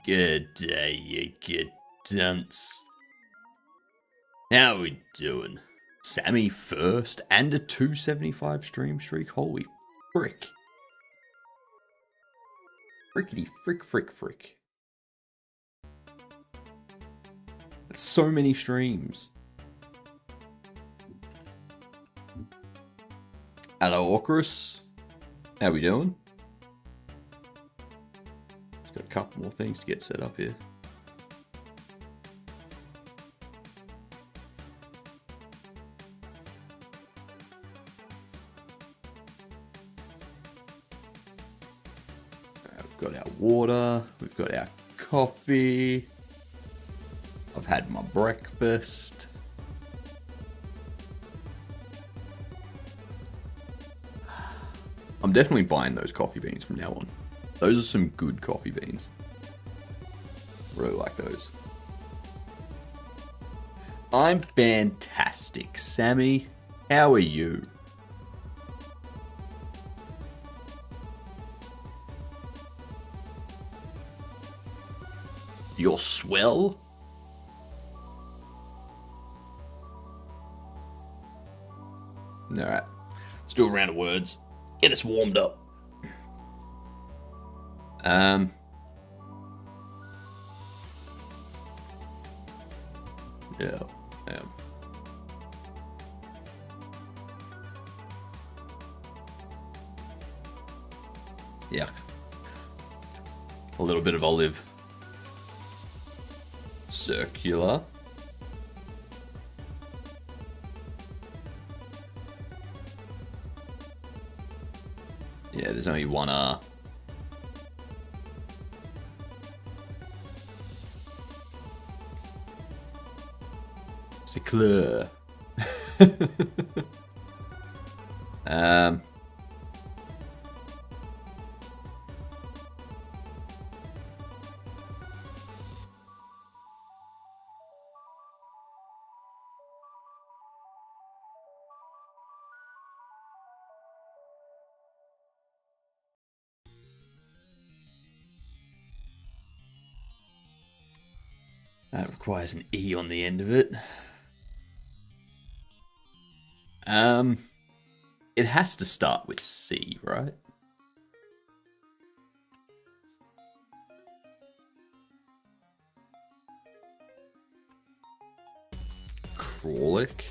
Good day, you good dunce. How we doing? Sammy first and a 275 stream streak? Holy frick. Frickety frick frick frick. That's so many streams. Hello, Ocarus. How we doing? Just got a couple more things to get set up here. We've got our water. We've got our coffee. I've had my breakfast. I'm definitely buying those coffee beans from now on. Those are some good coffee beans. Really like those. I'm fantastic, Sammy. How are you? You're swell? Alright. Let's do a round of words. Get us warmed up. Yeah. Yuck. A little bit of olive. Circular. Yeah, there's only one R. C'est clair. That requires an E on the end of it. It has to start with C, right? Crawlick.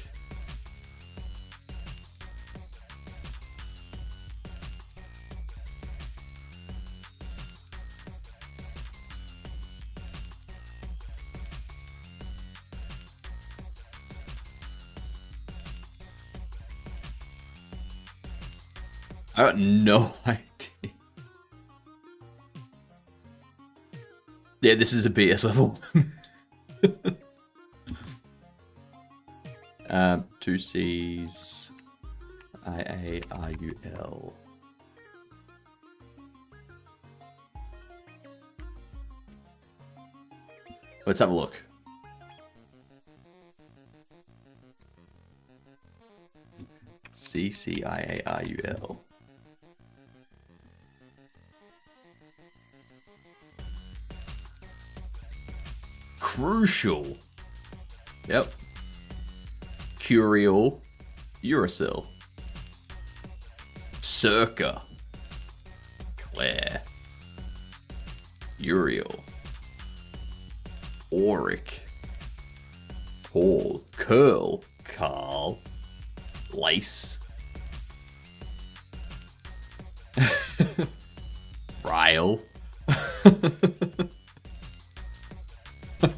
I got no idea. Yeah, this is a BS level. 2 C's. IARUL. Let's have a look. CCIARUL. Crucial. Yep. Curial. Uracil. Circa. Claire. Uriel. Auric. Paul. Curl. Carl. Lace. Ryle.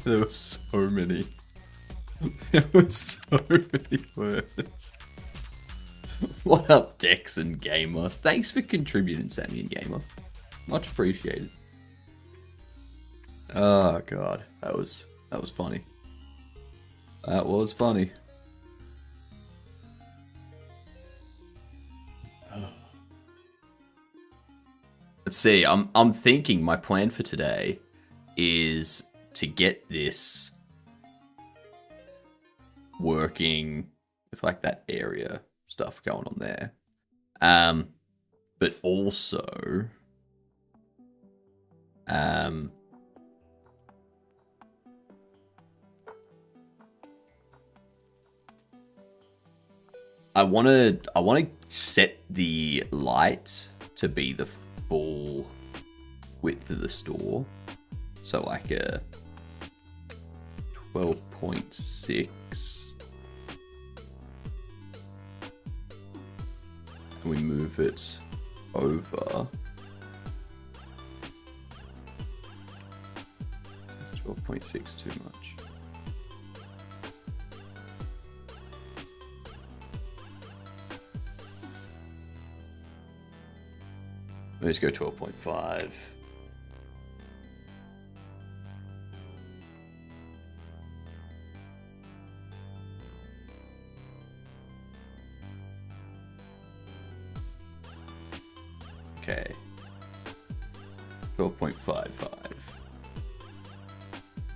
There were so many. There were so many words. What up, Dex and Gamer? Thanks for contributing, Sammy and Gamer. Much appreciated. Oh god, that was funny. That was funny. Let's see. I'm thinking my plan for today is to get this working with like that area stuff going on there. But also I wanna set the light to be the full width of the store. So like a 12.6. And we move it over. It's 12.6 too much. Let's go 12.5. Okay. 12.55.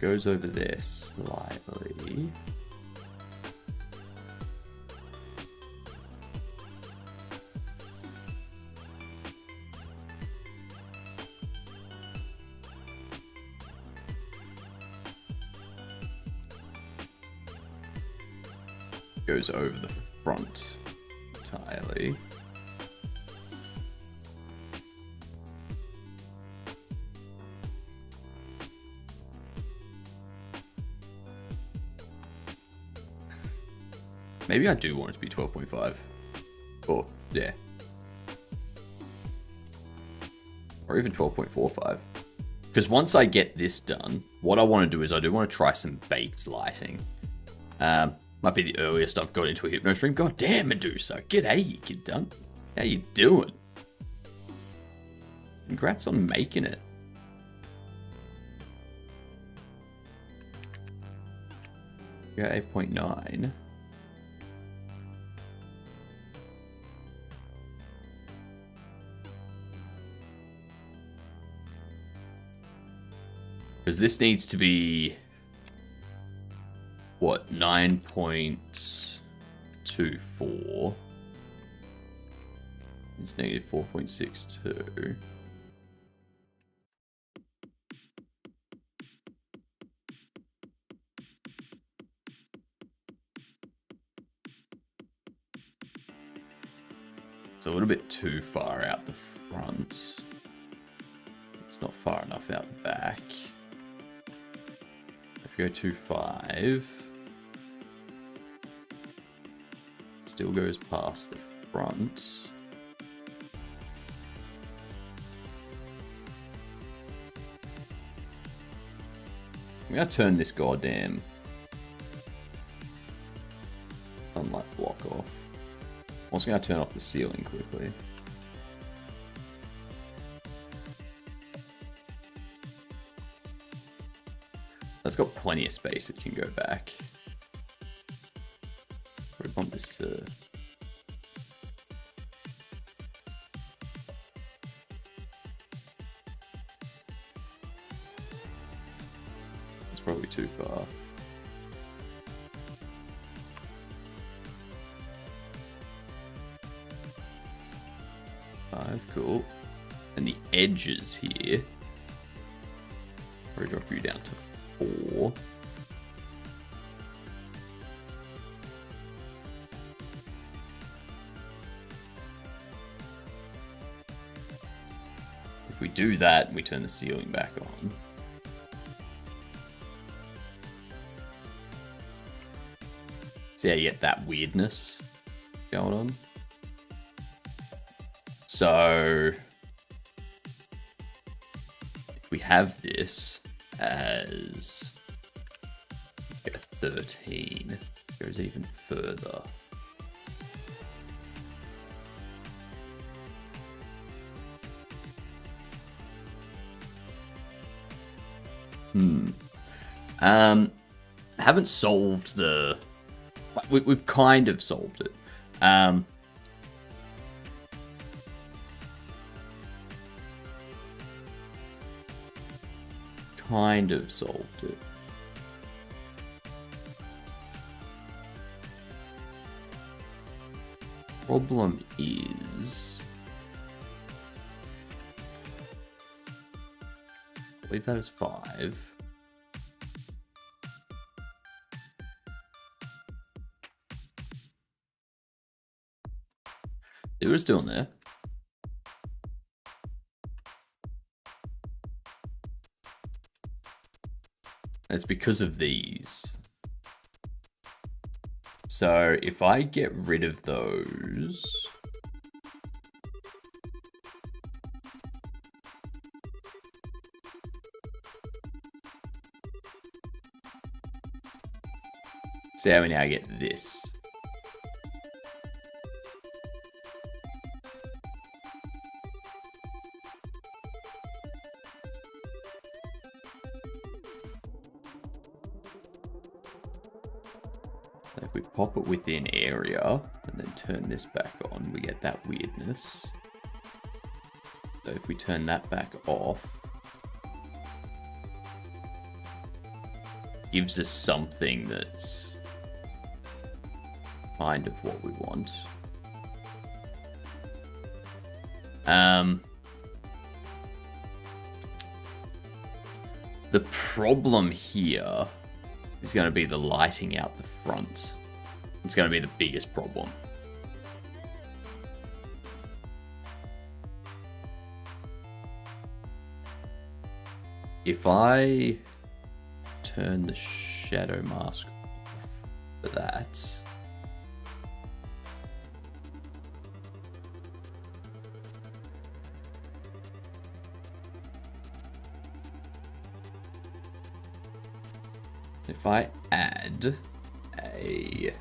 Goes over there slightly. Goes over the front entirely. Maybe I do want it to be 12.5. Or, yeah. Or even 12.45. Because once I get this done, what I want to do is I do want to try some baked lighting. Might be the earliest I've got into a hypno stream. God damn, Medusa. G'day, you kid done. How you doing? Congrats on making it. Yeah, 8.9. Because this needs to be, what, 9.24. It's negative 4.62. It's a little bit too far out the front. It's not far enough out the back. If you go 2.5, still goes past the front. I'm gonna turn this goddamn sunlight block off. I'm also gonna turn off the ceiling quickly. That's got plenty of space, it can go back. We want this to... It's probably too far. Cool. And the edges here, I'll drop you down to 4. If we do that, we turn the ceiling back on. See how you get that weirdness going on? So, if we have this as a 13, it goes even further. Haven't solved the... We've kind of solved it. Kind of solved it. Problem is... leave that as 5. It was still in there. It's because of these. So if I get rid of those... See how we now get this. So if we pop it within area and then turn this back on, we get that weirdness. So if we turn that back off, gives us something that's kind of what we want. The problem here is going to be the lighting out the front. It's going to be the biggest problem. If I turn the shadow mask off for that, if I add a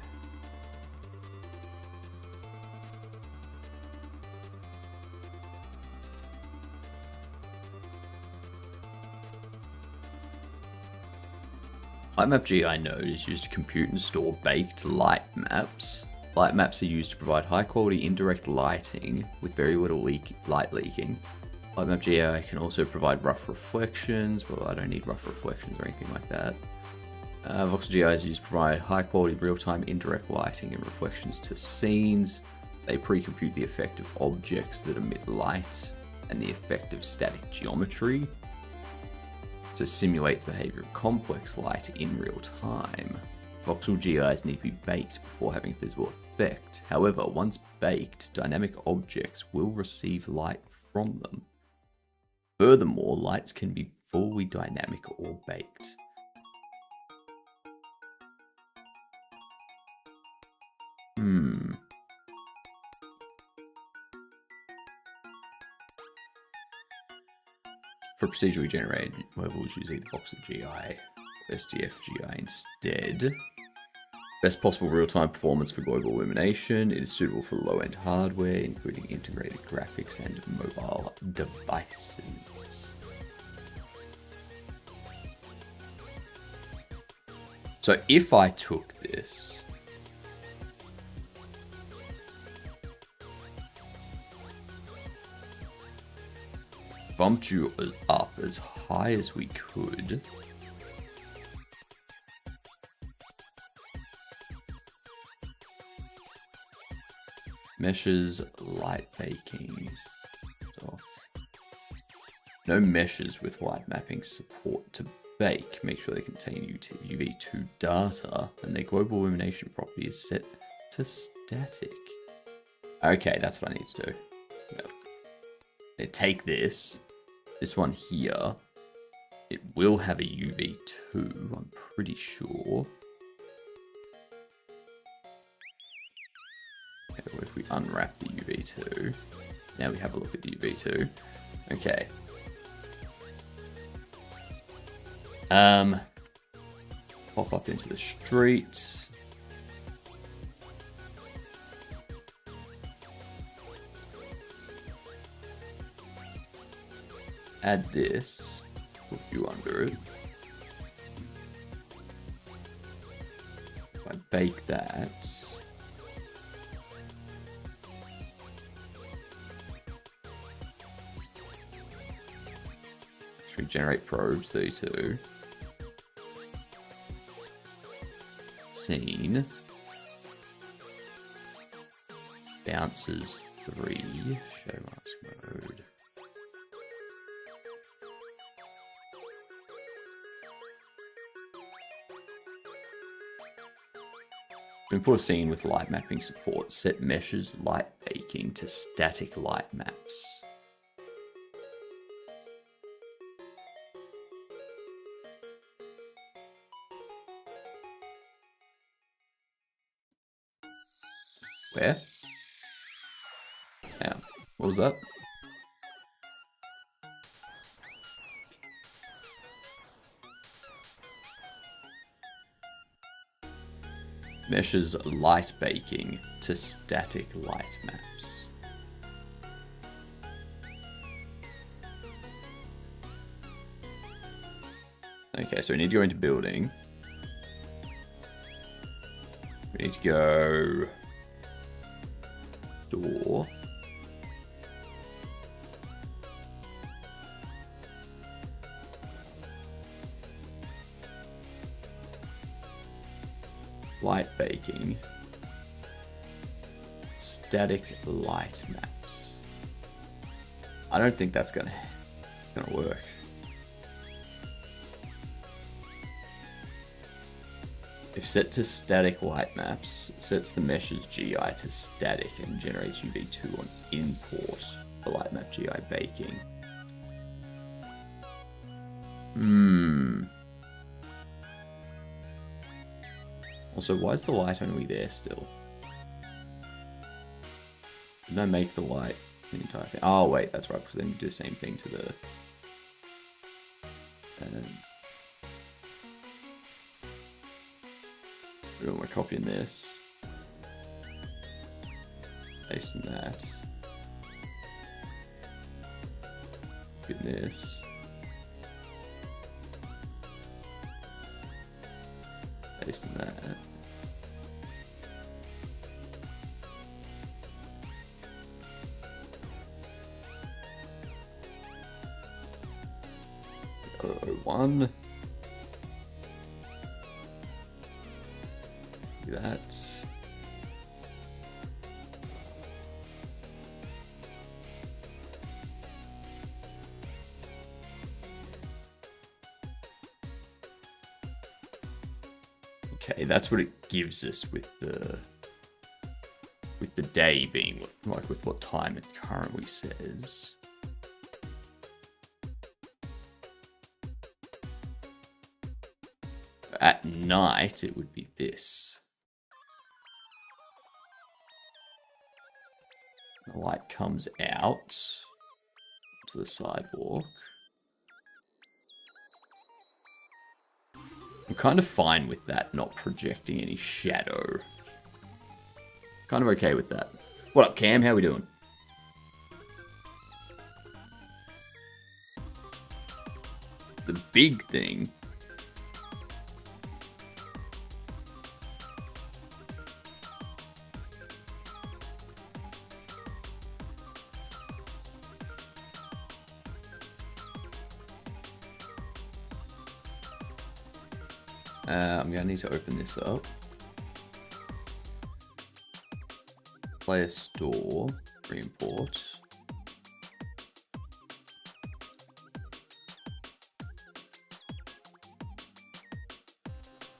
Lightmap GI node is used to compute and store baked light maps. Light maps are used to provide high quality indirect lighting with very little light leaking. Lightmap GI can also provide rough reflections, but I don't need rough reflections or anything like that. Voxel GI is used to provide high quality real-time indirect lighting and reflections to scenes. They pre-compute the effect of objects that emit light and the effect of static geometry to simulate the behavior of complex light in real time. Voxel GIs need to be baked before having a visible effect. However, once baked, dynamic objects will receive light from them. Furthermore, lights can be fully dynamic or baked. For procedurally generated levels, use either Voxel GI or SDF GI instead. Best possible real-time performance for global illumination. It is suitable for low-end hardware, including integrated graphics and mobile devices. So if I took this, bumped you up as high as we could, meshes, light baking, so no meshes with light mapping support to bake. Make sure they contain UV2 data, and their global illumination property is set to static. Okay, that's what I need to do. Yep. Take this one here. It will have a UV2, I'm pretty sure. Okay, what if we unwrap the UV2? Now we have a look at the UV2. Okay. Pop up into the streets. Add this, put you under it. If I bake that, should we generate probes? 32. Scene. Bounces 3. Shadow mask mode. Import a scene with light mapping support. Set meshes light baking to static light maps. Where? Yeah. What was that? Meshes light baking to static light maps. Okay, so we need to go into building. We need to go door. Light baking. Static light maps. I don't think that's gonna work. If set to static light maps, sets the mesh's GI to static and generates UV2 on import for light map GI baking. Also, why is the light only there still? Didn't I make the light the entire thing? Oh, wait, that's right, because then you do the same thing to the... We're copying this. Pasting that. Get this. Pasting that. One. That. Okay, that's what it gives us with the day being like with what time it currently says. At night, it would be this. The light comes out to the sidewalk. I'm kind of fine with that not projecting any shadow. Kind of okay with that. What up, Cam? How we doing? The big thing... I'm going to need to open this up. Player store, re-import.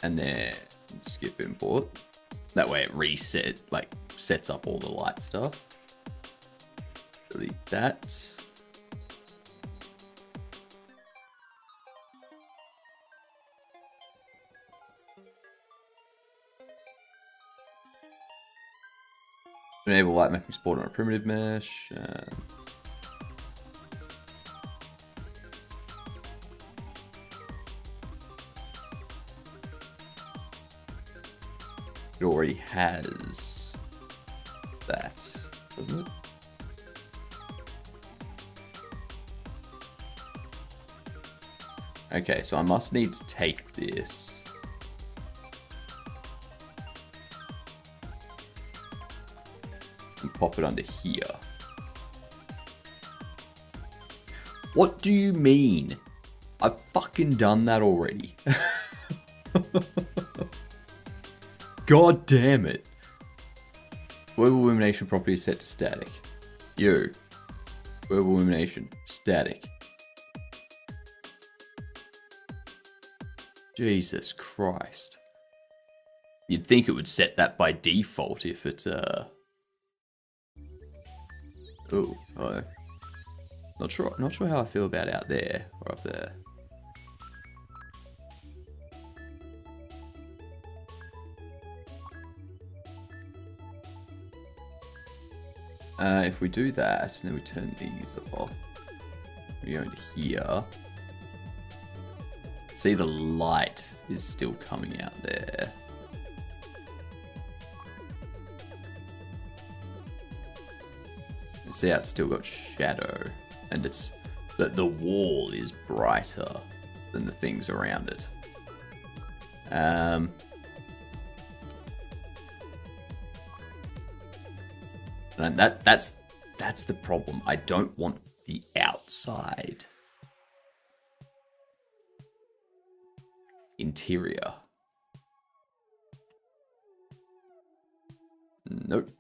And then skip import. That way it sets up all the light stuff. Delete that. Enable light mapping support on a primitive mesh. It already has that, doesn't it? Okay, so I must need to take this. And pop it under here. What do you mean? I've fucking done that already. God damn it. Verbal illumination property is set to static. Verbal illumination, static. Jesus Christ. You'd think it would set that by default if it's Oh, not sure how I feel about out there or up there. If we do that, and then we turn these off, we go into here. See, the light is still coming out there. And see how it's still got shadow, and it's that the wall is brighter than the things around it. And that's the problem. I don't want the outside interior. Nope.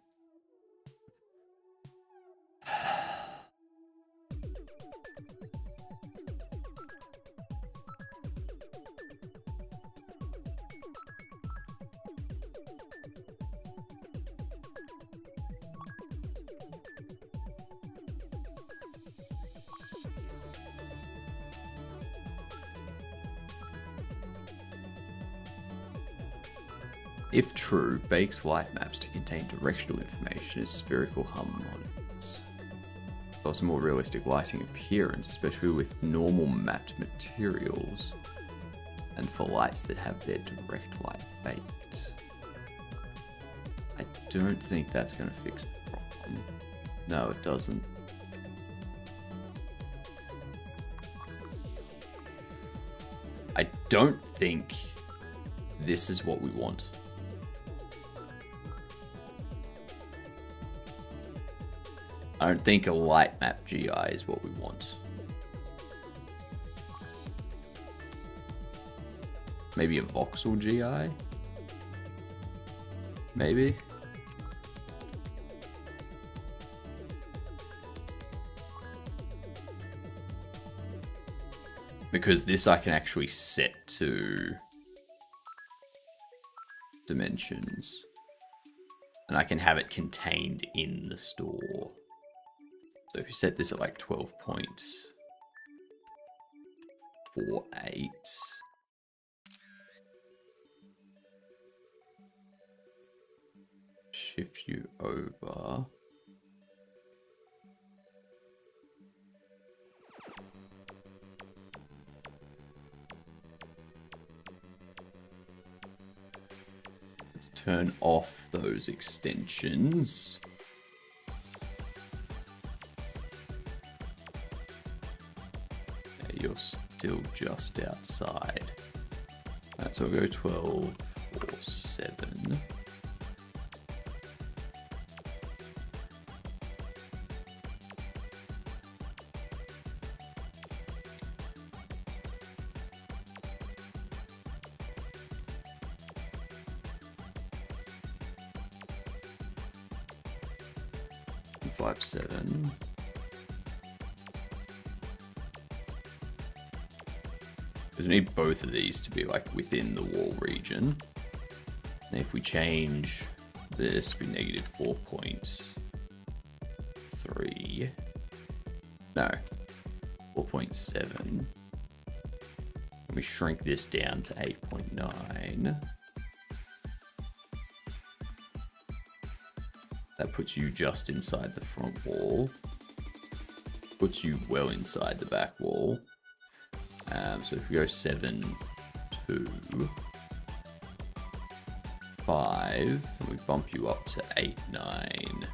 If true, Bake's light maps to contain directional information as spherical harmonics. Also more realistic lighting appearance, especially with normal mapped materials, and for lights that have their direct light baked. I don't think that's going to fix the problem. No, it doesn't. I don't think this is what we want. I don't think a light map GI is what we want. Maybe a voxel GI? Maybe? Because this I can actually set to dimensions. And I can have it contained in the store. So if you set this at like 12.48, shift you over. Let's turn off those extensions. You're still just outside. Alright, so we'll go 12 or 7. And 5, 7. Because we need both of these to be like within the wall region. And if we change this to be negative 4.3, no, 4.7, and we shrink this down to 8.9, that puts you just inside the front wall, puts you well inside the back wall. So if we go 7, 2, 5, and we bump you up to 8, 9,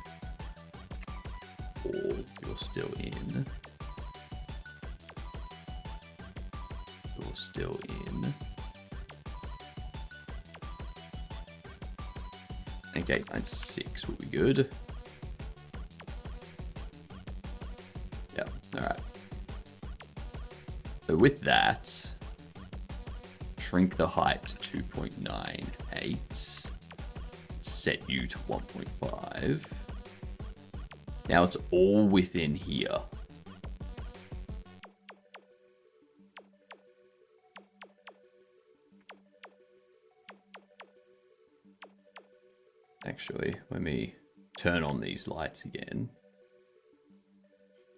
or you're still in. You're still in. I think 8, 9, 6 will be good. Yeah, alright. So with that, shrink the height to 2.98, set you to 1.5. Now it's all within here. Actually, let me turn on these lights again.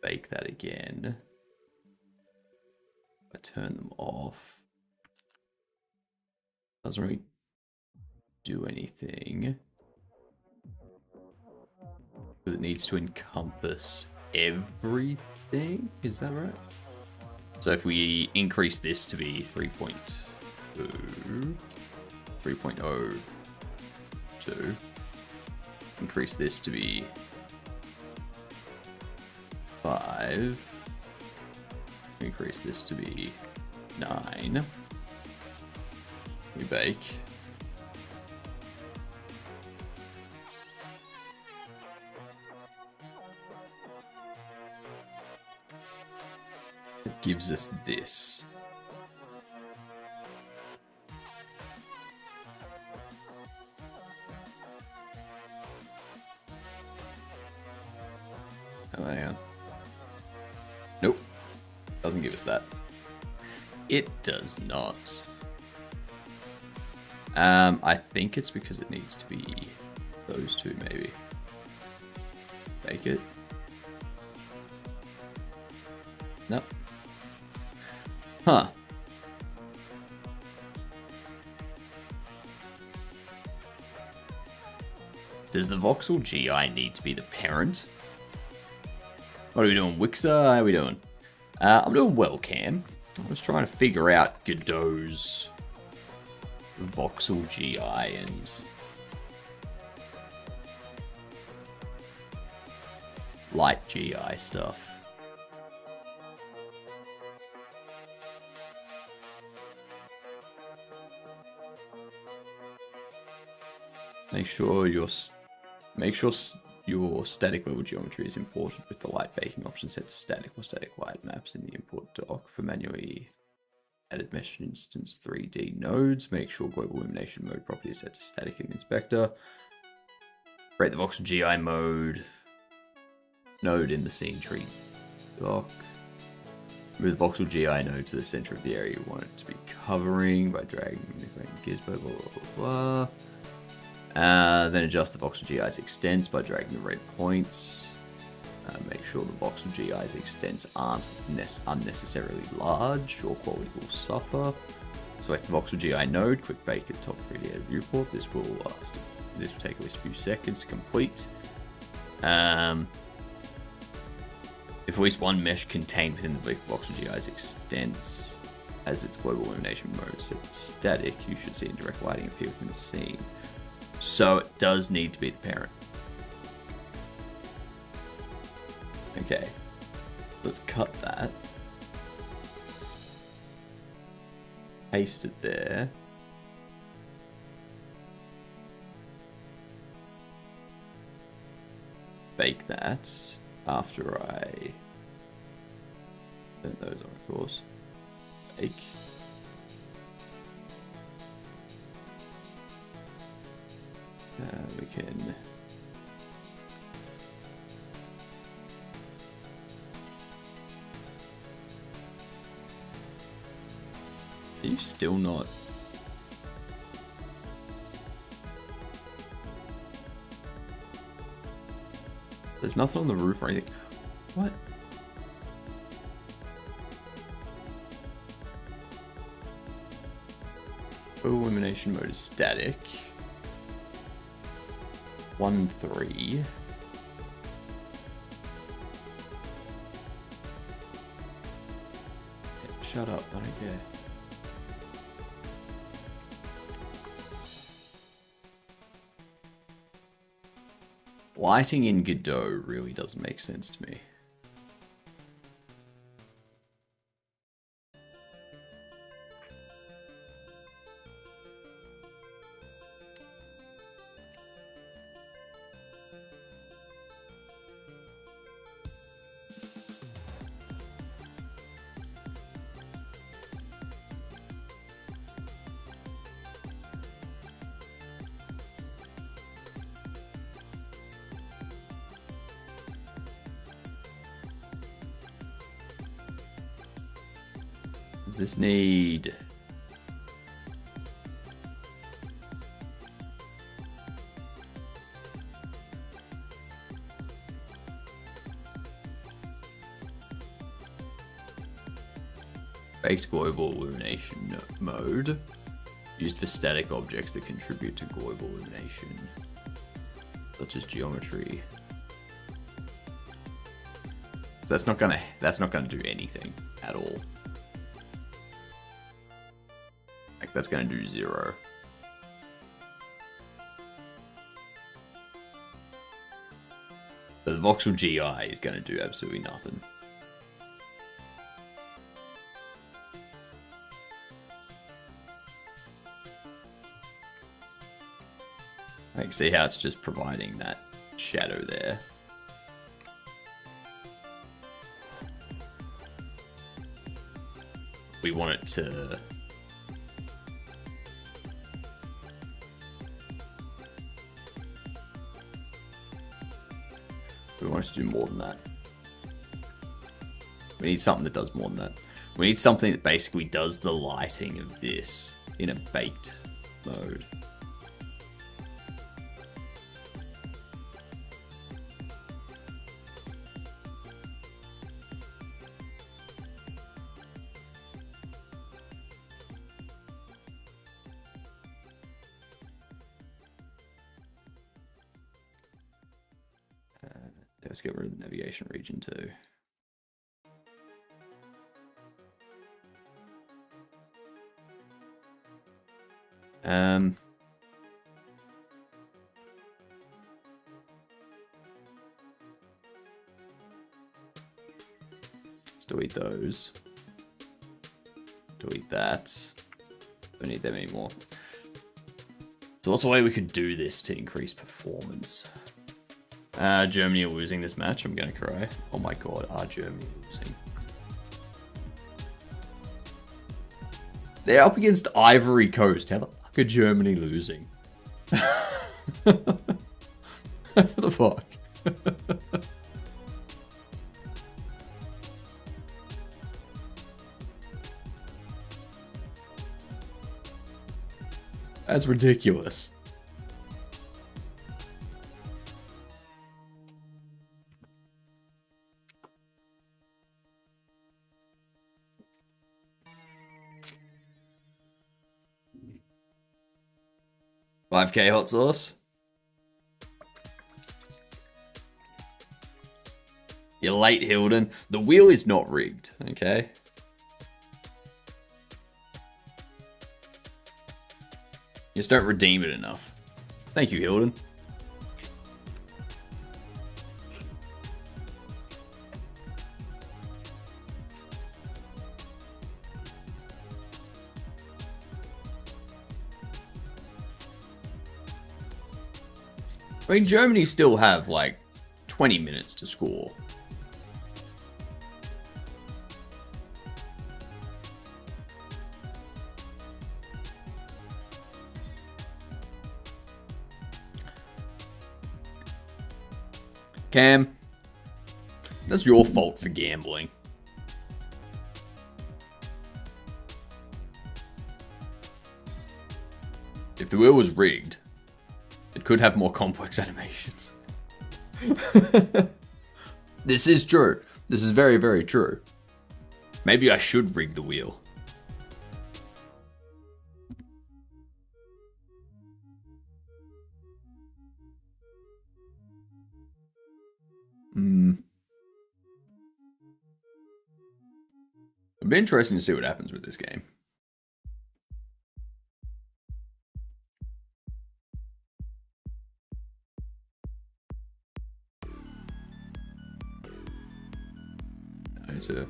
Bake that again. I turn them off. Doesn't really do anything. Because it needs to encompass everything. Is that right? So if we increase this to be 3.2, 3.02, increase this to be 5, increase this to be 9, we bake. It gives us this. Oh, hang on. Nope. Doesn't give us that. It does not. I think it's because it needs to be those two, maybe. Bake it. Nope. Huh. Does the voxel GI need to be the parent? What are we doing, Wixer? How are we doing? I'm doing well, Cam. I was trying to figure out Godot's voxel GI and light GI stuff. Make sure your static level geometry is imported with the light baking option set to static or static light maps in the import doc. For manually added mesh instance 3D nodes, make sure global illumination mode property is set to static in the inspector. Create the voxel GI node in the scene tree doc. Move the voxel GI node to the center of the area you want it to be covering by dragging gizmo, blah, blah, blah, blah. Then adjust the voxel GI's extents by dragging the red points. Make sure the voxel GI's extents aren't unnecessarily large or quality will suffer. Select the voxel GI node, quick bake at the top 3D edit viewport. This will take at least a few seconds to complete. If at least one mesh contained within the voxel GI's extents has its global illumination mode set to static, you should see indirect lighting appear within the scene. So it does need to be the parent. Okay, let's cut that. Paste it there. Bake that after I turn those on, of course. Bake. We can Are you still not? There's nothing on the roof or anything. What? Illumination mode is static. 1-3. Shut up, I don't care. Lighting in Godot really doesn't make sense to me. Does this need... Baked global illumination mode. Used for static objects that contribute to global illumination, such as geometry. So that's not gonna do anything at all. Like that's gonna do 0. The voxel GI is gonna do absolutely nothing. Like, see how it's just providing that shadow there. We want it to... We want it to do more than that. We need something that does more than that. We need something that basically does the lighting of this in a baked mode. Let's get rid of the navigation region too. Let's delete those. Delete that. Don't need them anymore. So what's a way we could do this to increase performance? Germany are losing this match. I'm gonna cry. Oh my god, are Germany losing? They're up against Ivory Coast. How the fuck are Germany losing? What the fuck? That's ridiculous. $5K hot sauce. You're late, Hilden. The wheel is not rigged, okay? You just don't redeem it enough. Thank you, Hilden. I mean, Germany still have, like, 20 minutes to score. Cam, that's your fault for gambling. If the wheel was rigged, it could have more complex animations. This is true. This is very, very true. Maybe I should rig the wheel. It'd be interesting to see what happens with this game. I need to...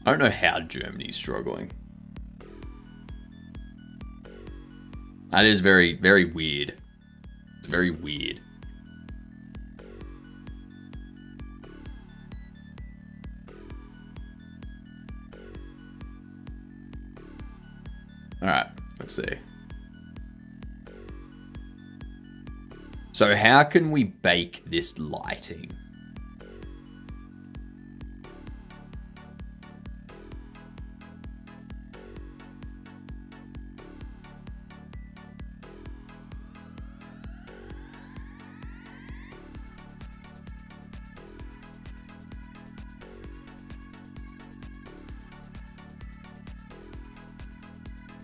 I don't know how Germany's struggling. That is very, very weird. It's very weird. Alright, let's see. So how can we bake this lighting?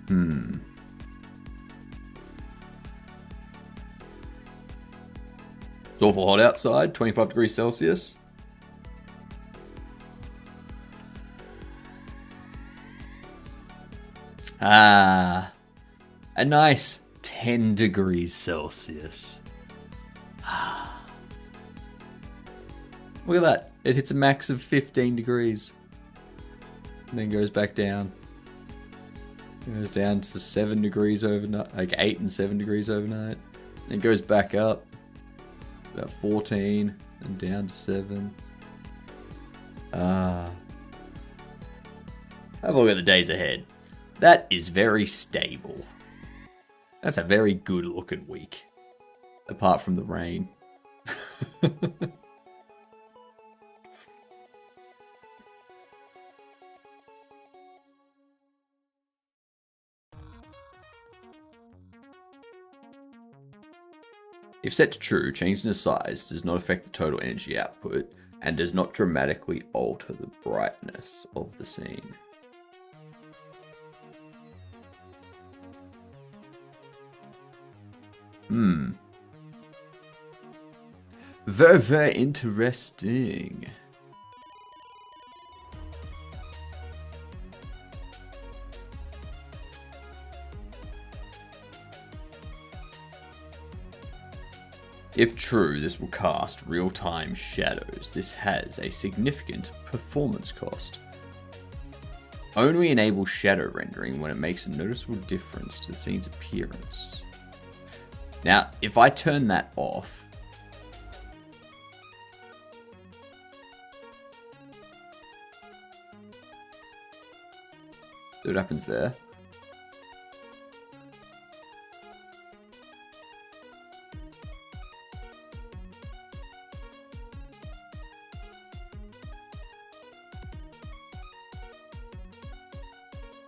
It's awful hot outside, 25 degrees Celsius. A nice 10 degrees Celsius. Look at that. It hits a max of 15 degrees. And then goes back down. It goes down to 7 degrees overnight, like 8 and 7 degrees overnight. Then goes back up. About 14 and down to 7. Have a look at the days ahead. That is very stable. That's a very good looking week. Apart from the rain. If set to true, changing the size does not affect the total energy output and does not dramatically alter the brightness of the scene. Very, very interesting. If true, this will cast real-time shadows. This has a significant performance cost. Only enable shadow rendering when it makes a noticeable difference to the scene's appearance. Now, if I turn that off, see what happens there.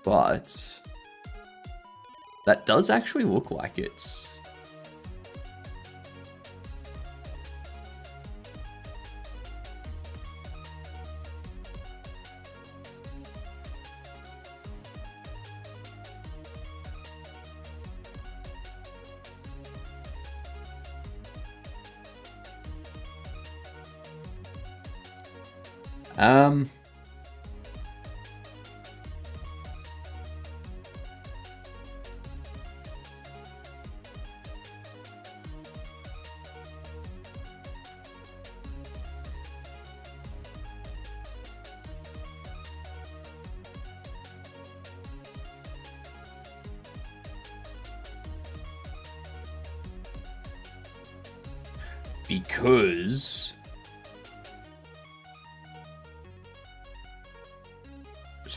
But that does actually look like it's... because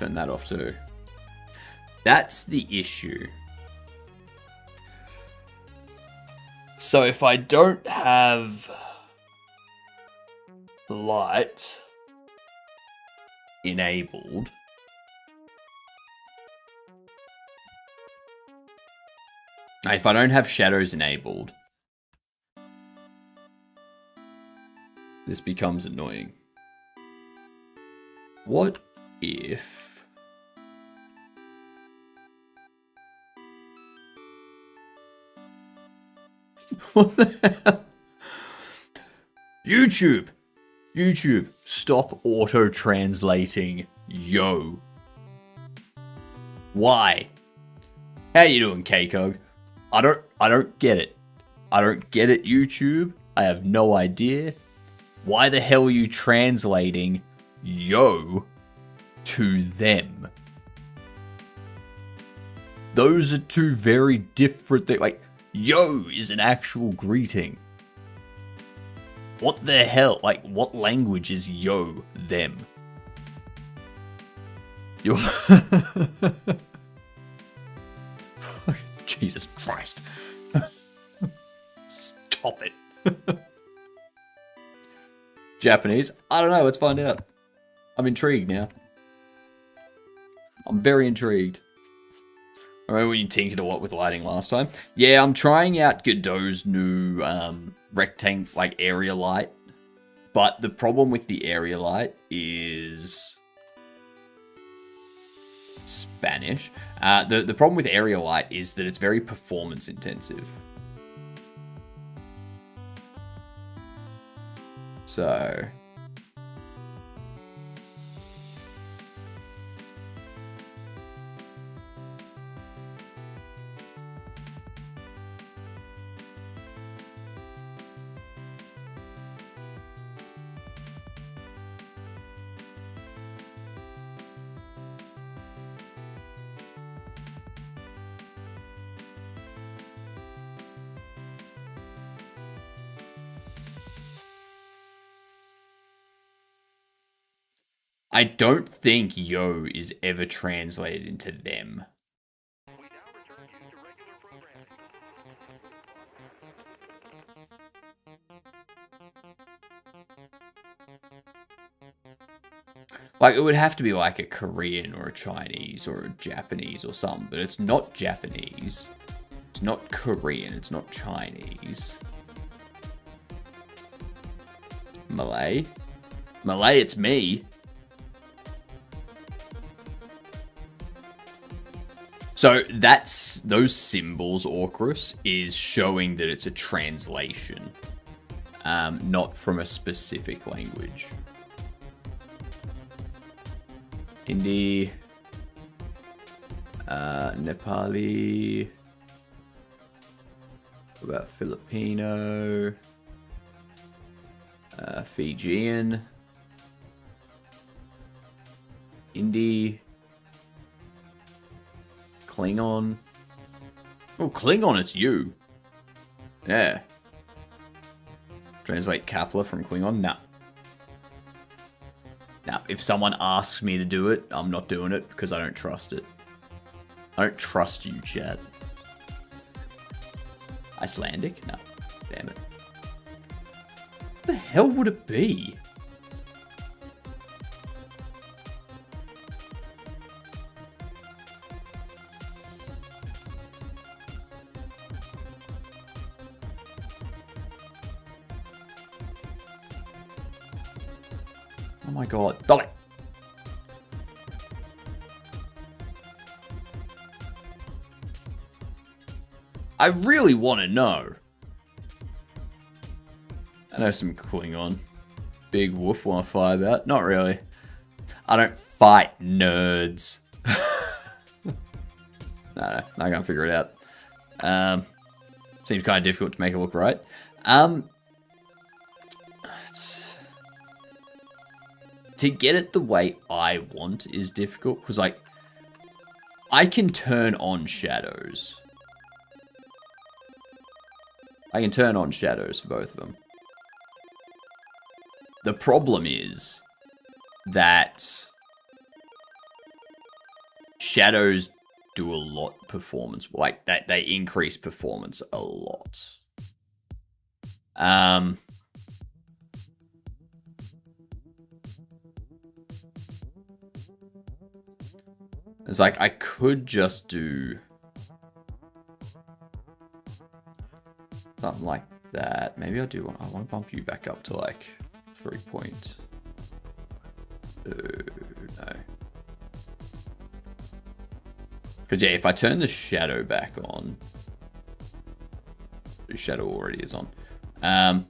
turn that off too. That's the issue. So if I don't have the light enabled, if I don't have shadows enabled, this becomes annoying. What if... What the hell? YouTube, stop auto-translating. Yo. Why? How you doing, K-Cog? I don't get it. I don't get it, YouTube. I have no idea. Why the hell are you translating yo to them? Those are two very different things. Like, yo is an actual greeting. What the hell? Like, what language is yo, them? Yo. Jesus Christ. Stop it. Japanese? I don't know, let's find out. I'm intrigued now. I'm very intrigued. I remember when you tinkered a lot with lighting last time. Yeah, I'm trying out Godot's new rectangle, like area light. But the problem with the area light is Spanish. The problem with area light is that it's very performance intensive. So I don't think yo is ever translated into them. Like, it would have to be like a Korean or a Chinese or a Japanese or something, but it's not Japanese. It's not Korean. It's not Chinese. Malay? Malay, it's me. So that's those symbols, Orcrus, is showing that it's a translation, not from a specific language. Hindi, Nepali, what about Filipino, Fijian, Hindi, Klingon. Oh, Klingon, it's you. Yeah. Translate Kapla from Klingon? Nah. Now, if someone asks me to do it, I'm not doing it because I don't trust it. I don't trust you, chat. Icelandic? No. Damn it. What the hell would it be? Oh my god. Dolly! I really want to know. I know some Klingon. Big woof want to fight about. Not really. I don't fight nerds. No, I can't figure it out. Seems kind of difficult to make it look right. To get it the way I want is difficult, because, like, I can turn on shadows. I can turn on shadows for both of them. The problem is that shadows do a lot performance, like, that they increase performance a lot. It's like, I could just do something like that. Maybe I want to bump you back up to like 3.2. No. Because, yeah, if I turn the shadow back on, the shadow already is on.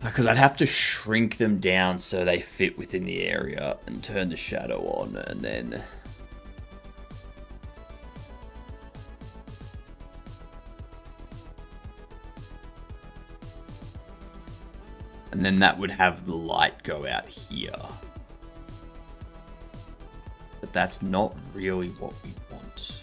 Because I'd have to shrink them down so they fit within the area and turn the shadow on, and then... And then that would have the light go out here. But that's not really what we want.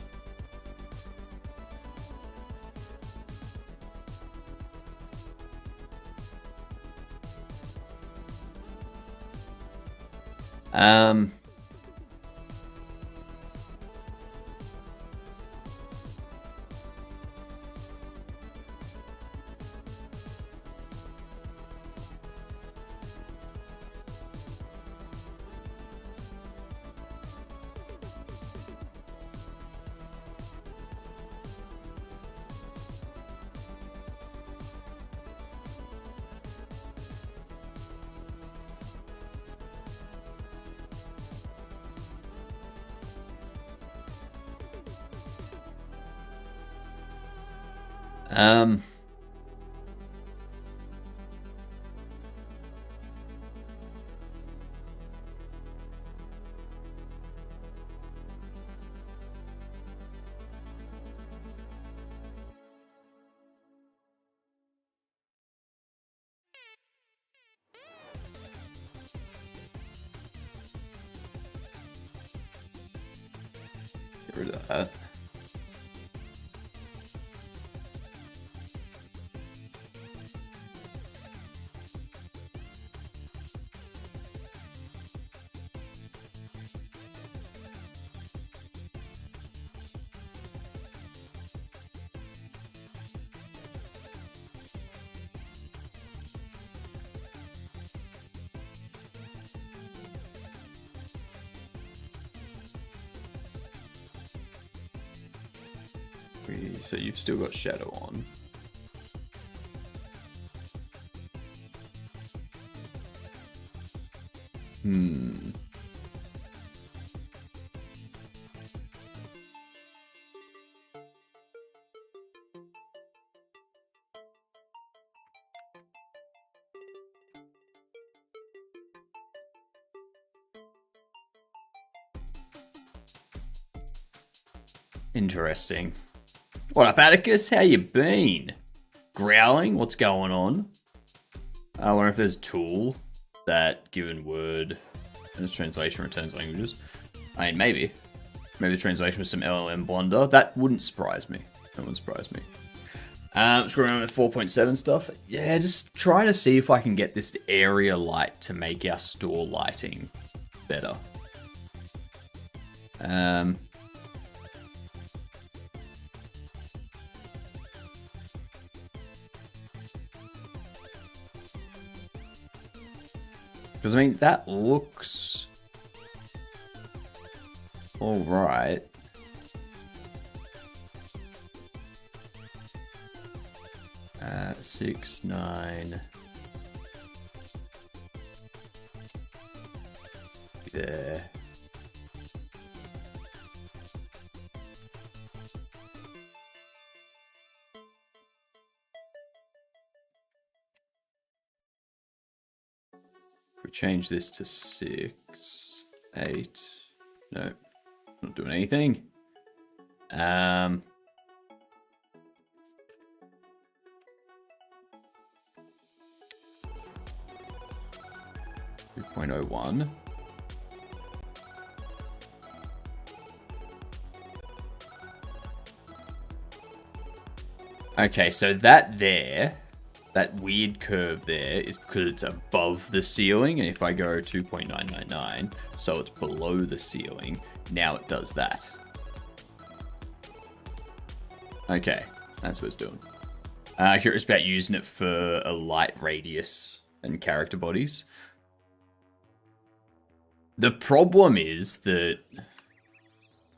Um, get rid of that. So you've still got shadow on. Interesting. What up, Atticus? How you been? Growling? What's going on? I wonder if there's a tool that, given word and its translation, returns languages. I mean, maybe. Maybe the translation was some LLM blunder. That wouldn't surprise me. That wouldn't surprise me. Screwing around with 4.7 stuff. Yeah, just trying to see if I can get this area light to make our store lighting better. Because, I mean, that looks alright. At 6, 9. There. We change this to 6, 8. No, not doing anything. 2.01. Okay, so that there, that weird curve there, is because it's above the ceiling, and if I go 2.999, so it's below the ceiling, now it does that. Okay, that's what it's doing. Curious about using it for a light radius and character bodies. The problem is that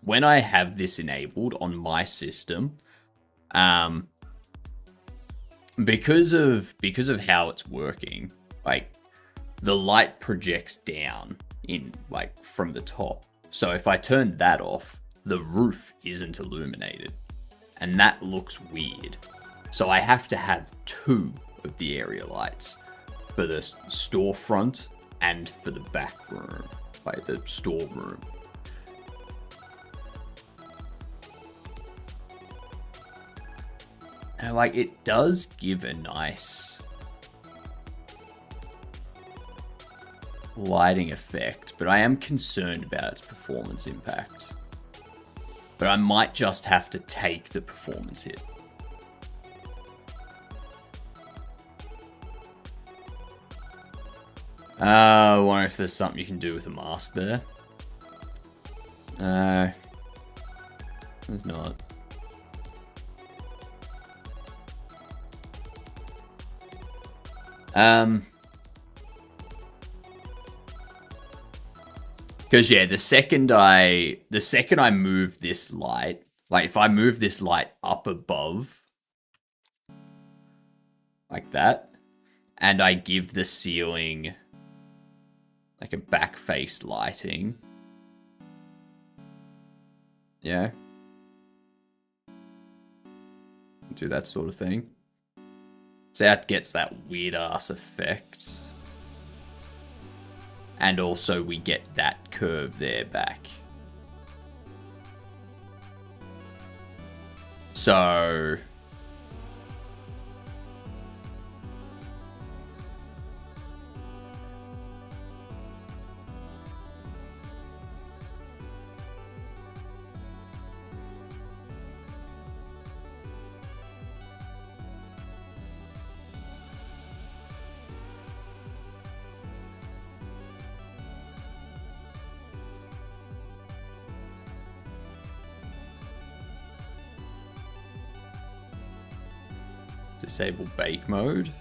when I have this enabled on my system, because of how it's working, like the light projects down in like from the top. So if I turn that off, the roof isn't illuminated, and that looks weird. So I have to have 2 of the area lights for the storefront and for the back room, like the storeroom. And like, it does give a nice lighting effect, but I am concerned about its performance impact. But I might just have to take the performance hit. I wonder if there's something you can do with a mask there. No. There's not. Because yeah, the second I move this light, like if I move this light up above, like that, and I give the ceiling like a back face lighting, yeah, Do that sort of thing. So that gets that weird ass effect. And also we get that curve there back. So disable bake mode.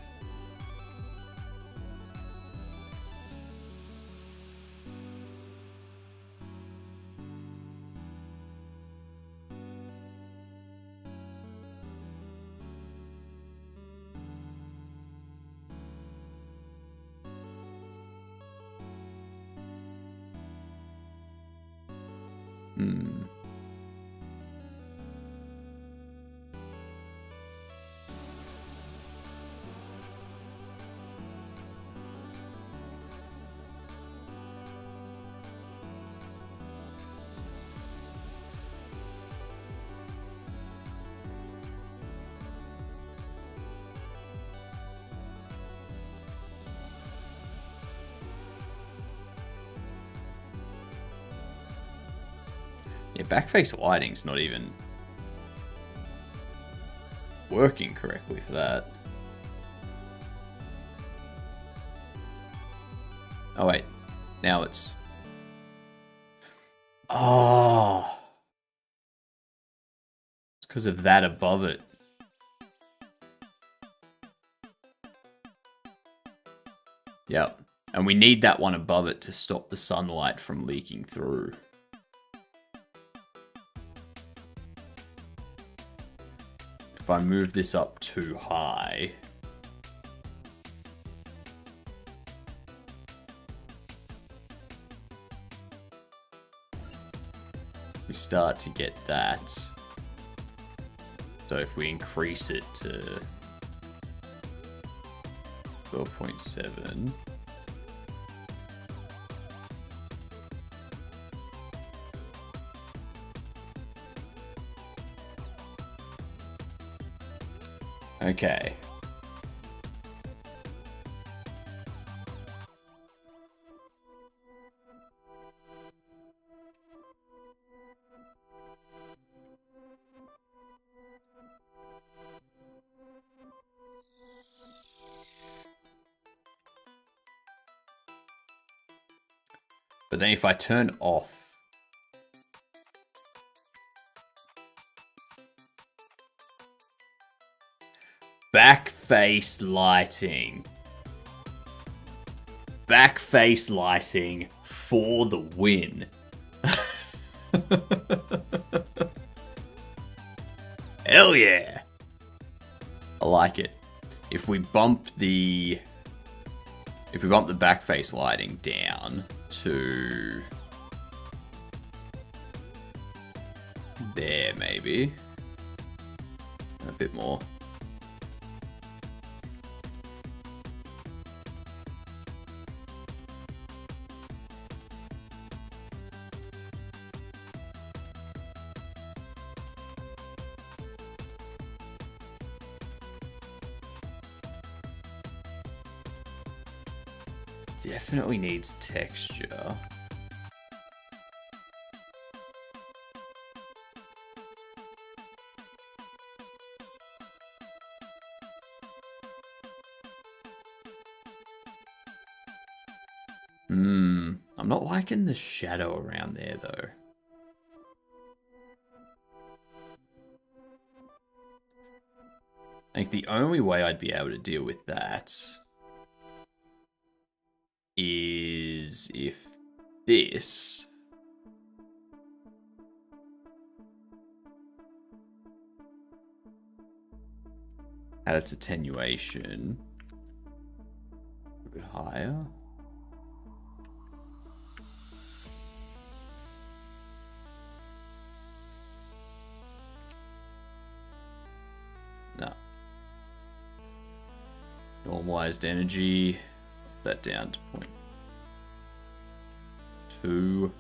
Yeah, backface lighting's not even working correctly for that. Oh wait, now it's... Oh! It's because of that above it. Yep. And we need that one above it to stop the sunlight from leaking through. If I move this up too high... we start to get that. So if we increase it to 12.7... Okay. But then if I turn off backface lighting. Backface lighting for the win. Hell yeah. I like it. If we bump the backface lighting down to there, maybe a bit more. Definitely needs texture. I'm not liking the shadow around there though. I think the only way I'd be able to deal with that is if this had its attenuation a bit higher. Normalized energy. That down to 0.2.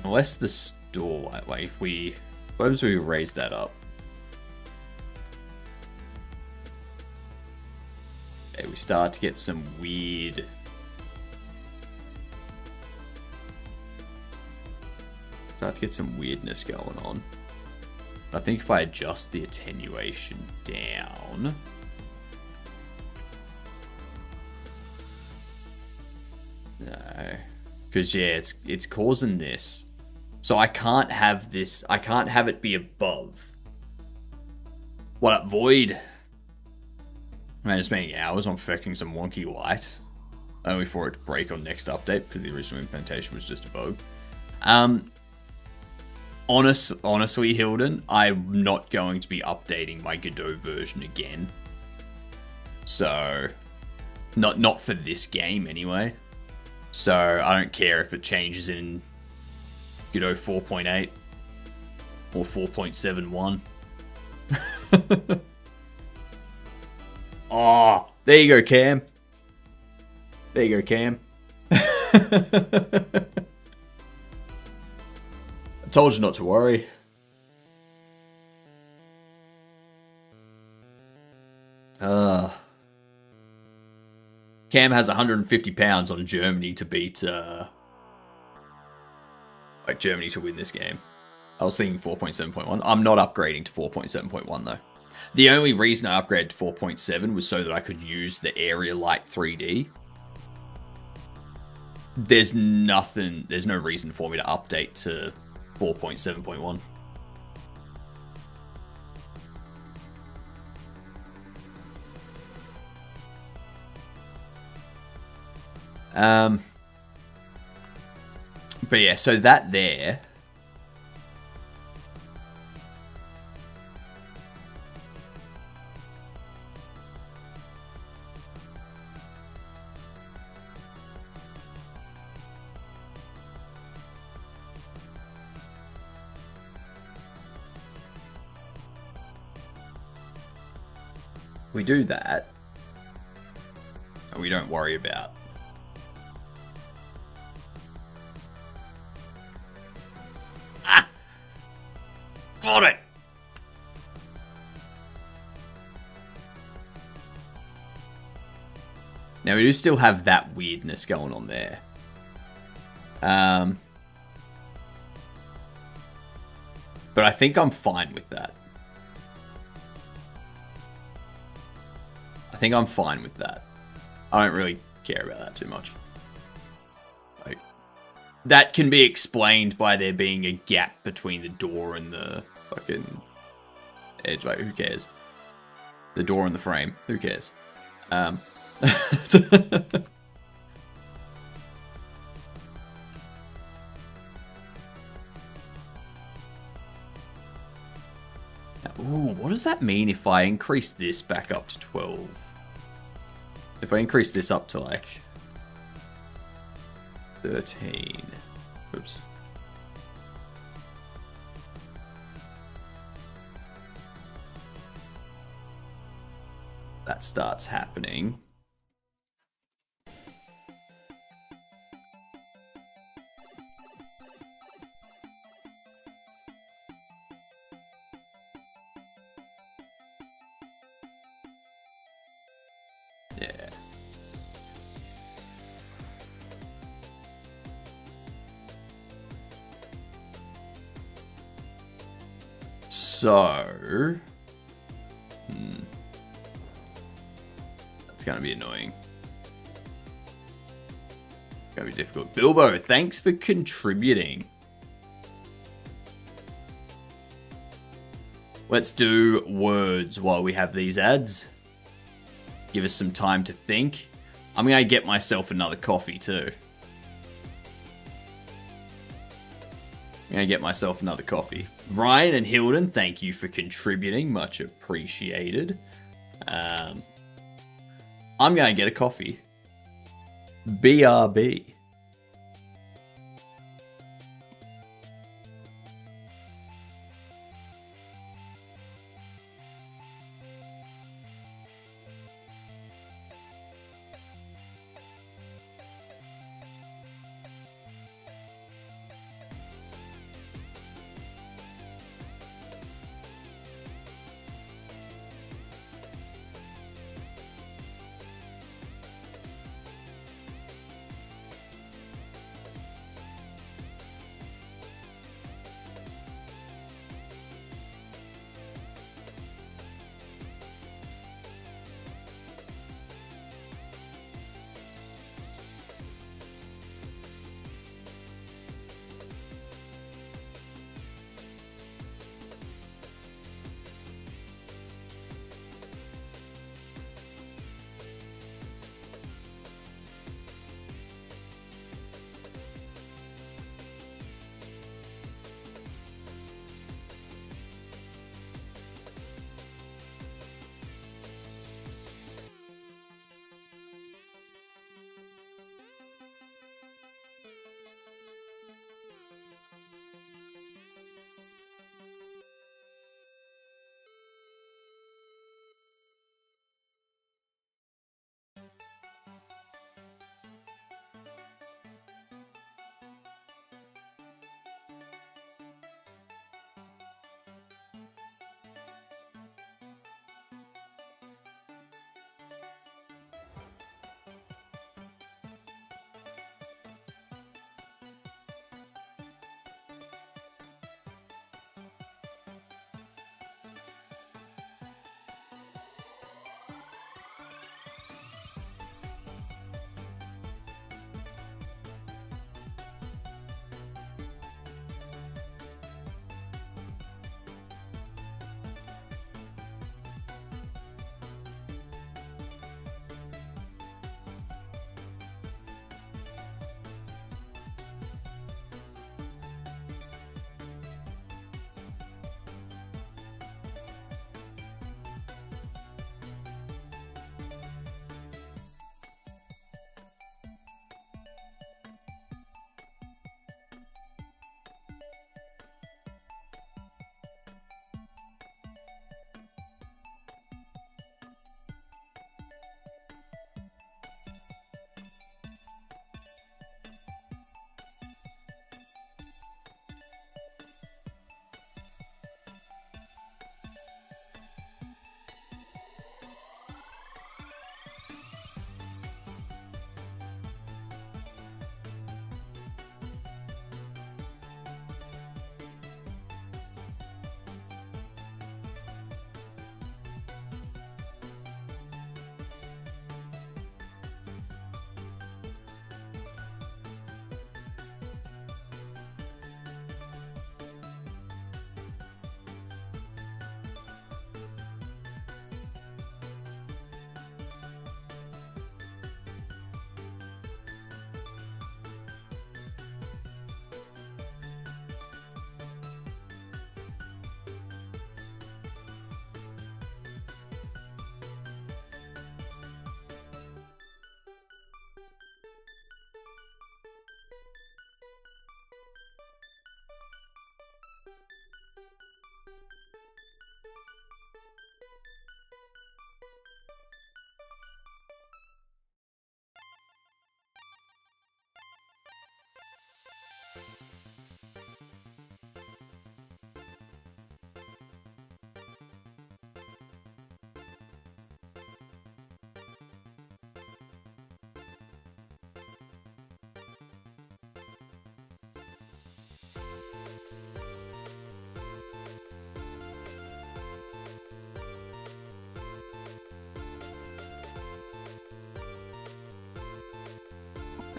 Unless the store, like if we, suppose we raise that up. Okay, we start to get some weird. Start to get some weirdness going on. I think if I adjust the attenuation down. No. Because yeah, it's causing this. So I can't have this. I can't have it be above. What up, Void? Man, it's been hours. I'm perfecting some wonky light. Only for it to break on next update because the original implementation was just a bug. Honestly, Hilden, I'm not going to be updating my Godot version again. So, not for this game anyway. So I don't care if it changes in Godot 4.8 or 4.71. Oh, there you go, Cam. There you go, Cam. I told you not to worry. Cam has 150 pounds on Germany to beat, like Germany to win this game. I was thinking 4.7.1. I'm not upgrading to 4.7.1 though. The only reason I upgraded to 4.7 was so that I could use the area like 3D. There's no reason for me to update to 4.7.1. But yeah, so that there. We do that, and we don't worry about got it. Now we do still have that weirdness going on there. But I think I'm fine with that. I think I'm fine with that. I don't really care about that too much. Like, that can be explained by there being a gap between the door and the fucking edge. Like, who cares? The door and the frame. Who cares? Ooh, what does that mean if I increase this back up to 12? If I increase this up to like 13. Oops. That starts happening. Yeah. So, that's gonna be annoying. Gonna be difficult. Bilbo, thanks for contributing. Let's do words while we have these ads. Give us some time to think. I'm gonna get myself another coffee too. I'm gonna get myself another coffee. Ryan and Hilden, thank you for contributing. Much appreciated. I'm gonna get a coffee. BRB.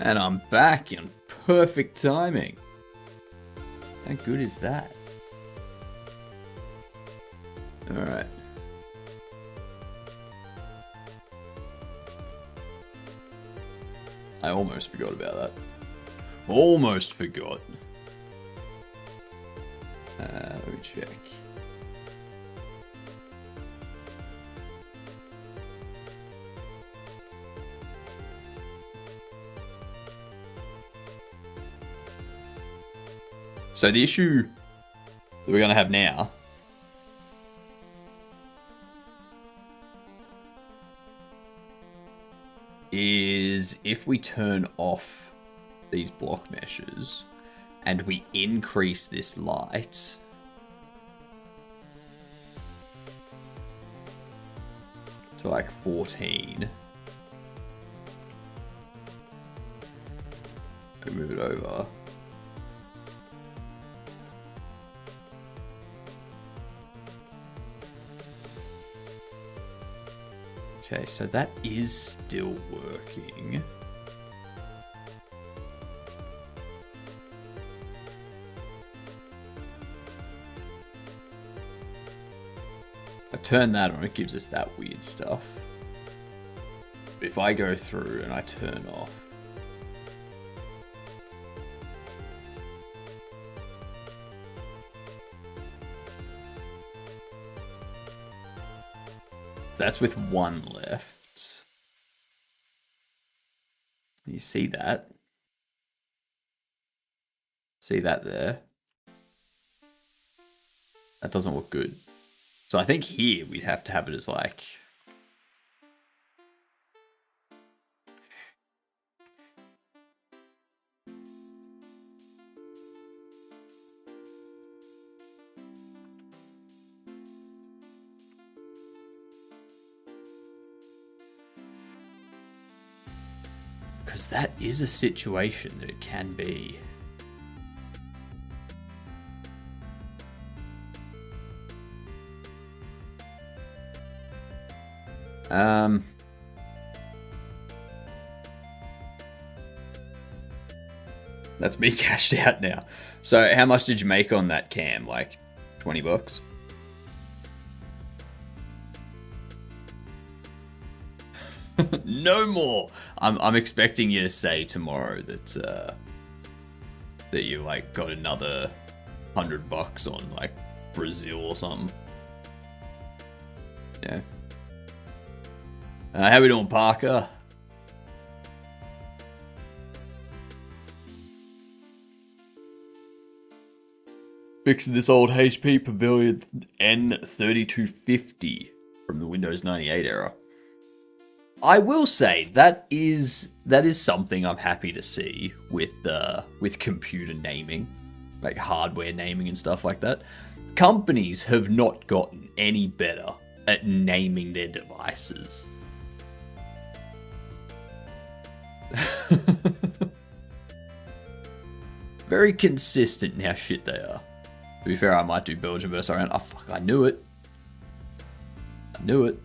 And I'm back in perfect timing. How good is that? Alright. I almost forgot about that. Almost forgot. Let me check. So the issue that we're going to have now is if we turn off these block meshes and we increase this light, to like 14. We move it over. Okay, so that is still working. I turn that on, it gives us that weird stuff. But if I go through and I turn off, that's with one left. You see that? See that there? That doesn't look good. So I think here we'd have to have it as like... Because that is a situation that it can be. That's me cashed out now. So how much did you make on that cam? Like 20 bucks? No more. I'm expecting you to say tomorrow that that you like got another $100 on like Brazil or something. Yeah. How we doing, Parker? Fixing this old HP Pavilion N3250 from the Windows 98 era. I will say that is something I'm happy to see with computer naming, like hardware naming and stuff like that. Companies have not gotten any better at naming their devices. Very consistent in how shit they are. To be fair, I might do Belgium versus Iran. Oh fuck, I knew it. I knew it.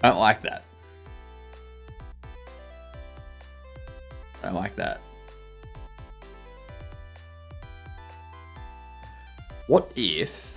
I don't like that. I don't like that. What if...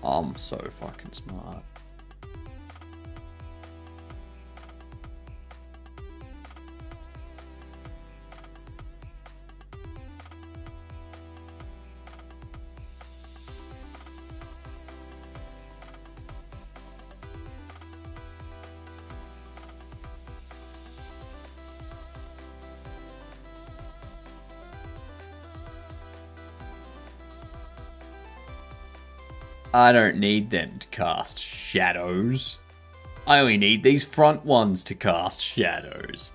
I'm so fucking smart. I don't need them to cast shadows. I only need these front ones to cast shadows.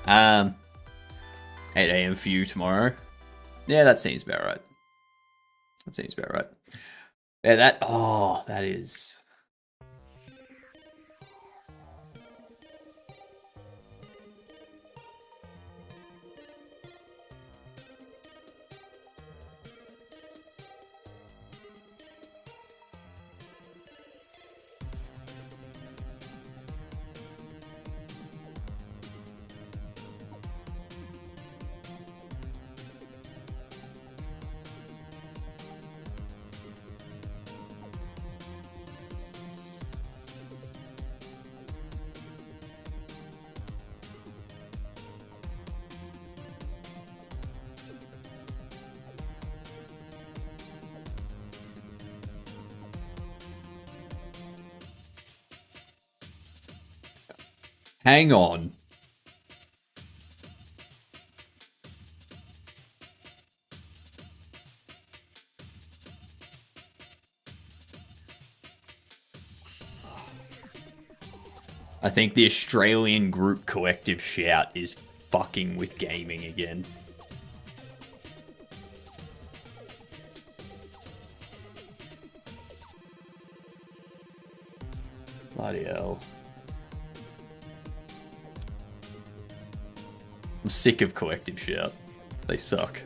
8 AM for you tomorrow. Yeah, that seems about right. That seems about right. Yeah, that is... Hang on. I think the Australian group collective shout is fucking with gaming again. Bloody hell. I'm sick of collective shout. They suck.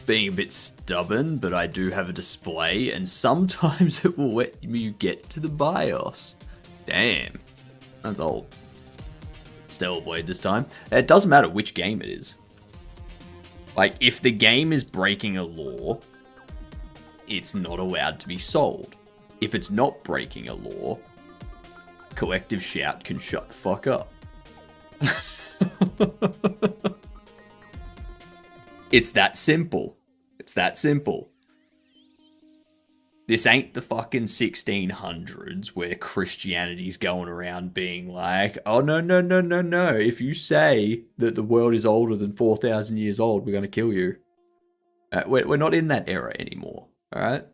Being a bit stubborn, but I do have a display, and sometimes it will let you get to the BIOS. Damn. That's old. Stellar Blade this time. It doesn't matter which game it is. Like, if the game is breaking a law, it's not allowed to be sold. If it's not breaking a law, collective shout can shut the fuck up. It's that simple. It's that simple. This ain't the fucking 1600s where Christianity's going around being like, oh, no, no, no, no, no. If you say that the world is older than 4,000 years old, we're going to kill you. We're not in that era anymore, all right?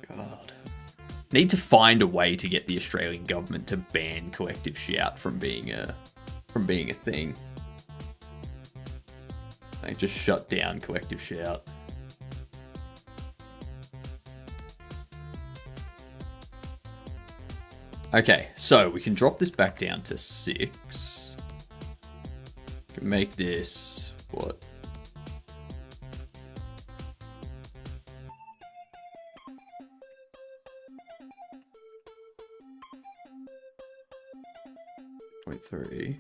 God. Need to find a way to get the Australian government to ban collective shout from being a thing. Like, just shut down collective shout. Okay, so we can drop this back down to 6. We can make this what? Point 3.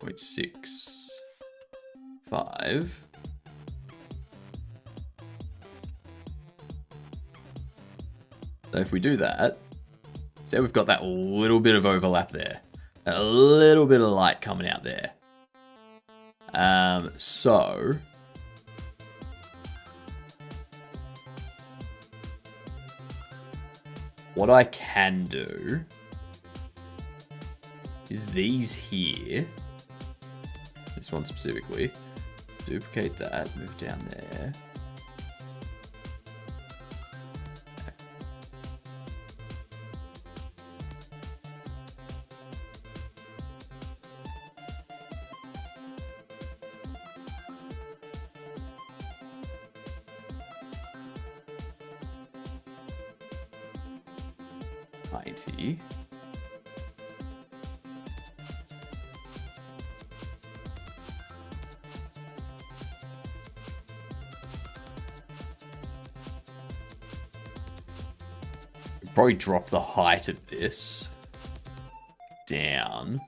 0.6. 5. So if we do that, so we've got that little bit of overlap there. A little bit of light coming out there. So what I can do is these here, this one specifically, duplicate that, move down there. Probably drop the height of this down.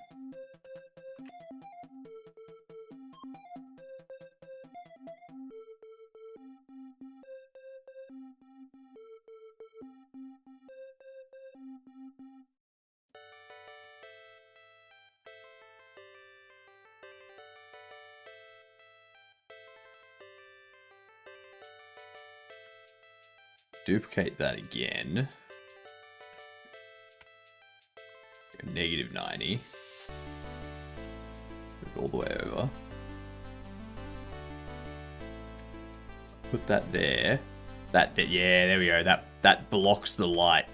Duplicate that again. Negative 90. Move all the way over. Put that there. Yeah, there we go. That blocks the light.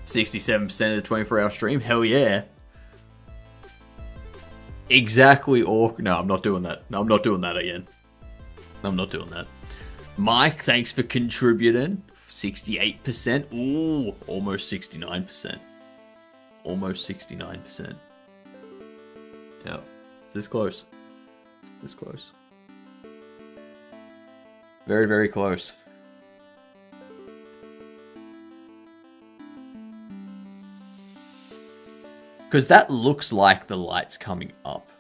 67% of the 24-hour stream. Hell yeah. Exactly. Or no, I'm not doing that. No, I'm not doing that again. I'm not doing that. Mike, thanks for contributing. 68%. Ooh, almost 69%. Almost 69%. Yep. It's this close. This close. Very, very close. Because that looks like the light's coming up.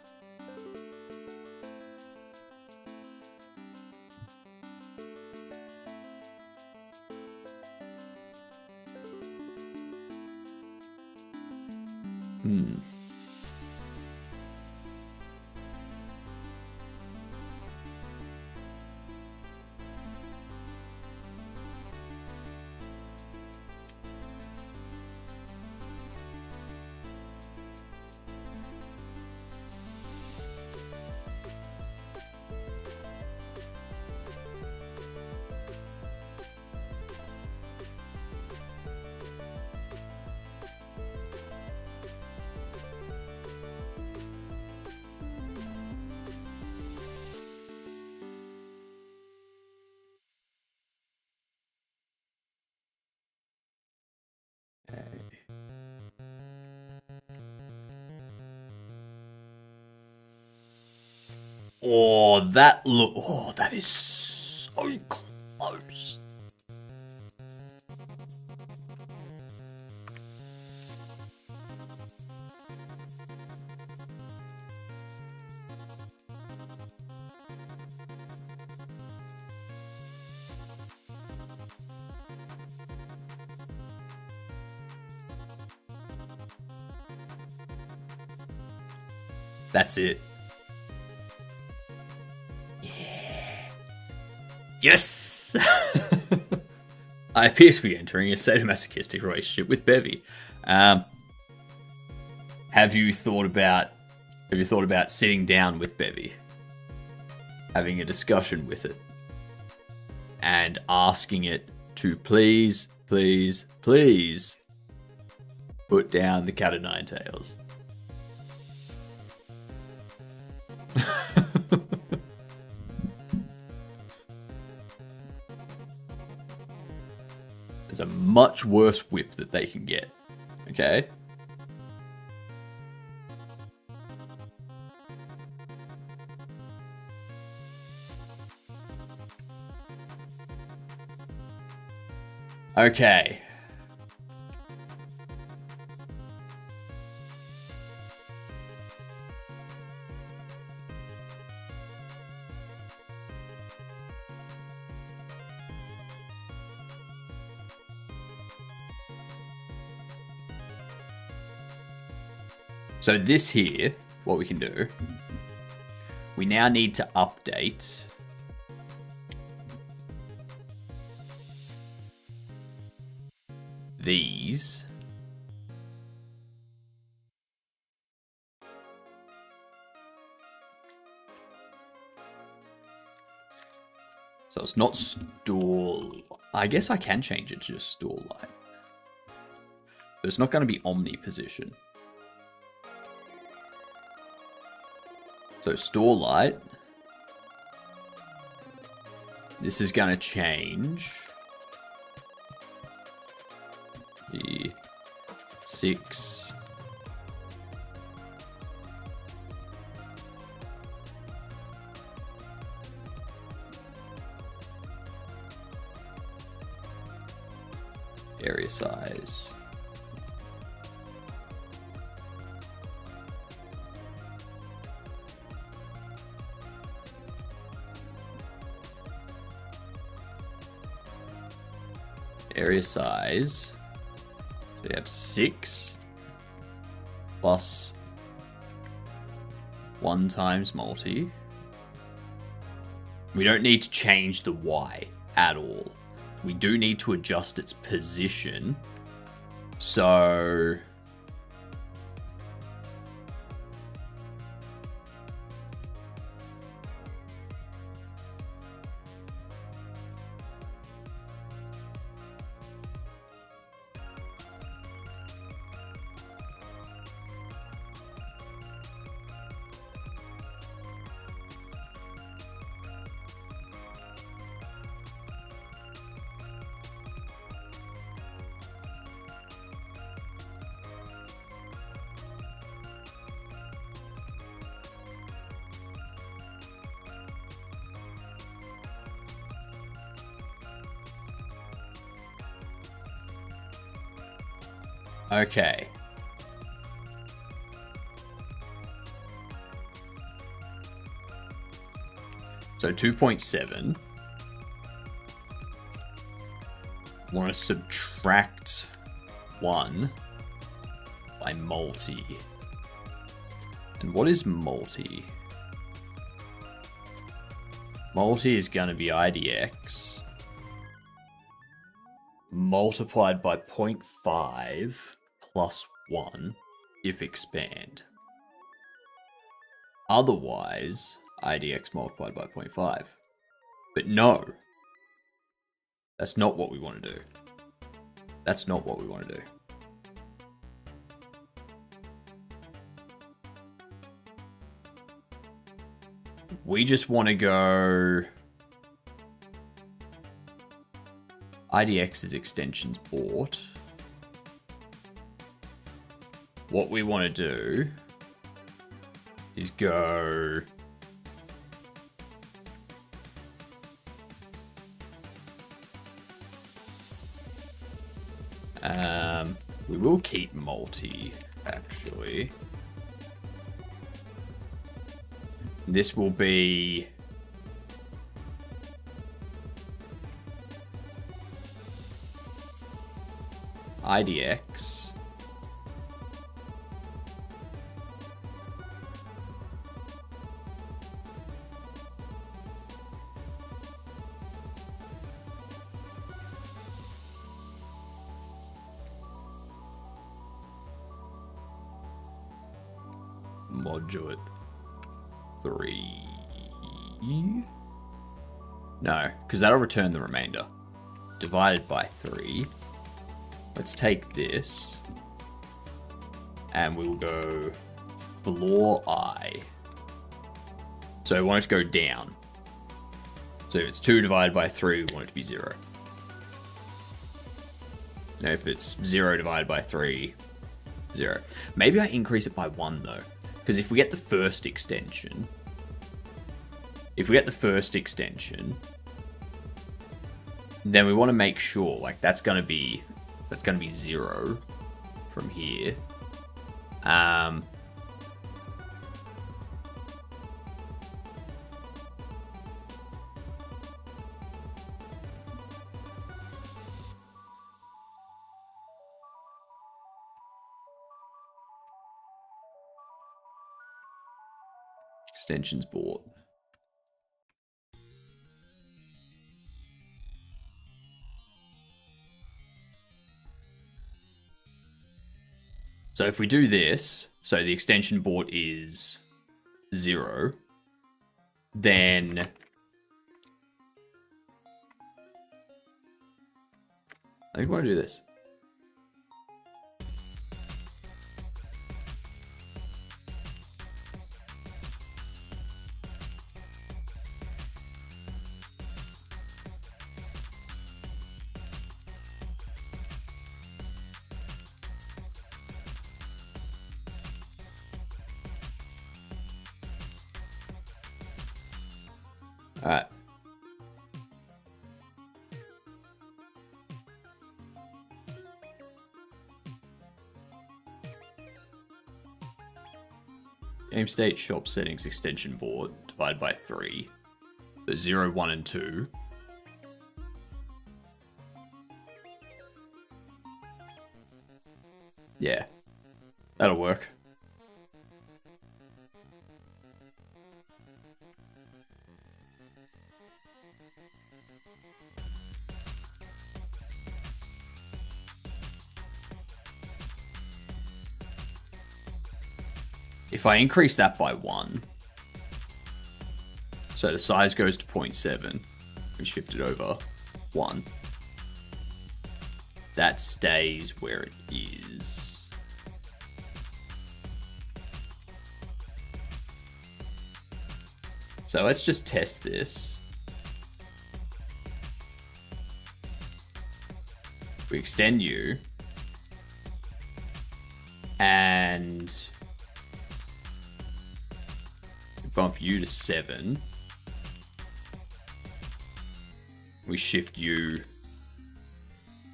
Oh, that is so close. That's it. Yes! I appear to be entering a sadomasochistic relationship with Bevy. Have you thought about sitting down with Bevy, having a discussion with it, and asking it to please, please, please put down the cat of nine tails? There's a much worse whip that they can get. Okay? Okay. So this here, what we can do, we now need to update these. So it's not store. I guess I can change it to just store light. But it's not going to be omni position. So store light. This is going to change. The 6. area size. Area size. So we have 6 plus 1 times multi. We don't need to change the Y at all. We do need to adjust its position. So okay. So 2.7. Want to subtract 1 by multi. And what is multi? Multi is going to be IDX multiplied by 0.5 plus 1 if expand. Otherwise, IDX multiplied by 0.5. But no, that's not what we want to do. That's not what we want to do. We just want to go... IDX is extensions bought. What we want to do is go... we will keep multi, actually. This will be... IDX. Modulet 3. No, because that'll return the remainder. Divided by 3. Let's take this. And we'll go floor I. So we want it to go down. So if it's 2 divided by 3, we want it to be 0. Now if it's 0 divided by 3, 0. Maybe I increase it by 1 though. Because if we get the first extension, then we want to make sure like that's gonna be 0 from here. Extensions bought. So if we do this, so the extension bought is 0, then I think we want to do this. Alright. Game state shop settings extension board divided by 3. So 0, 1, and 2. Yeah, that'll work. If I increase that by 1, so the size goes to 0.7, and shift it over 1, that stays where it is. So let's just test this. We extend you, and bump you to 7. We shift you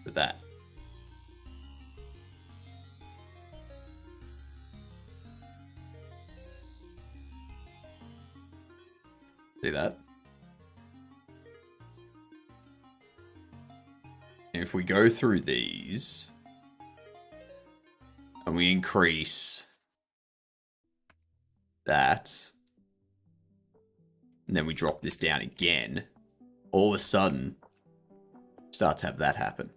to that. See that? And if we go through these and we increase that, and then we drop this down again, all of a sudden, start to have that happen.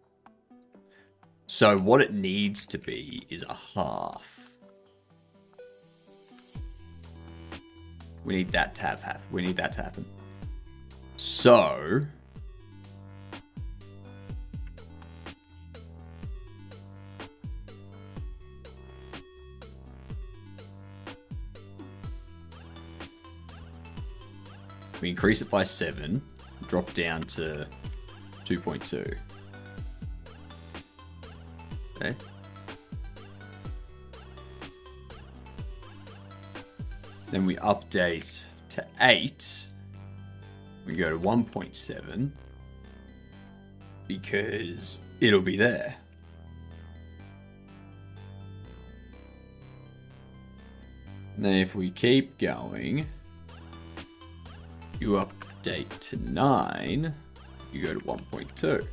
So what it needs to be is a half. We need that to happen. We need that to happen. So we increase it by 7, drop down to 2.2. Okay. Then we update to 8. We go to 1.7 because it'll be there. And then if we keep going, you update to 9, you go to 1.2.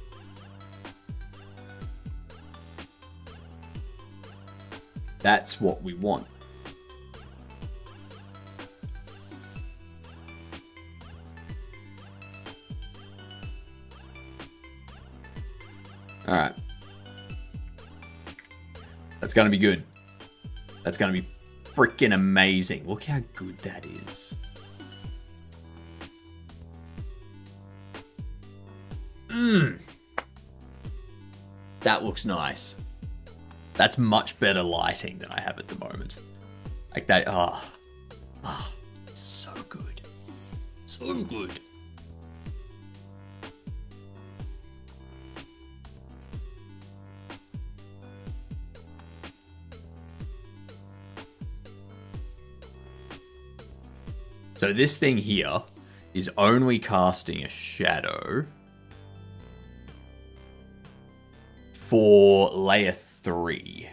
That's what we want. All right. That's going to be good. That's going to be freaking amazing. Look how good that is. That looks nice. That's much better lighting than I have at the moment. Like that, so good. So good. So this thing here is only casting a shadow for layer 3.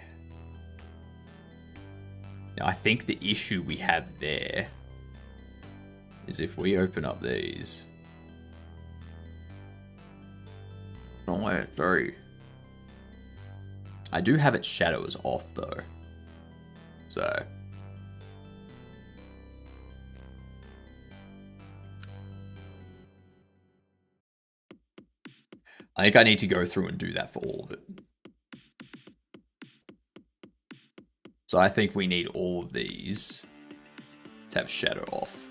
Now I think the issue we have there is if we open up these on layer 3. I do have its shadows off though. So I think I need to go through and do that for all of it. So I think we need all of these to have shadow off.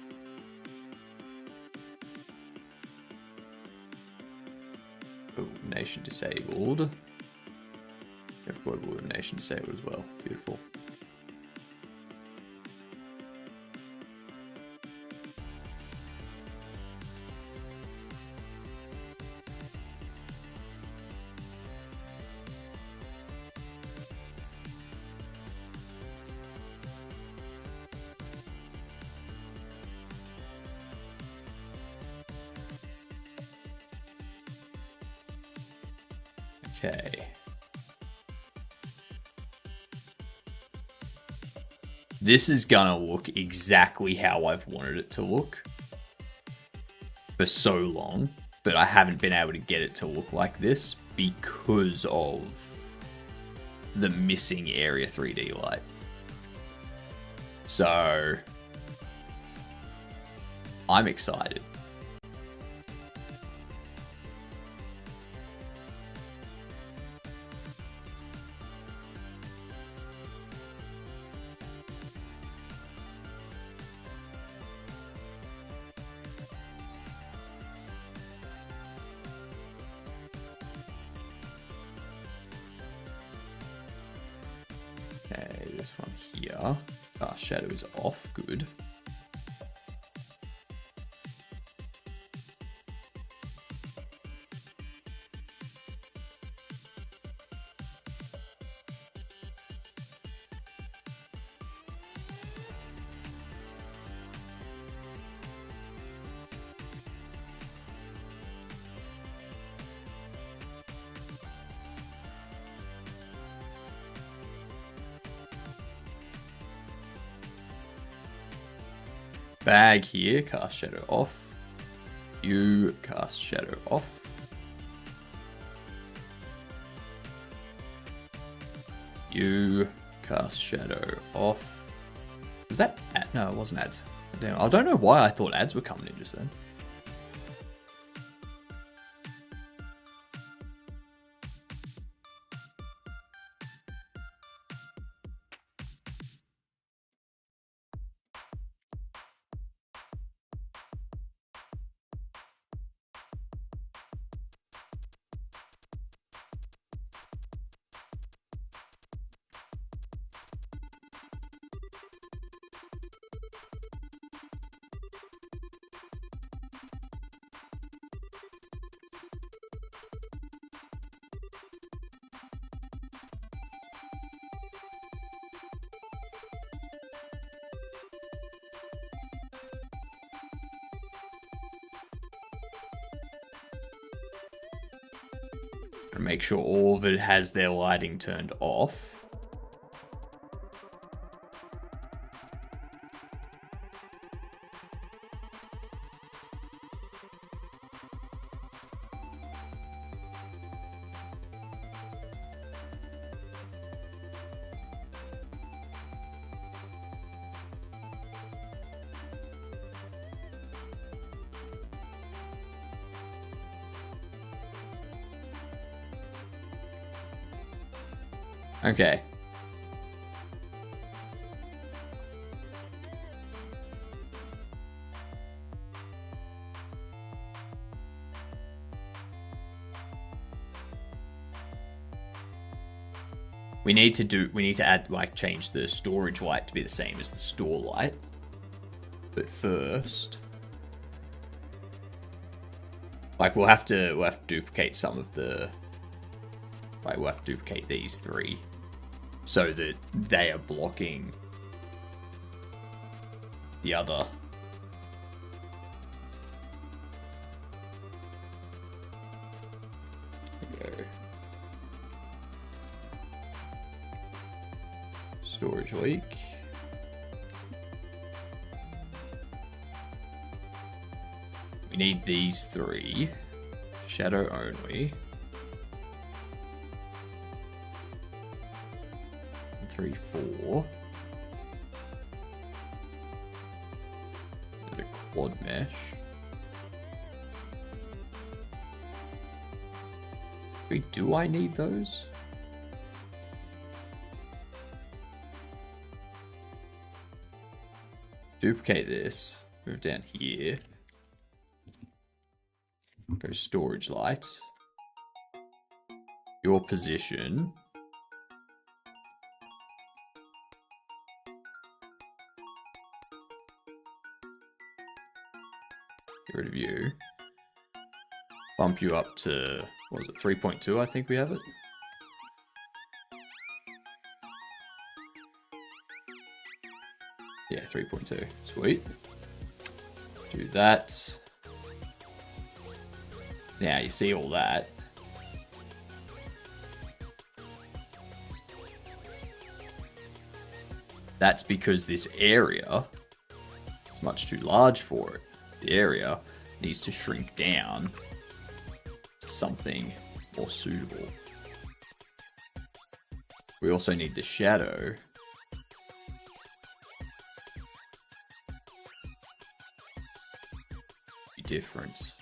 Oh, nation disabled. Have global nation disabled as well. Beautiful. Okay. This is gonna look exactly how I've wanted it to look for so long, but I haven't been able to get it to look like this because of the missing Area 3D light. So I'm excited. Okay, this one here. Shadow is off. Good. Bag here, cast shadow off. You cast shadow off. You cast shadow off. Was that ad? No, it wasn't ads. Damn, I don't know why I thought ads were coming in just then. Make sure all of it has their lighting turned off. Okay. We need to add, like, change the storage light to be the same as the store light. But first, like, we'll have to duplicate some of the, like, we'll have to duplicate these three so that they are blocking the other. There we go. Storage leak. We need these three. Shadow only. 3, 4. Get a quad mesh. Wait, do I need those? Duplicate this. Move down here. Go storage lights. Your position. Get rid of you. Bump you up to, what was it, 3.2, I think we have it. Yeah, 3.2. Sweet. Do that. Now you see all that. That's because this area is much too large for it. The area needs to shrink down to something more suitable. We also need the shadow to be different.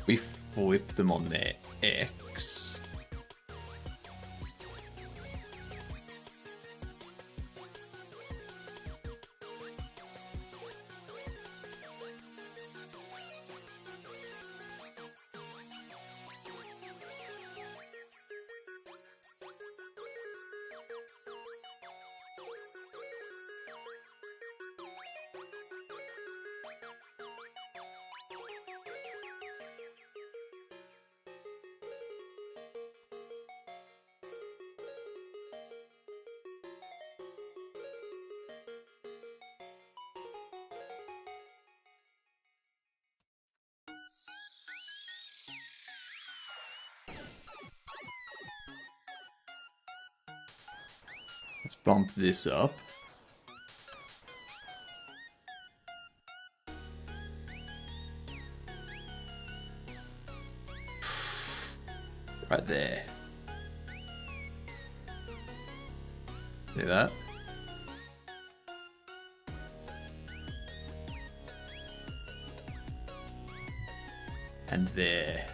We flip them on their X. Let's bump this up. Right there. See that? And there.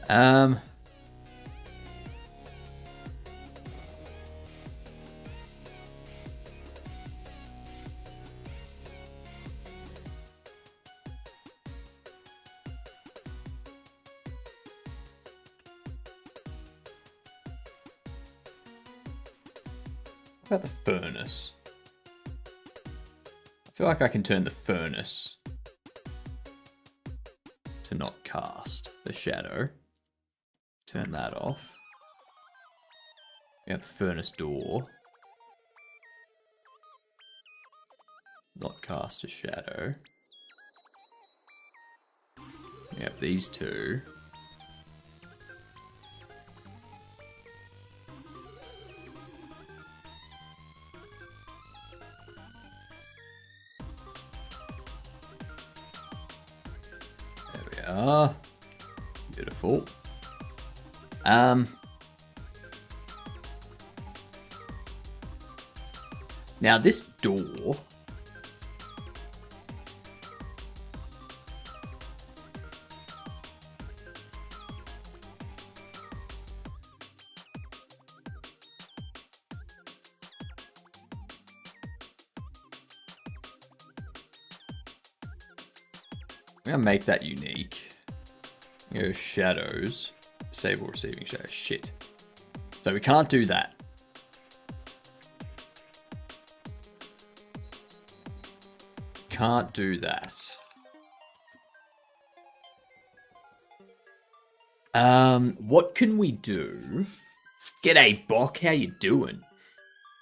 Um, what about the furnace? I feel like I can turn the furnace to not cast the shadow. Turn that off. We have the furnace door. Not cast a shadow. We have these two. There we are. Beautiful. Now this door... I'm gonna make that unique. Go shadows. Disable receiving shadows. Shit. So we can't do that. Can't do that. What can we do? G'day, Bok. How you doing?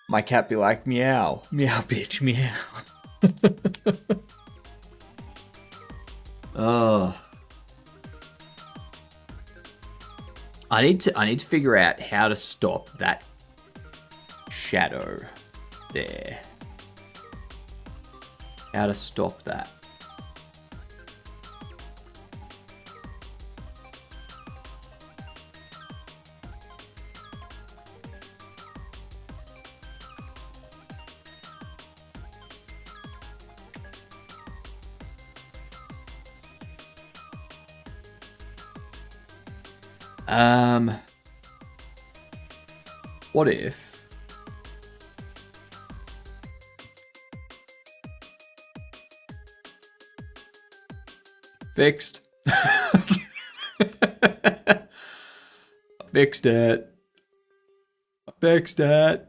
My cat be like, meow. Meow, bitch, meow. I need to figure out how to stop that shadow there. How to stop that. What if fixed? Fixed it. Fixed it.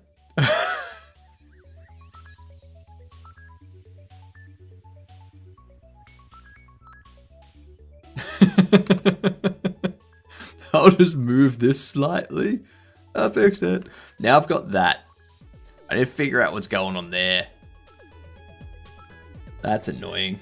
I'll just move this slightly. I fixed it. Now I've got that. I need to figure out what's going on there. That's annoying.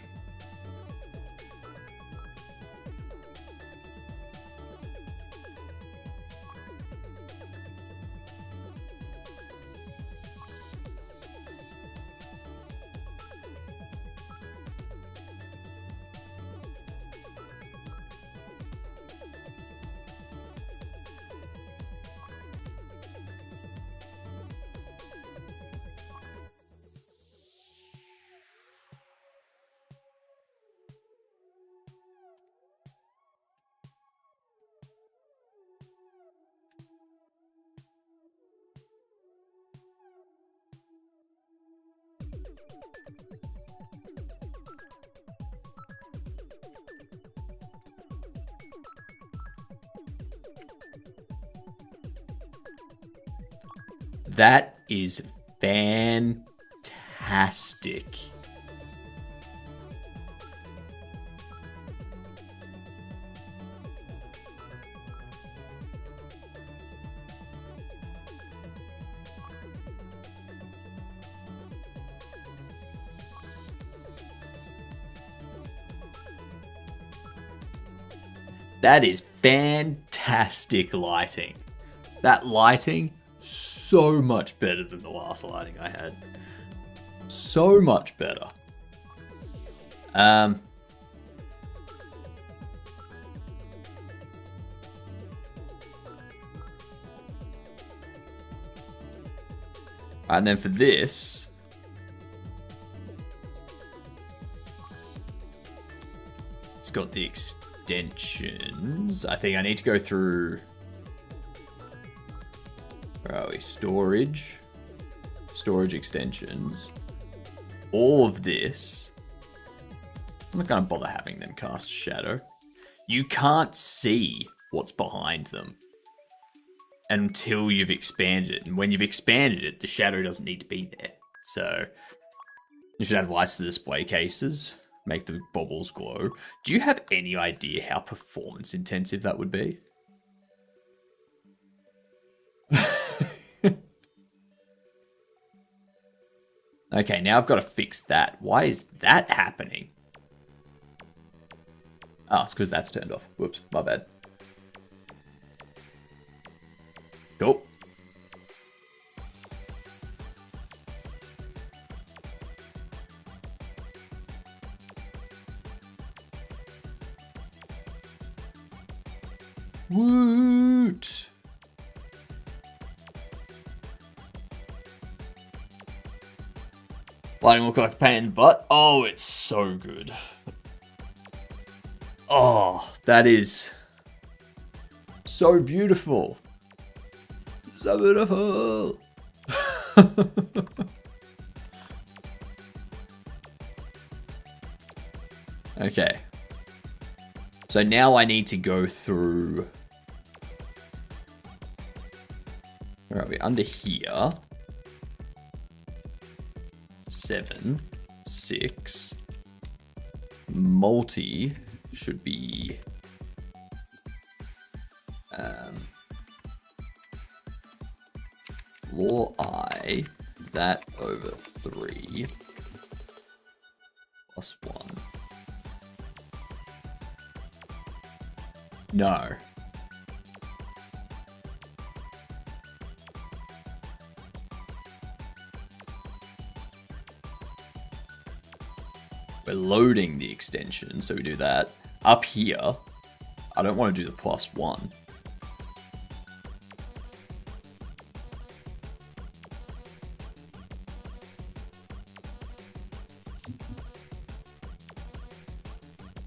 That is fantastic. That is fantastic lighting. That lighting, so much better than the last lighting I had. So much better. And then for this, it's got the extensions. I think I need to go through... Where are we? Storage extensions. All of this. I'm not going to bother having them cast shadow. You can't see what's behind them until you've expanded it. And when you've expanded it, the shadow doesn't need to be there. So you should have lights to display cases. Make the bubbles glow. Do you have any idea how performance intensive that would be? Okay, now I've got to fix that. Why is that happening? Oh, it's because that's turned off. Whoops, my bad. Cool. Woot! Lighting will collect pain in the butt. Oh, it's so good. Oh, that is so beautiful. So beautiful. Okay. So now I need to go through... Where are we? Under here. 7, 6. Multi should be... floor I, that over 3, plus 1. No. We're loading the extension, so we do that. Up here, I don't want to do the plus 1.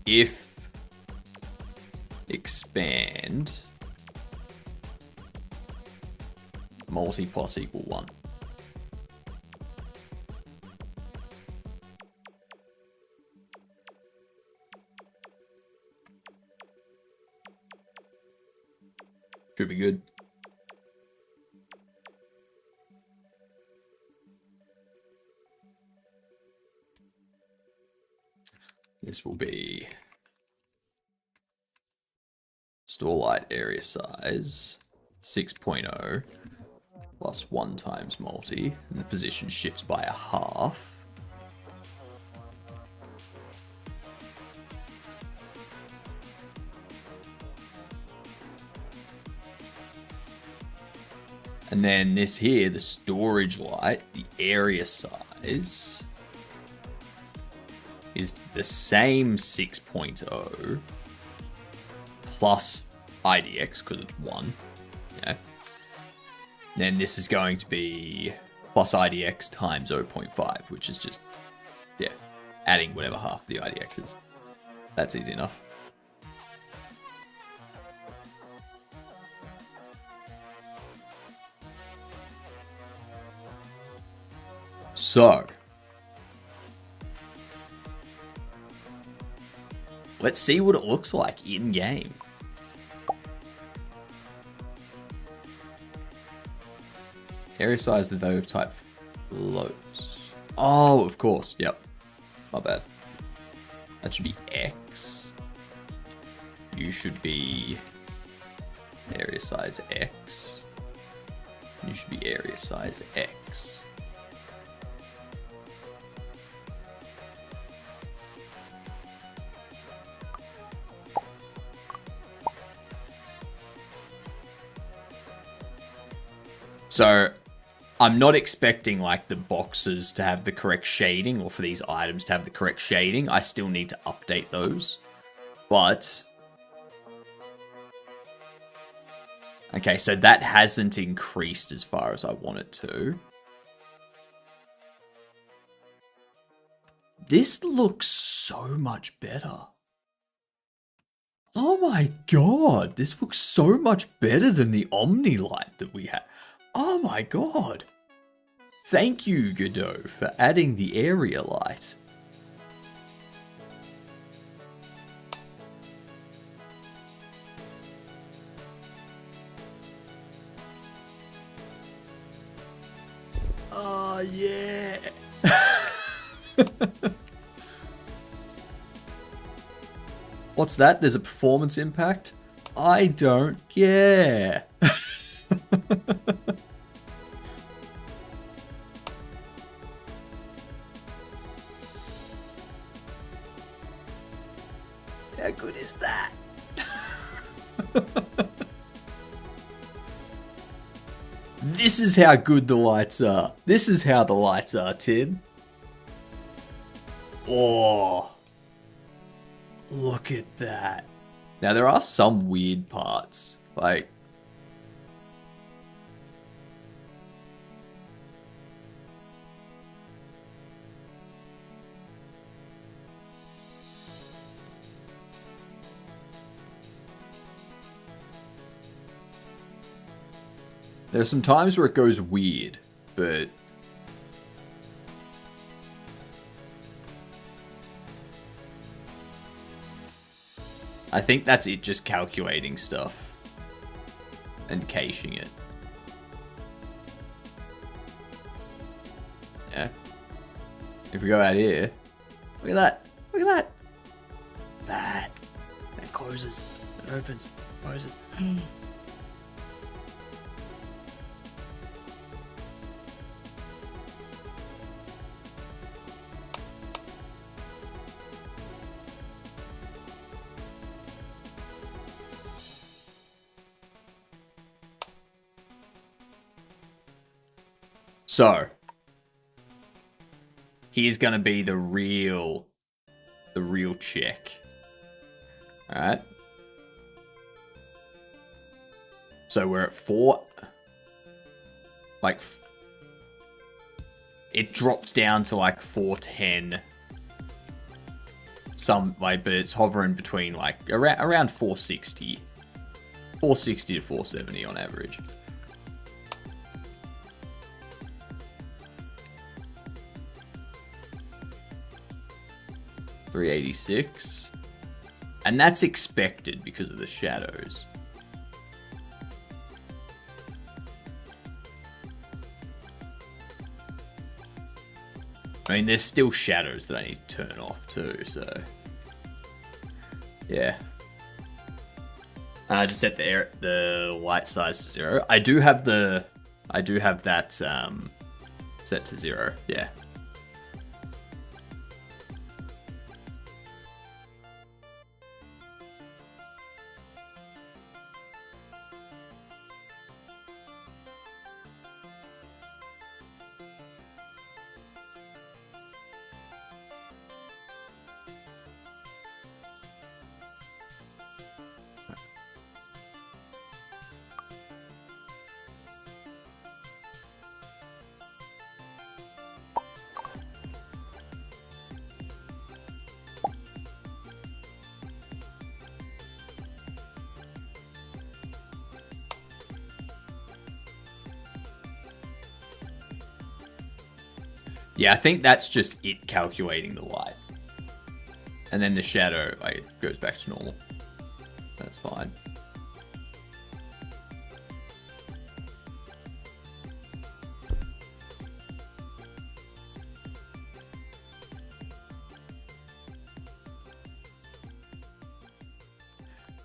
If expand multi plus equal 1. Should be good. This will be store light area size 6.0 plus 1 times multi, and the position shifts by a half. And then this here, the storage light, the area size is the same 6.0 plus IDX, because it's 1. Yeah. Then this is going to be plus IDX times 0.5, which is just, yeah, adding whatever half the IDX is. That's easy enough. So, let's see what it looks like in game. Area size, the value of type floats. Oh, of course. Yep. My bad. That should be X. You should be area size X. You should be area size X. So, I'm not expecting like the boxes to have the correct shading or for these items to have the correct shading. I still need to update those. But... okay, so that hasn't increased as far as I want it to. This looks so much better. Oh my god, this looks so much better than the Omni light that we had. Oh my god. Thank you, Godot, for adding the area light. Oh, yeah. What's that? There's a performance impact? I don't care. How good is that? This is how good the lights are. This is how the lights are, Tid. Oh. Look at that. Now, there are some weird parts. Like... There's some times where it goes weird, but... I think that's it, just calculating stuff. And caching it. Yeah. If we go out here... Look at that! Look at that! That closes. It opens. Closes. So, here's gonna be the real check. Alright. So we're at 4. Like, it drops down to like 410. Some, like, but it's hovering between like around 460. 460 to 470 on average. $386, and that's expected because of the shadows. I mean, there's still shadows that I need to turn off too, so yeah. Just set the light size to 0. I do have that set to 0. Yeah. Yeah, I think that's just it calculating the light. And then the shadow, like, goes back to normal. That's fine.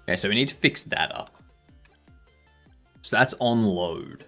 Okay, so we need to fix that up. So that's on load.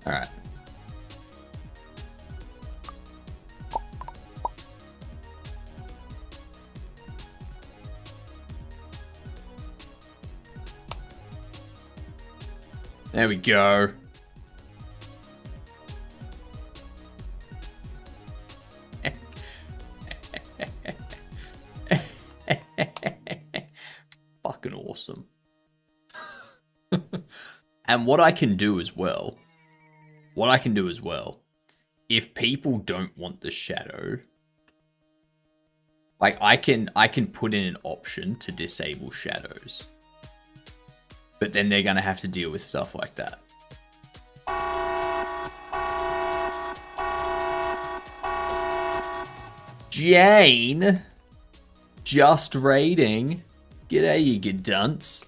All right. There we go. Fucking awesome. And what I can do as well, if people don't want the shadow, like I can put in an option to disable shadows. But then they're gonna have to deal with stuff like that. Jane, just raiding. G'day, you good dunce.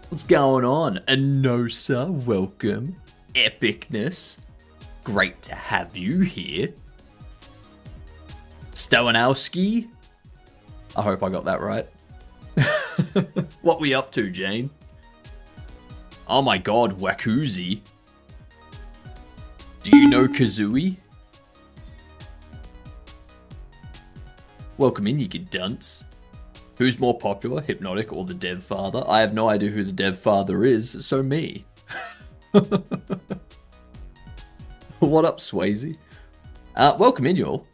What's going on? Anosa, welcome. Epicness. Great to have you here. Stowanowski. I hope I got that right. What we up to, Jane? Oh my god, Wakuzi. Do you know Kazooie? Welcome in, you good dunce. Who's more popular, Hypnotic or the Dev Father? I have no idea who the Dev Father is, so me. What up, Swayze? Welcome in, y'all.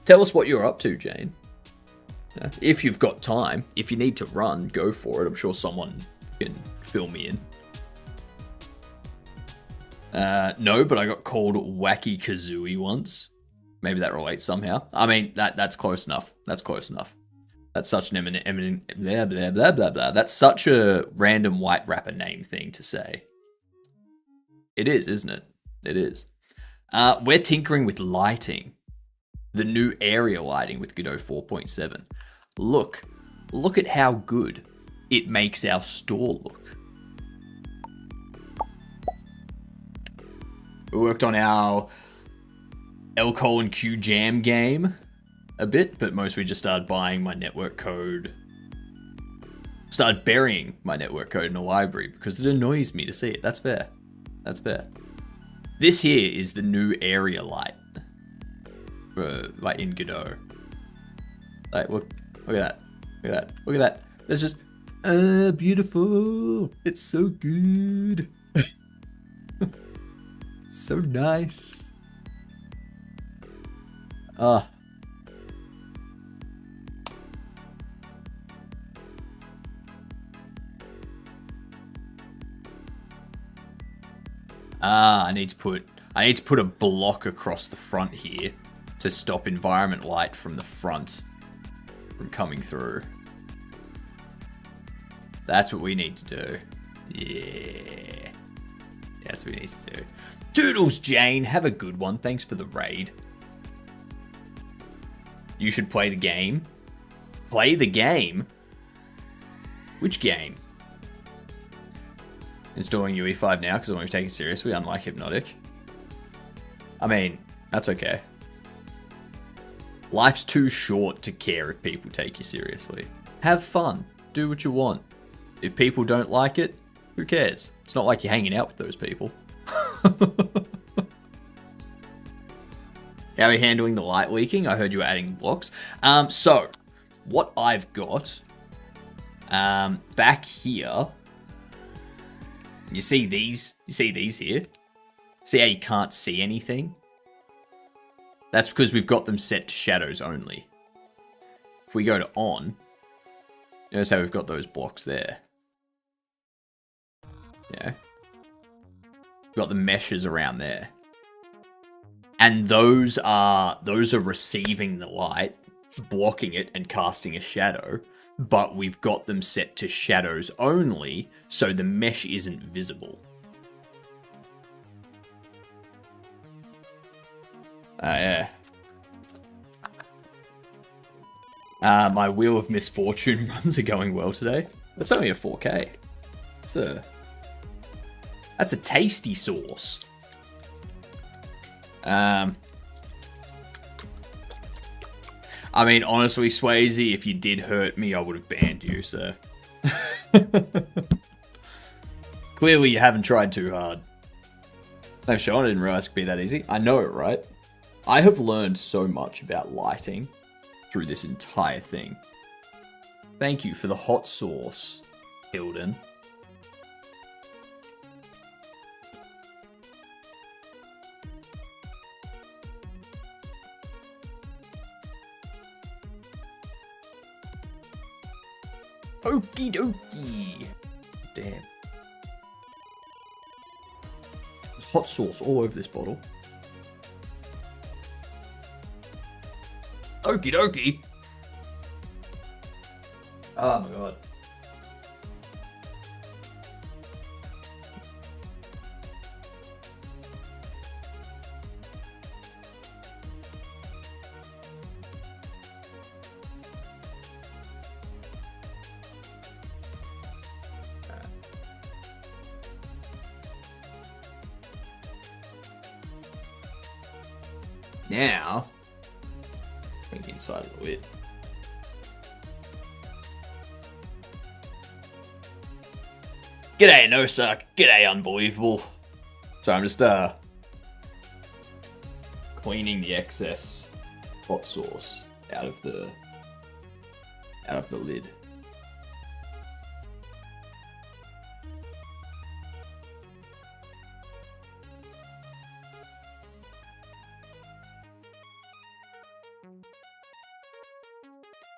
Tell us what you're up to, Jane. If you've got time, if you need to run, go for it. I'm sure someone can fill me in. No, but I got called Wacky Kazooie once. Maybe that relates somehow. I mean, that's close enough. That's close enough. That's such an eminent blah, blah, blah, blah, blah. That's such a random white rapper name thing to say. It is, isn't it? It is. We're tinkering with lighting. The new area lighting with Godot 4.7. Look at how good it makes our store look. We worked on our L:Q Jam game a bit, but mostly just started buying my network code. Started burying my network code in a library because it annoys me to see it. That's fair. That's fair. This here is the new area light. Like in Godot. Like, look at that. Look at that. Look at that. There's just, beautiful. It's so good. So nice. I need to put a block across the front here to stop environment light from the front from coming through. That's what we need to do. Yeah. That's what we need to do. Toodles, Jane. Have a good one. Thanks for the raid. You should play the game. Play the game? Which game? Installing UE5 now because I won't take it seriously, unlike Hypnotic. I mean, that's okay. Life's too short to care if people take you seriously. Have fun. Do what you want. If people don't like it, who cares? It's not like you're hanging out with those people. How are you handling the light leaking? I heard you were adding blocks. So, what I've got back here, you see these? You see these here? See how you can't see anything? That's because we've got them set to shadows only. If we go to on, notice how we've got those blocks there. Yeah. We've got the meshes around there. And those are receiving the light, blocking it and casting a shadow, but we've got them set to shadows only, so the mesh isn't visible. Yeah. My Wheel of Misfortune runs are going well today. That's only a 4K. That's a tasty sauce. I mean, honestly, Swayze, if you did hurt me, I would have banned you, so. Clearly, you haven't tried too hard. No, Sean, I didn't realize it could be that easy. I know it, right? I have learned so much about lighting through this entire thing. Thank you for the hot sauce, Hilden. Okie dokie. Damn. There's hot sauce all over this bottle. Okie dokie. Oh my god. Now, think inside of the lid. G'day, no suck. G'day, unbelievable. So I'm just cleaning the excess hot sauce out of the lid.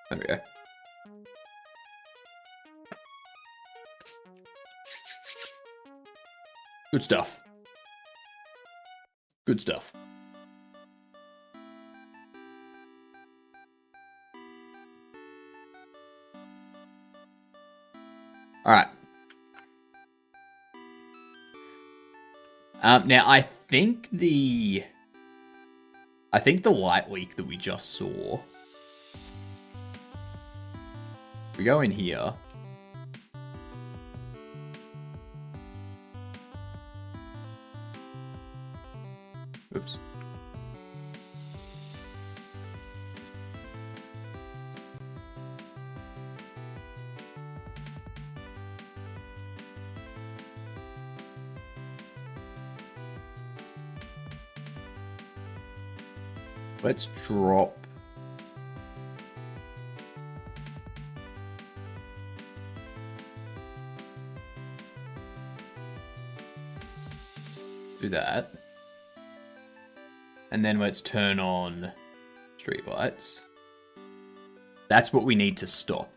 There we go. Good stuff. Good stuff. All right. Now I think the light leak that we just saw. We go in here. Oops. Let's drop. Do that. And then let's turn on street lights. That's what we need to stop.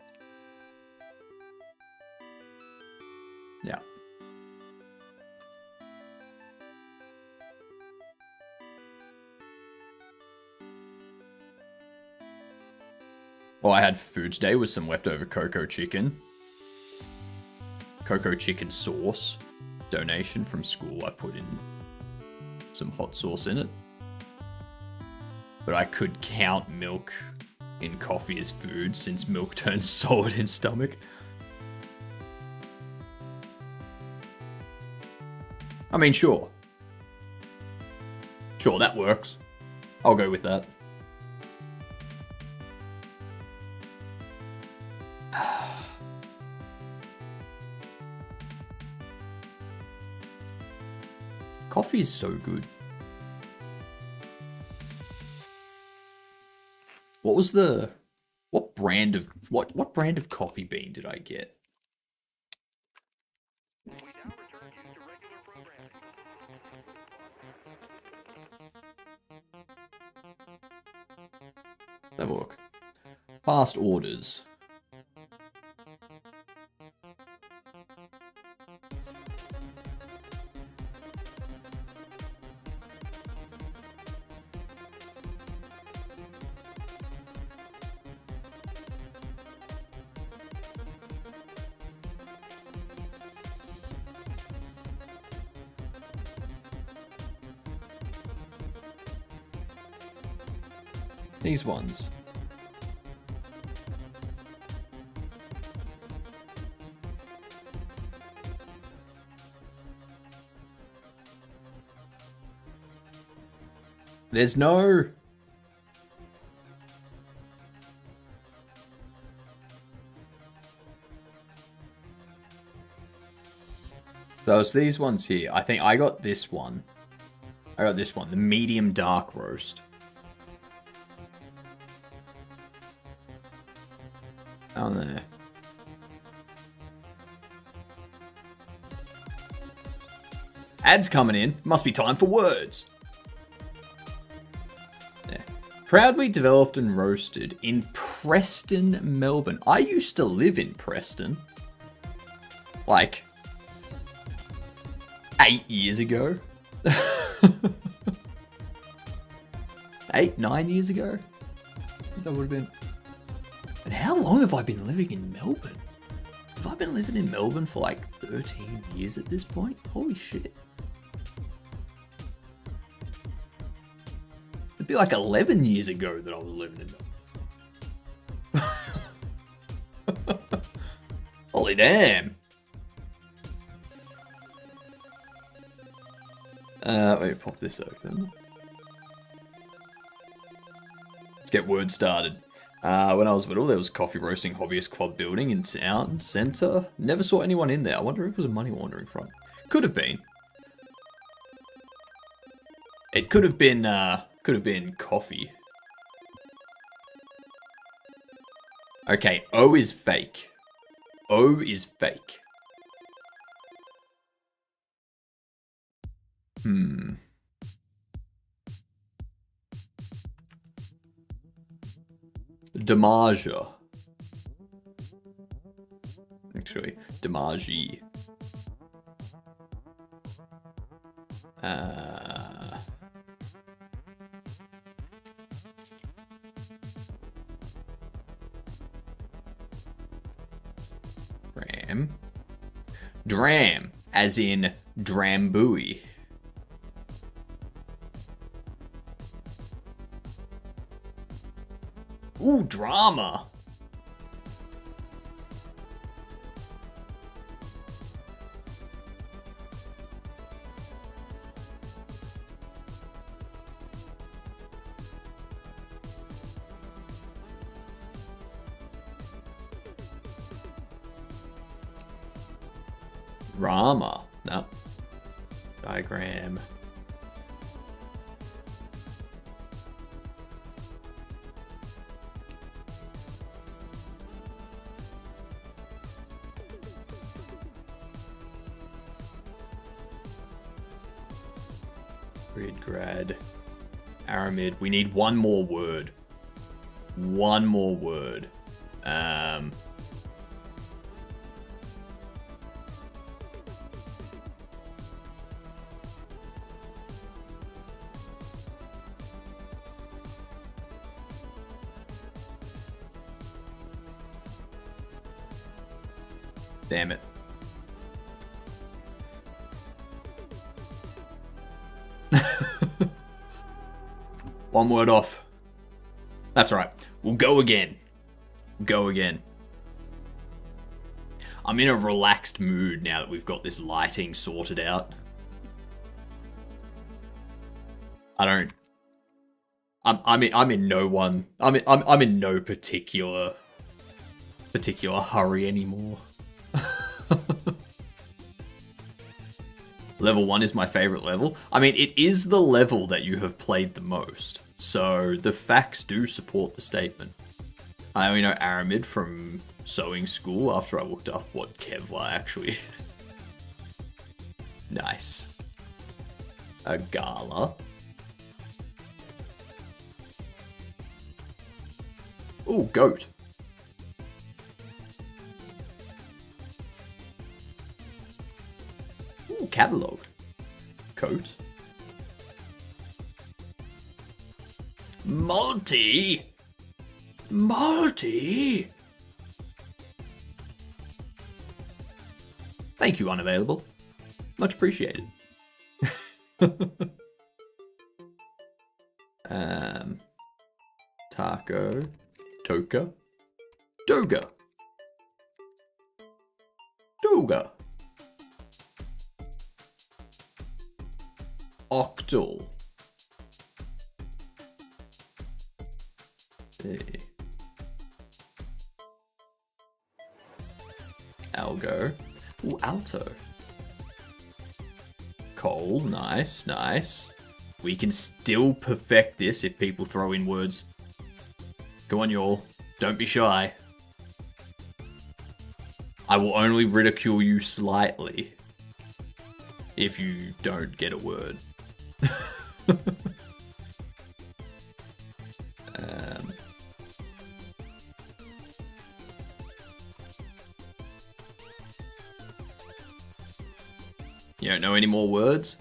Yeah. Well, I had food today with some leftover cocoa chicken. Cocoa chicken sauce. Donation from school. I put in some hot sauce in it. But I could count milk in coffee as food since milk turns solid in stomach. I mean, sure. Sure, that works. I'll go with that. Coffee is so good. What brand of coffee bean did I get? Have a look. Past orders. These ones. There's no... So it's these ones here. I think I got this one. I got this one, the medium dark roast. Down there. Ads coming in. Must be time for words. Yeah. Proudly developed and roasted in Preston, Melbourne. I used to live in Preston. Like 8 years ago. 8, 9 years ago. That would have been. And how long have I been living in Melbourne? Have I been living in Melbourne for like 13 years at this point? Holy shit. It'd be like 11 years ago that I was living in Melbourne. Holy damn. Let me pop this open. Let's get words started. When I was little, there was a coffee roasting hobbyist club building in town centre. Never saw anyone in there. I wonder if it was a money laundering front. Could have been. It could have been coffee. Okay, O is fake. O is fake. Damaja. Actually, Damaji. Dram. Dram, as in Drambuie. Ooh, drama. Rama. No. Diagram. Grid, grad. Aramid. We need one more word. One more word. Damn it. One word off. That's right. We'll go again. Go again. I'm in a relaxed mood now that we've got this lighting sorted out. I'm in no particular hurry anymore. Level 1 is my favorite level. I mean, it is the level that you have played the most, so the facts do support the statement. I only know Aramid from sewing school after I looked up what Kevlar actually is. Nice. A gala. Ooh, goat. Ooh, catalog. Coat. Multi. Multi. Thank you, unavailable. Much appreciated. Taco. Toka. Doga. Doga. Octal. Hey. Algo. Ooh, alto. Coal. Nice, nice. We can still perfect this if people throw in words. Go on, y'all. Don't be shy. I will only ridicule you slightly if you don't get a word. You don't know any more words?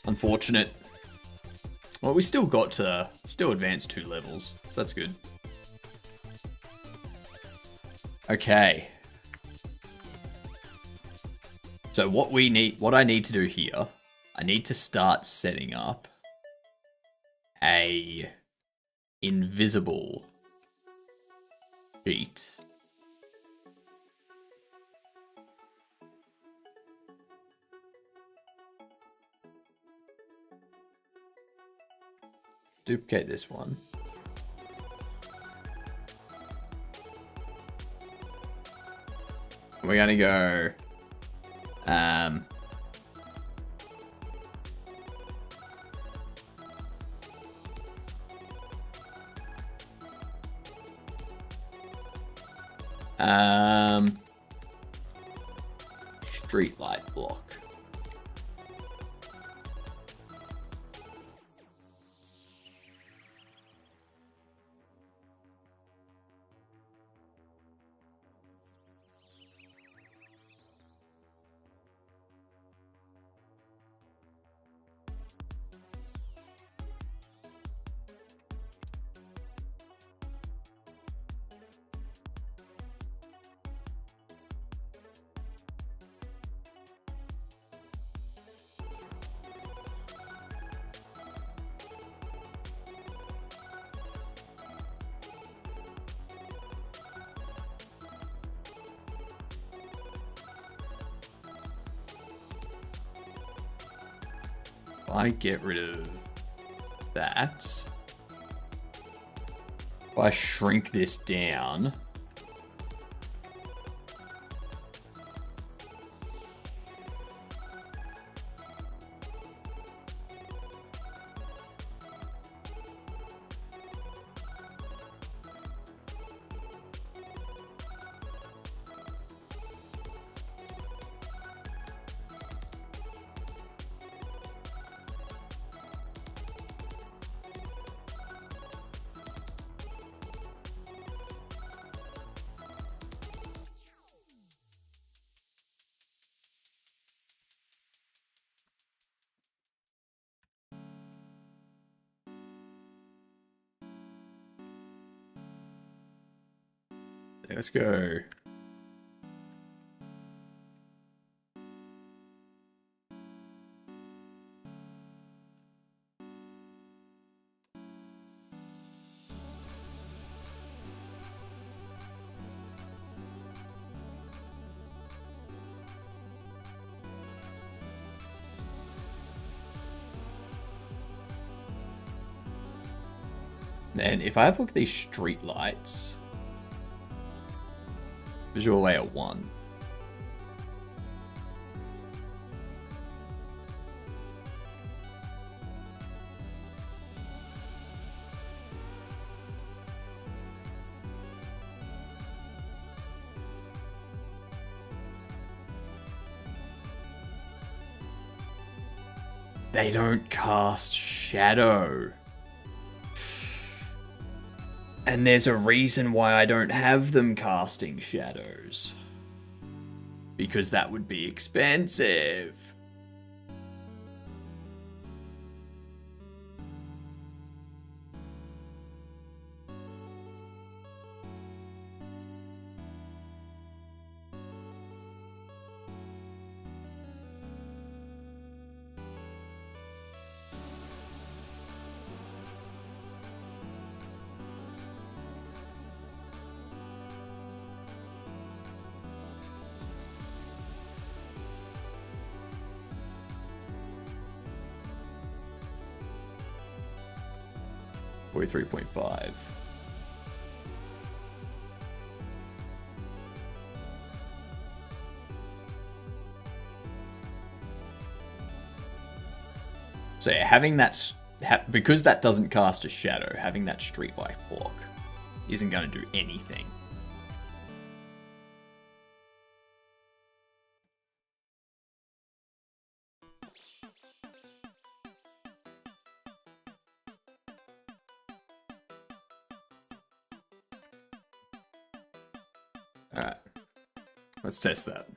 Unfortunate. Well, we still got to advance 2 levels, so that's good. Okay. So what I need to do here, I need to start setting up a invisible sheet. Duplicate this one. We're gonna go Street light block. If I get rid of that, if I shrink this down, let's go. And if I have look at these street lights, visual layer 1. They don't cast shadow. And there's a reason why I don't have them casting shadows. Because that would be expensive. Or 3.5. So yeah, having that, because that doesn't cast a shadow, having that streetlight block isn't going to do anything. Alright, let's test that.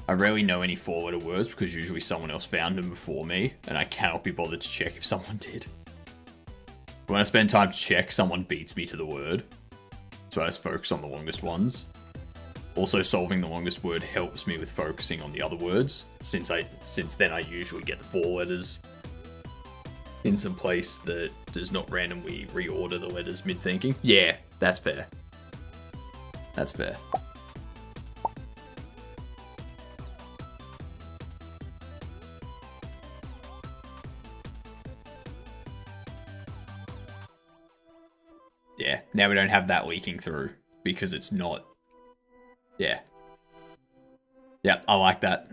I rarely know any 4-letter words because usually someone else found them before me, and I cannot be bothered to check if someone did. When I spend time to check, someone beats me to the word, so I just focus on the longest ones. Also, solving the longest word helps me with focusing on the other words, since then I usually get the 4 letters in some place that does not randomly reorder the letters mid-thinking. Yeah, that's fair. That's fair. Yeah, now we don't have that leaking through because it's not. Yeah. Yep, I like that.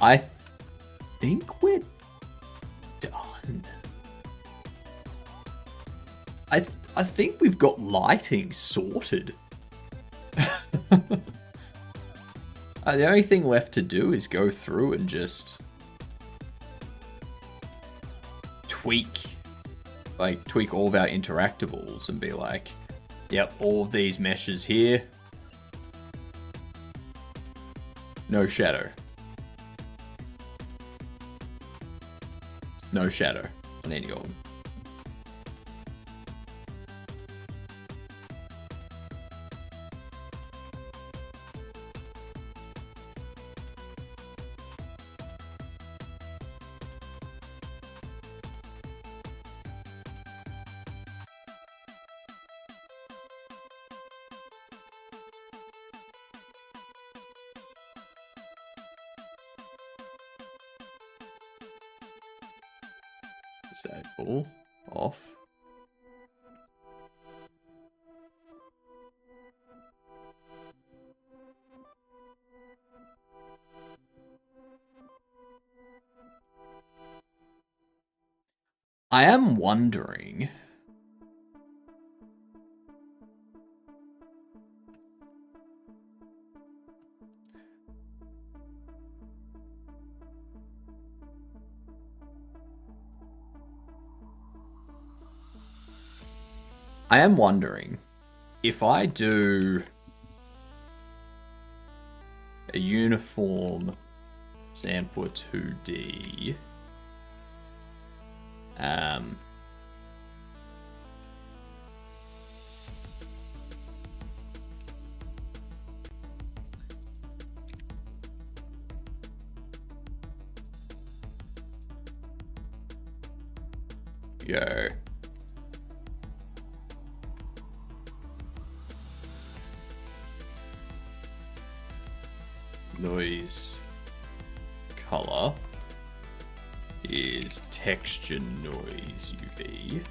I think we're done. I think we've got lighting sorted. The only thing left to do is go through and just tweak all of our interactables and be like, yep, all of these meshes here, no shadow. No shadow on any of them. Disable, off. I am wondering. If I do a uniform sampler 2D, go. Noise color is texture noise UV.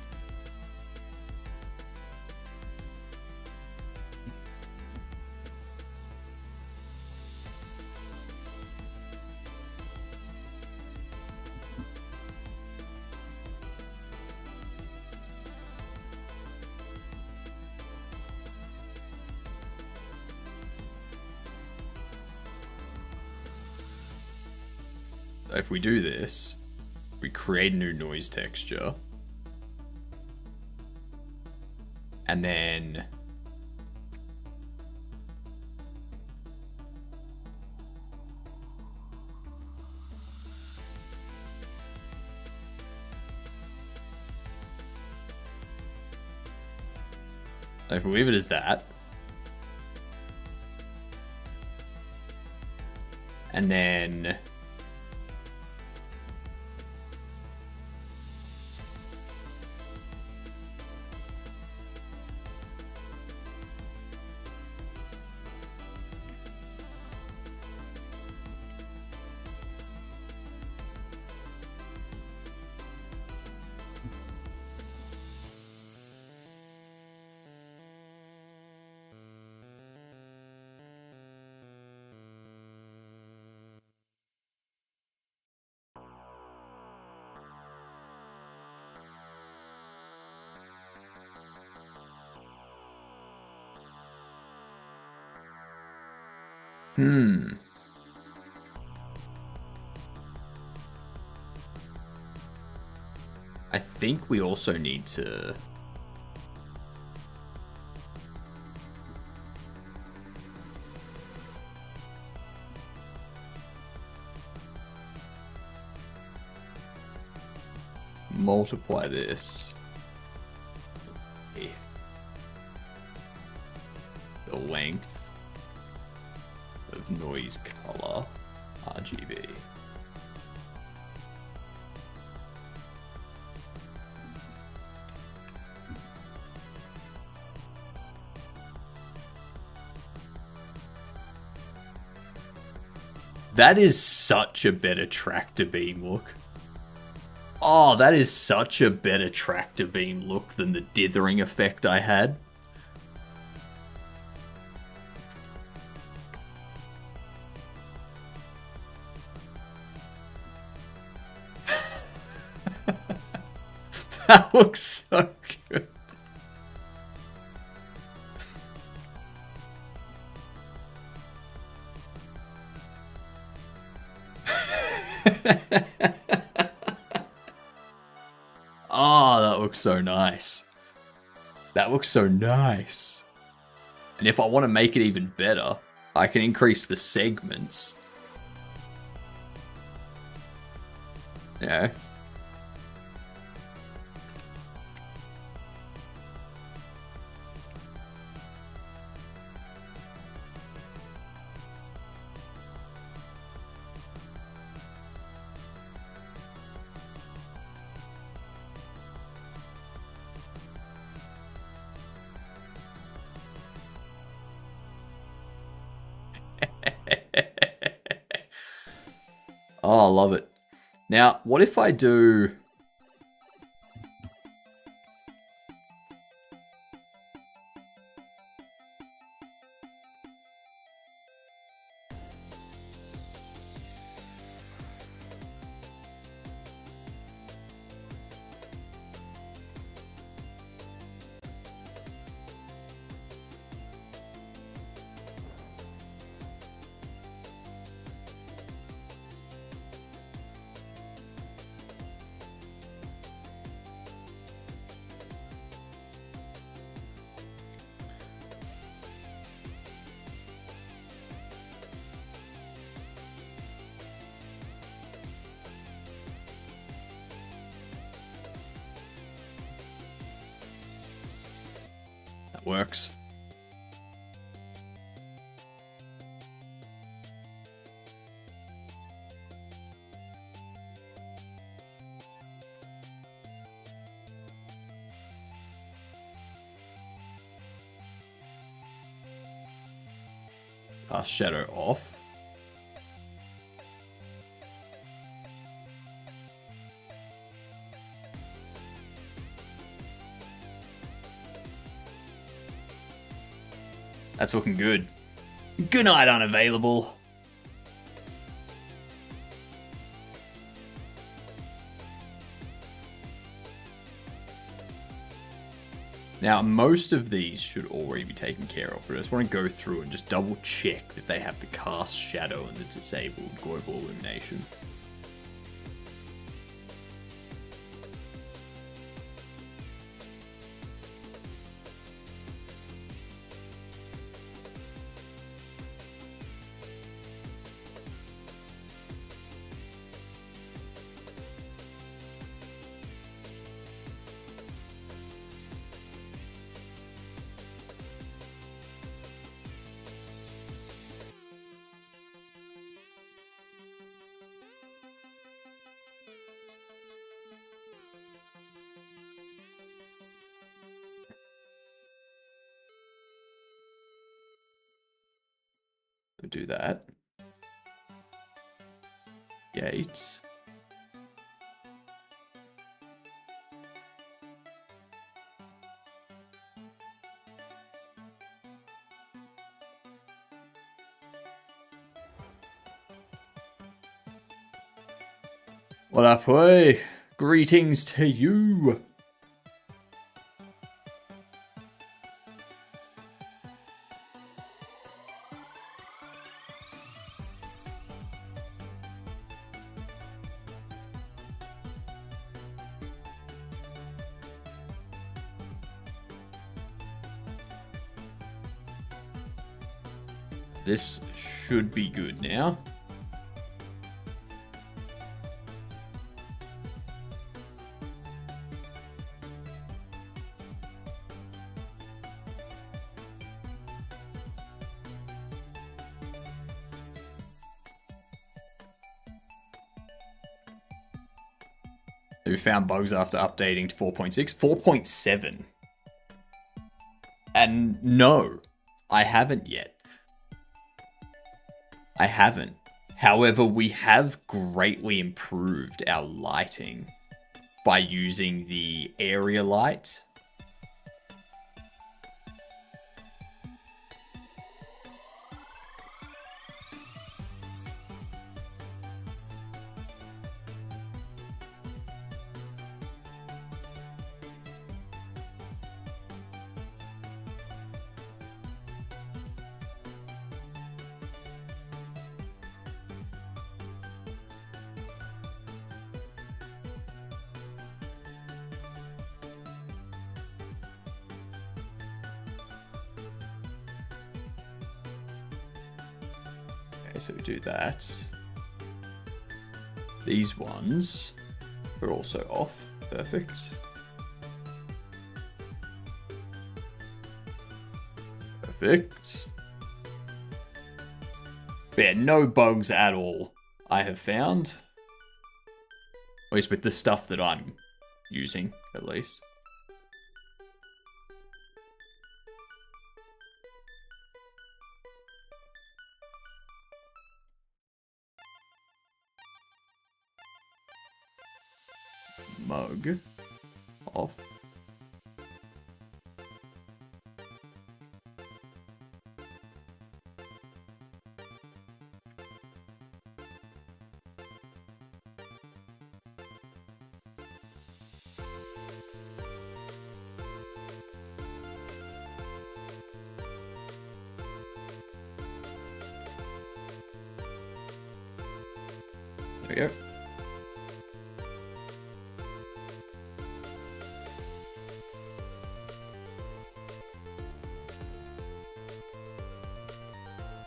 If we do this, we create a new noise texture, and then if we leave it as that, and then I think we also need to multiply this. The length of noise color RGB. That is such a better tractor beam look. Oh, that is such a better tractor beam look than the dithering effect I had. That looks so good. Oh, that looks so nice. That looks so nice. And if I want to make it even better, I can increase the segments. Yeah. Oh, I love it. Now, what if I do... That works. Cast shadow off. That's looking good. Good night, unavailable. Now, most of these should already be taken care of, but I just want to go through and just double check that they have the cast shadow and the disabled global illumination. Do that. Gates. What up, boy? Greetings to you. This should be good now. We found bugs after updating to 4.6. 4.7. And no, I haven't yet. I haven't. However, we have greatly improved our lighting by using the area light. Okay, so we do that. These ones are also off. Perfect. Perfect. But yeah, no bugs at all, I have found. At least with the stuff that I'm using, at least. Mug. Off. There we go.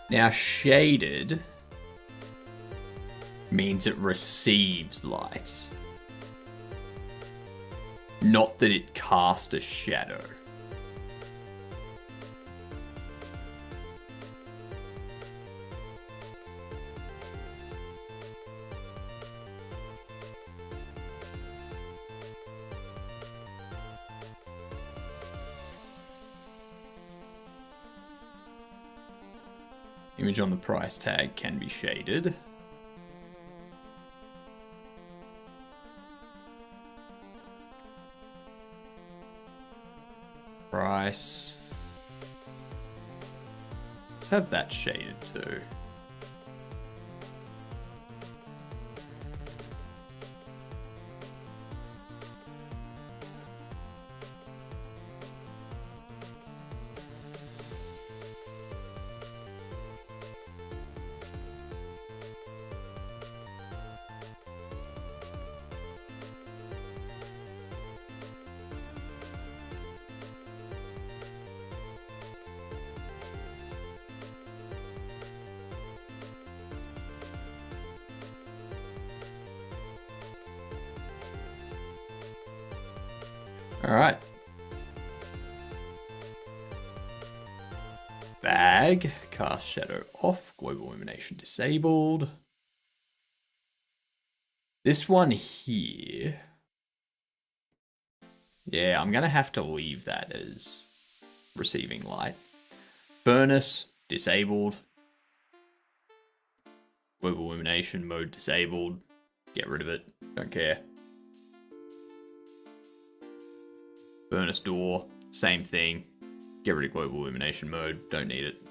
Now, shaded means it receives light. Not that it casts a shadow. Image on the price tag can be shaded. Price. Let's have that shaded too. All right. Bag, cast shadow off, global illumination disabled. This one here. Yeah, I'm going to have to leave that as receiving light. Furnace, disabled. Global illumination mode disabled. Get rid of it. Don't care. Furnace door, same thing. Get rid of global illumination mode. Don't need it.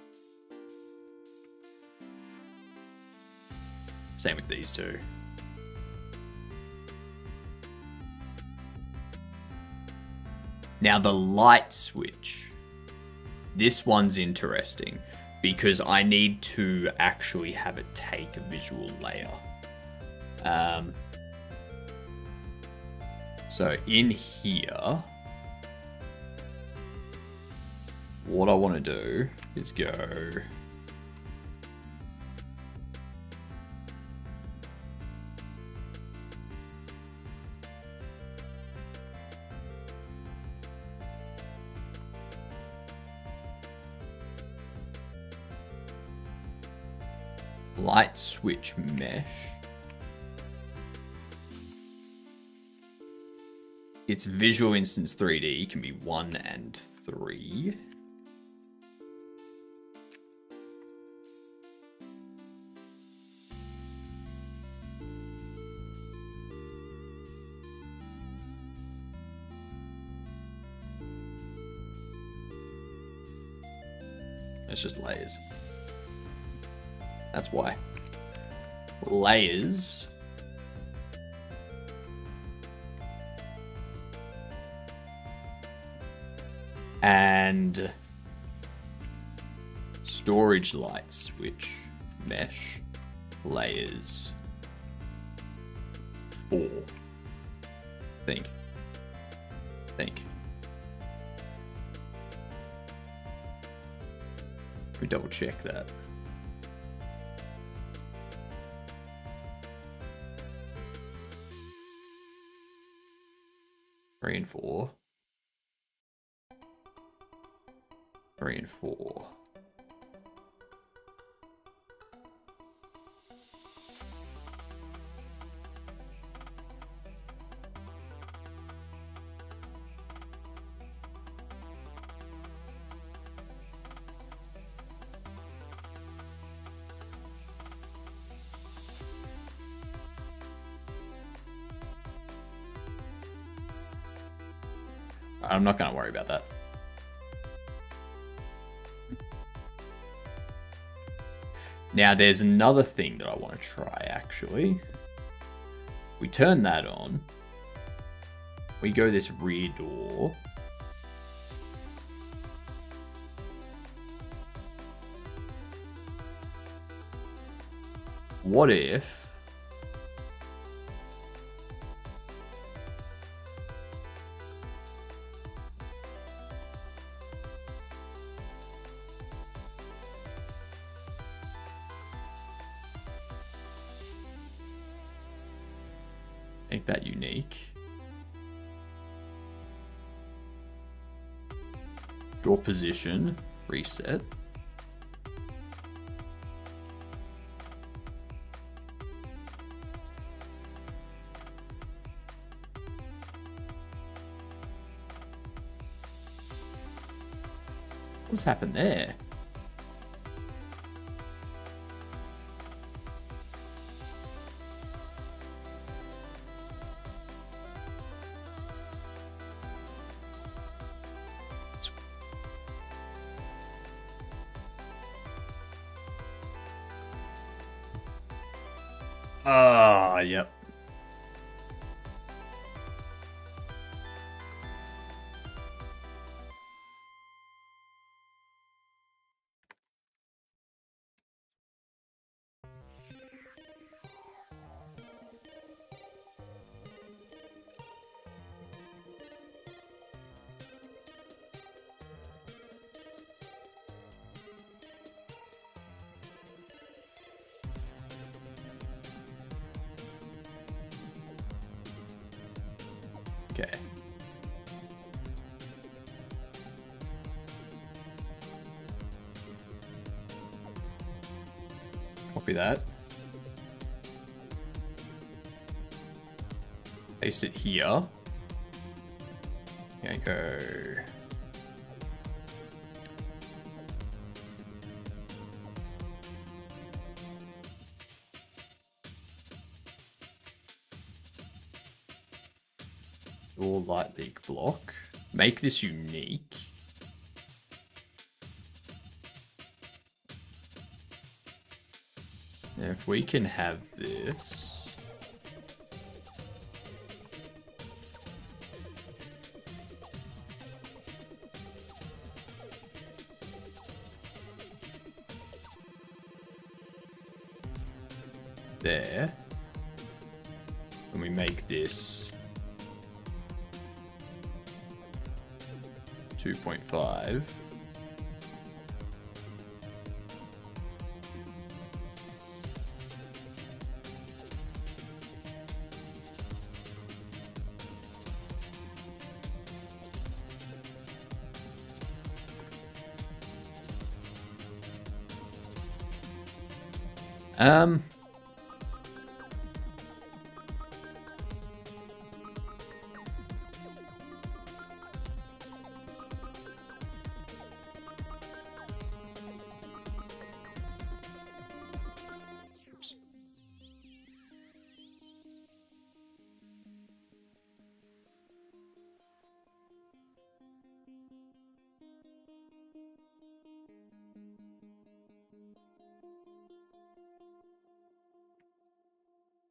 Same with these two. Now the light switch. This one's interesting because I need to actually have it take a visual layer. So in here, what I want to do is go light switch mesh. Its visual instance 3D can be 1 and 3. It's just layers. That's why. Layers. And storage light switch mesh layers 4. Think. Let me double check that. 3 and 4. 3 and 4. I'm not going to worry about that. Now, there's another thing that I want to try, actually. We turn that on. We go this rear door. What if... make that unique. Draw position, reset. What's happened there? Ah, yep. Okay. Copy that. Paste it here. Here I go. Or light leak block. Make this unique. Now if we can have this. There. And we make this 2.5.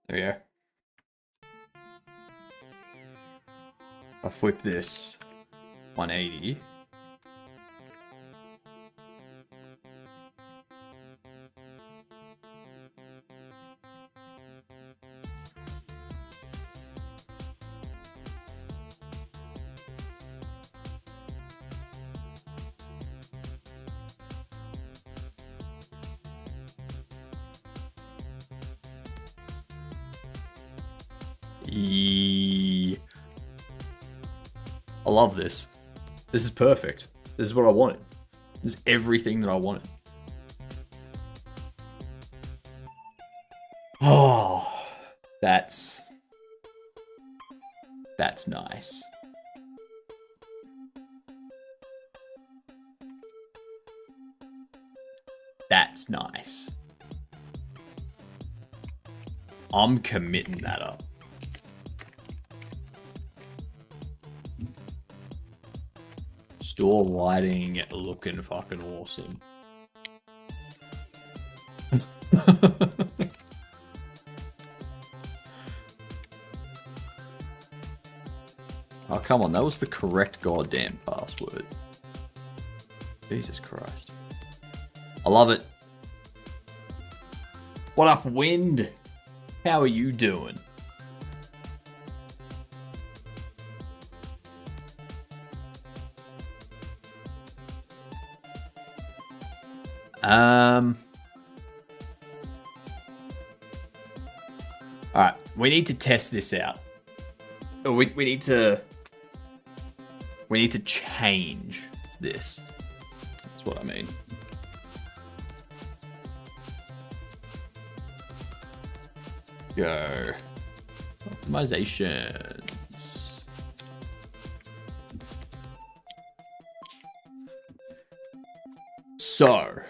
There we go. I flip this 180. I love this. This is perfect. This is what I wanted. This is everything that I wanted. Oh, that's nice. That's nice. I'm committing that up. Store lighting looking fucking awesome. Oh, come on. That was the correct goddamn password. Jesus Christ. I love it. What up, Wind? How are you doing? Alright, we need to test this out. We need to change this. That's what I mean. Go. Optimizations. So,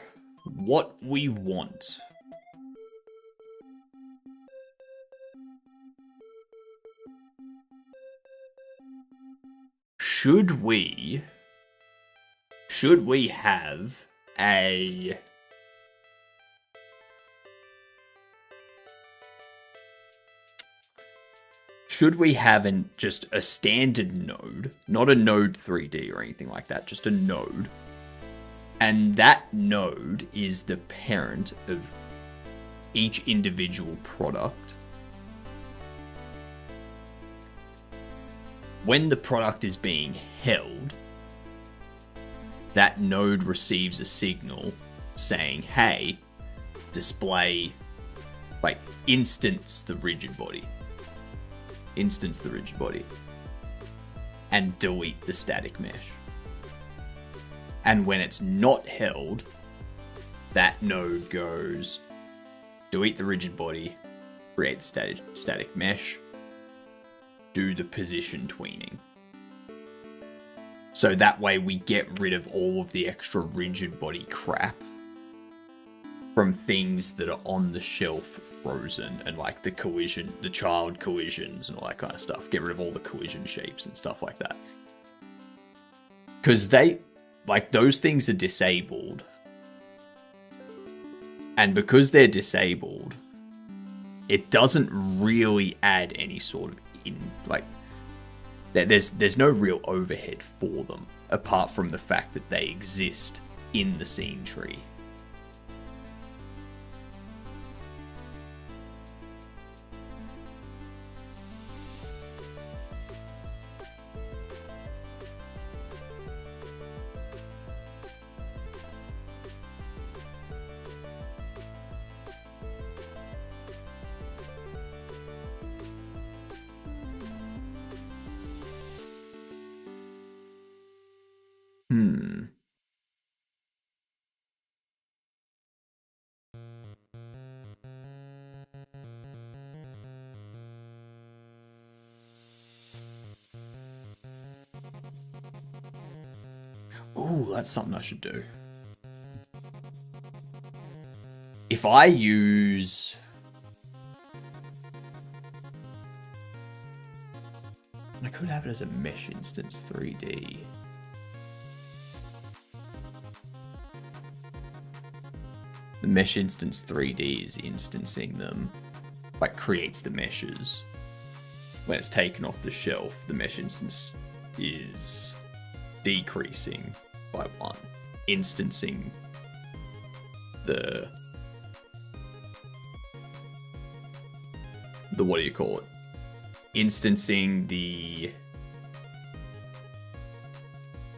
what we want. Should we have a just a standard node, not a node 3D or anything like that, just a node. And that node is the parent of each individual product. When the product is being held, that node receives a signal saying, hey, display, like, instance the rigid body. Instance the rigid body. And delete the static mesh. And when it's not held, that node goes, delete the rigid body, create static mesh, do the position tweening. So that way we get rid of all of the extra rigid body crap from things that are on the shelf frozen, and like the collision, the child collisions and all that kind of stuff. Get rid of all the collision shapes and stuff like that. Because those things are disabled. And because they're disabled, it doesn't really add any sort of there's no real overhead for them, apart from the fact that they exist in the scene tree. Ooh, that's something I should do. If I use... I could have it as a mesh instance 3D. The mesh instance 3D is instancing them, like creates the meshes. When it's taken off the shelf, the mesh instance is decreasing by 1, instancing the what do you call it? Instancing the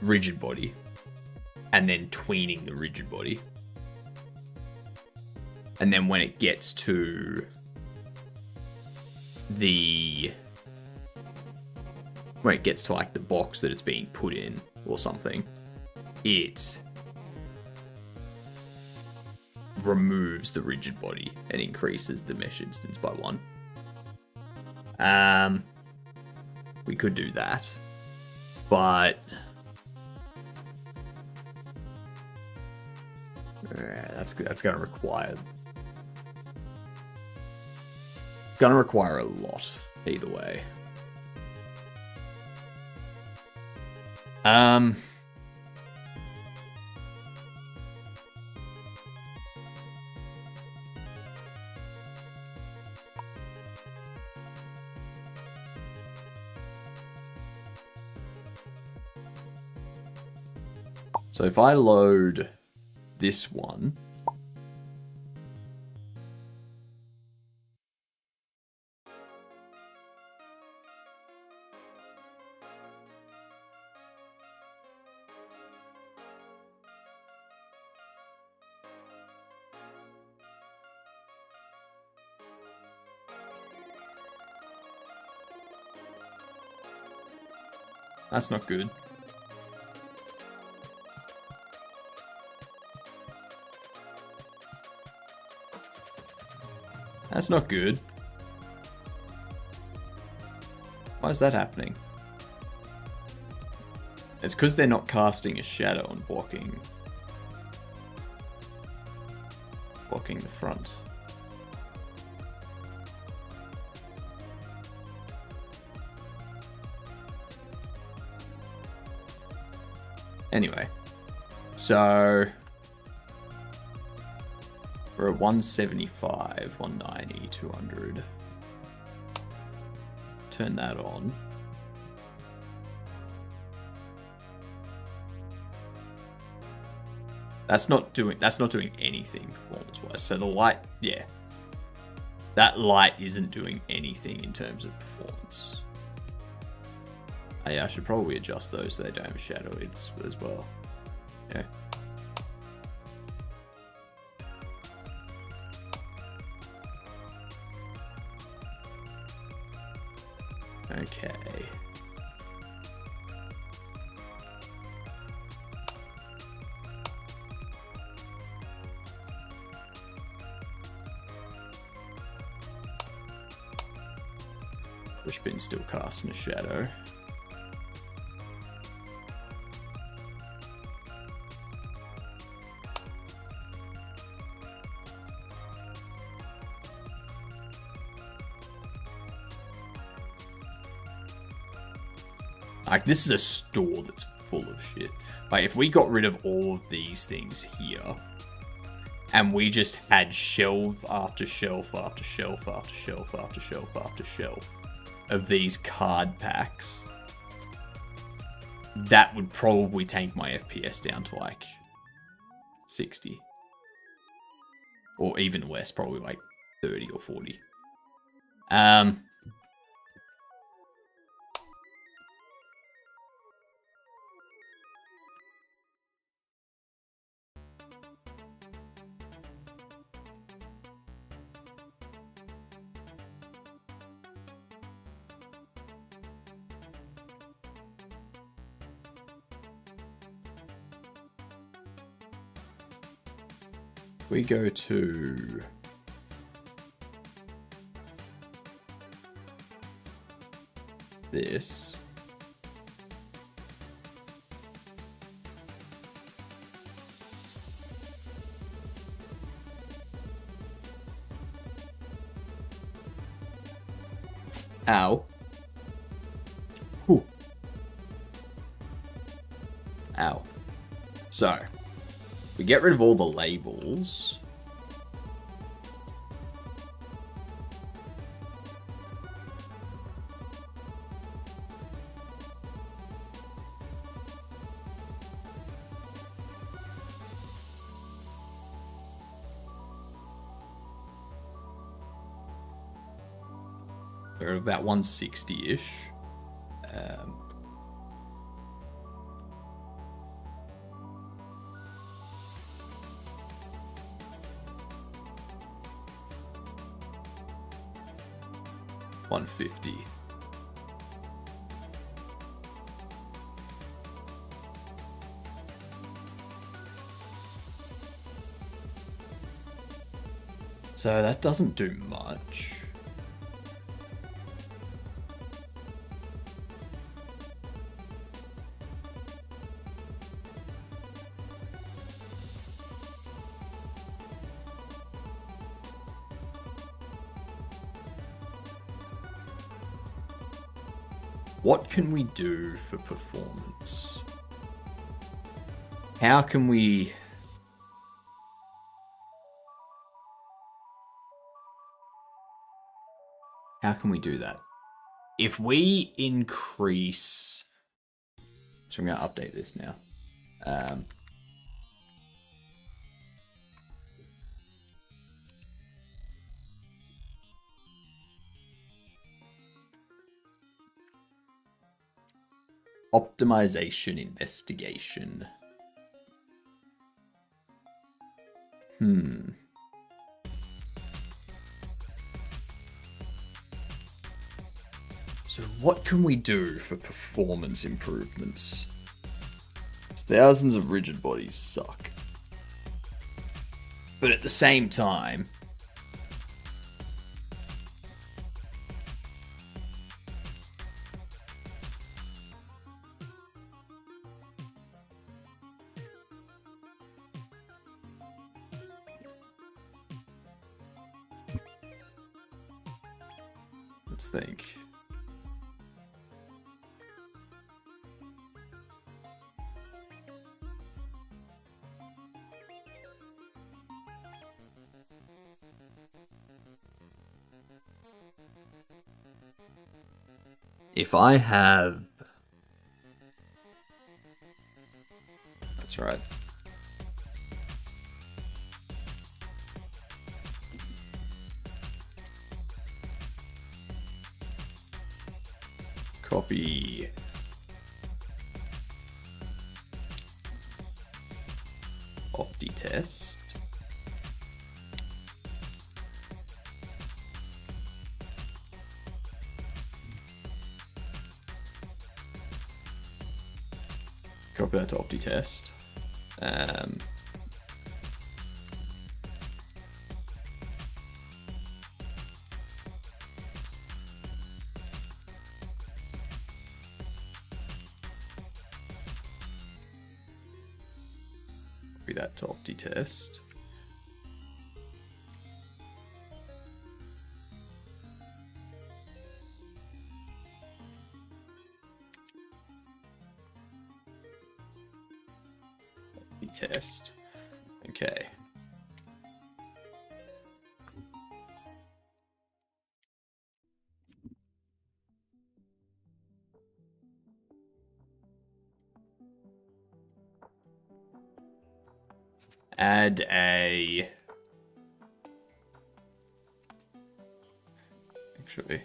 rigid body, and then tweening the rigid body. And then when it gets to the when it gets to like the box that it's being put in or something, it removes the rigid body and increases the mesh instance by 1. We could do that, but that's gonna require a lot either way. So if I load this one, that's not good. That's not good. Why is that happening? It's because they're not casting a shadow and blocking the front. Anyway, so we're at 175, 190, 200. Turn that on. That's not doing anything performance-wise. So the light, yeah. That light isn't doing anything in terms of performance. Yeah, I should probably adjust those so they don't have shadow as well. Yeah. Okay. Push bin still casting a shadow. Like, this is a store that's full of shit. Like, if we got rid of all of these things here, and we just had shelf after shelf after shelf after shelf after shelf after shelf of these card packs, that would probably tank my FPS down to, like, 60. Or even less, probably, like, 30 or 40. We go to this. Ow. Whew. Ow. So, we get rid of all the labels. We're about 160-ish. $150. So that doesn't do much. What can we do for performance? How can we... How can we do that? If we increase... So I'm going to update this now. Optimization investigation. So what can we do for performance improvements? Thousands of rigid bodies suck. But at the same time, let's think. If I have... That's right. Copy. Opti test. Copy that to Opti test. Copy that to Opti test. Test. Okay. Add a... Actually...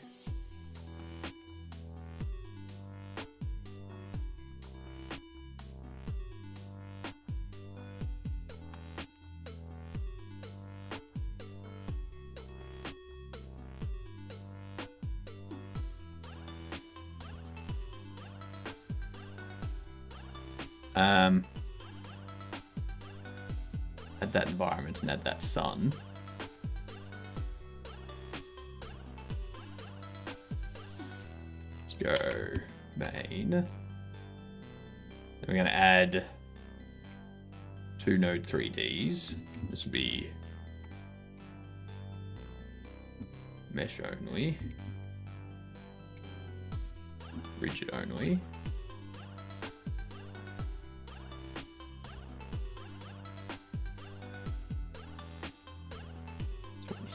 add that environment and add that sun. Let's go main. Then we're going to add 2 node 3Ds. This will be mesh only, rigid only.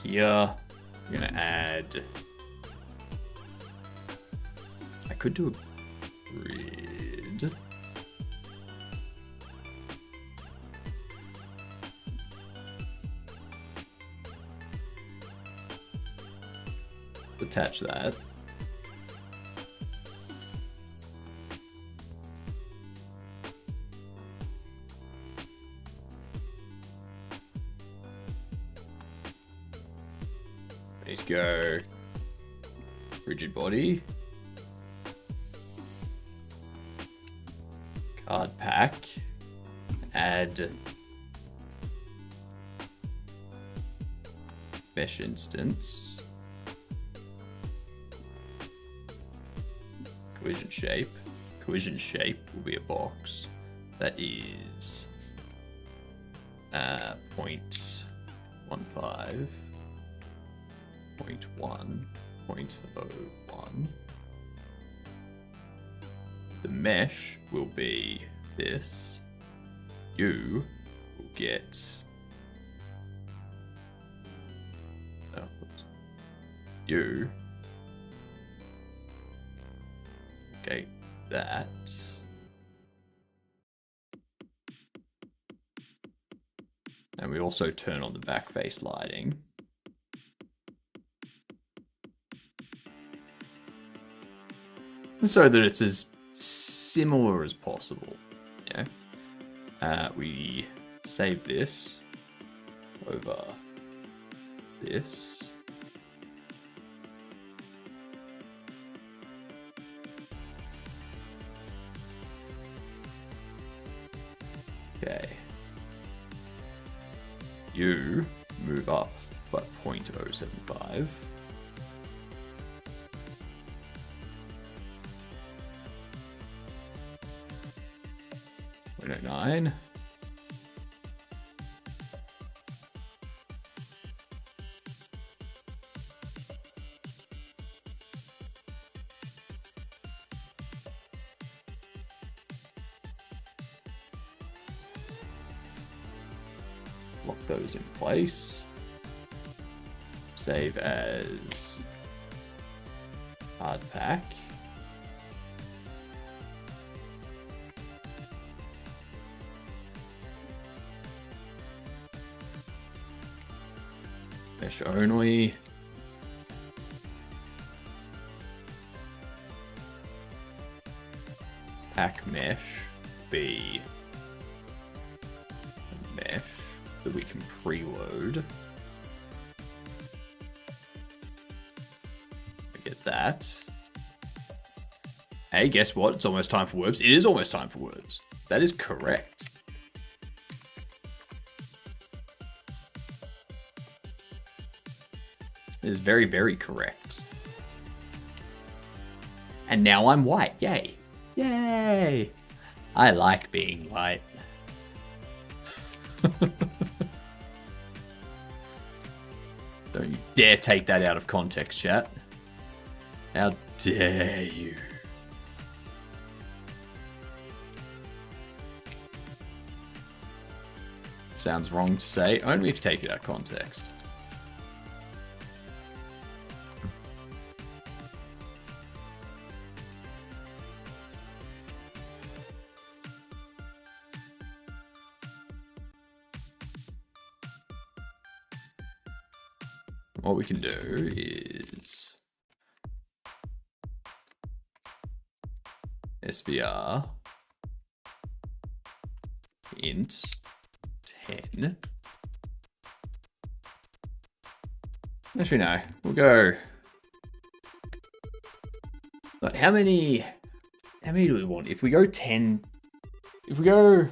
Here, we're gonna add... I could do a grid. Attach that. Let's go rigid body, card pack, add mesh instance. Collision shape. Collision shape will be a box that is 0.15, 0.1, 0.01. The mesh will be this. You will get you okay that and we also turn on the back face lighting. So that it's as similar as possible. Yeah. We save this over this. Okay. You move up by 0.075. .09. Lock those in place. Save as hard pack. Mesh only. Pack mesh be a mesh that we can preload. We get that. Hey, guess what? It's almost time for words. It is almost time for words. That is correct. It is very, very correct. And now I'm white. Yay. Yay. I like being white. Don't you dare take that out of context, chat. How dare you? Sounds wrong to say, only if you take it out of context. What we can do is SVR int 10. Actually, no. We'll go. But how many do we want? If we go 10, if we go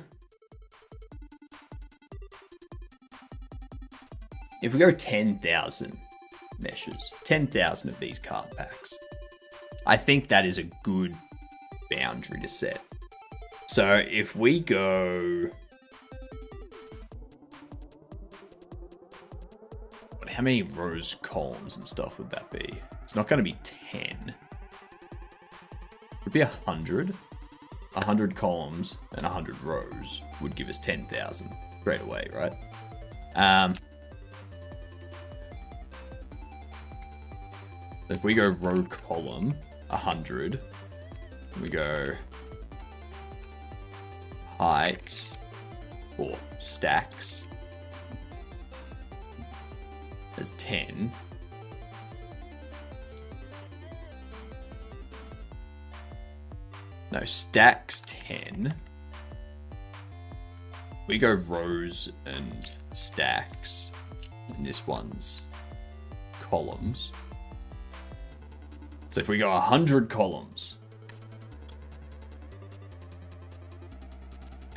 10,000 meshes, 10,000 of these card packs, I think that is a good boundary to set. So if we go, how many rows, columns, and stuff would that be? It's not going to be 10. It'd be 100. 100 columns and 100 rows would give us 10,000 straight away, right? If we go row column 100, we go height or stacks as 10. No, stacks 10. We go rows and stacks, and this one's columns. So if we go 100 columns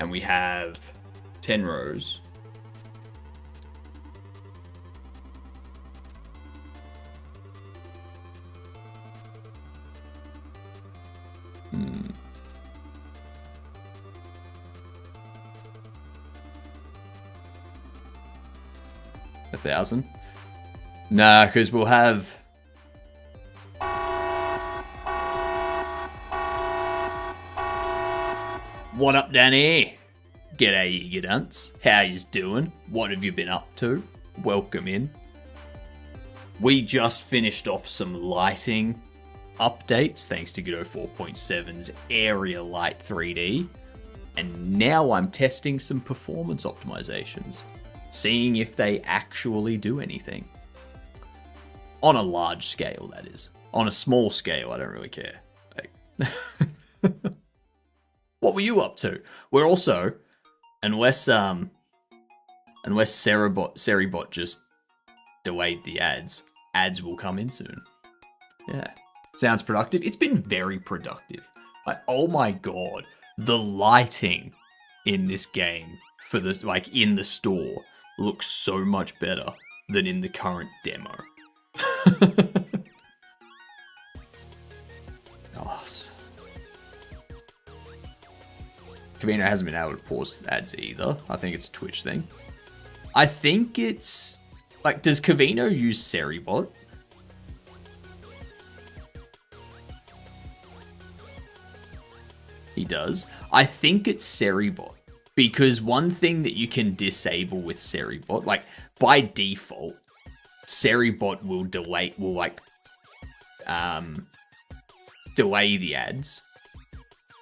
and we have 10 rows, 1,000? Nah, because we'll have... What up, Danny? G'day, you dunce. How yous doing? What have you been up to? Welcome in. We just finished off some lighting updates thanks to Godot 4.7's Area Light 3D. And now I'm testing some performance optimizations, seeing if they actually do anything. On a large scale, that is. On a small scale, I don't really care. Like, what were you up to? We're also, unless Seribot just delayed the ads will come in soon. Yeah. Sounds productive. It's been very productive. Like, oh my god. The lighting in this game for the in the store looks so much better than in the current demo. Kavino hasn't been able to pause ads either. I think it's a Twitch thing. I think it's like, does Kavino use Seribot? He does. I think it's Seribot. Because one thing that you can disable with Seribot, like by default, Seribot will delay the ads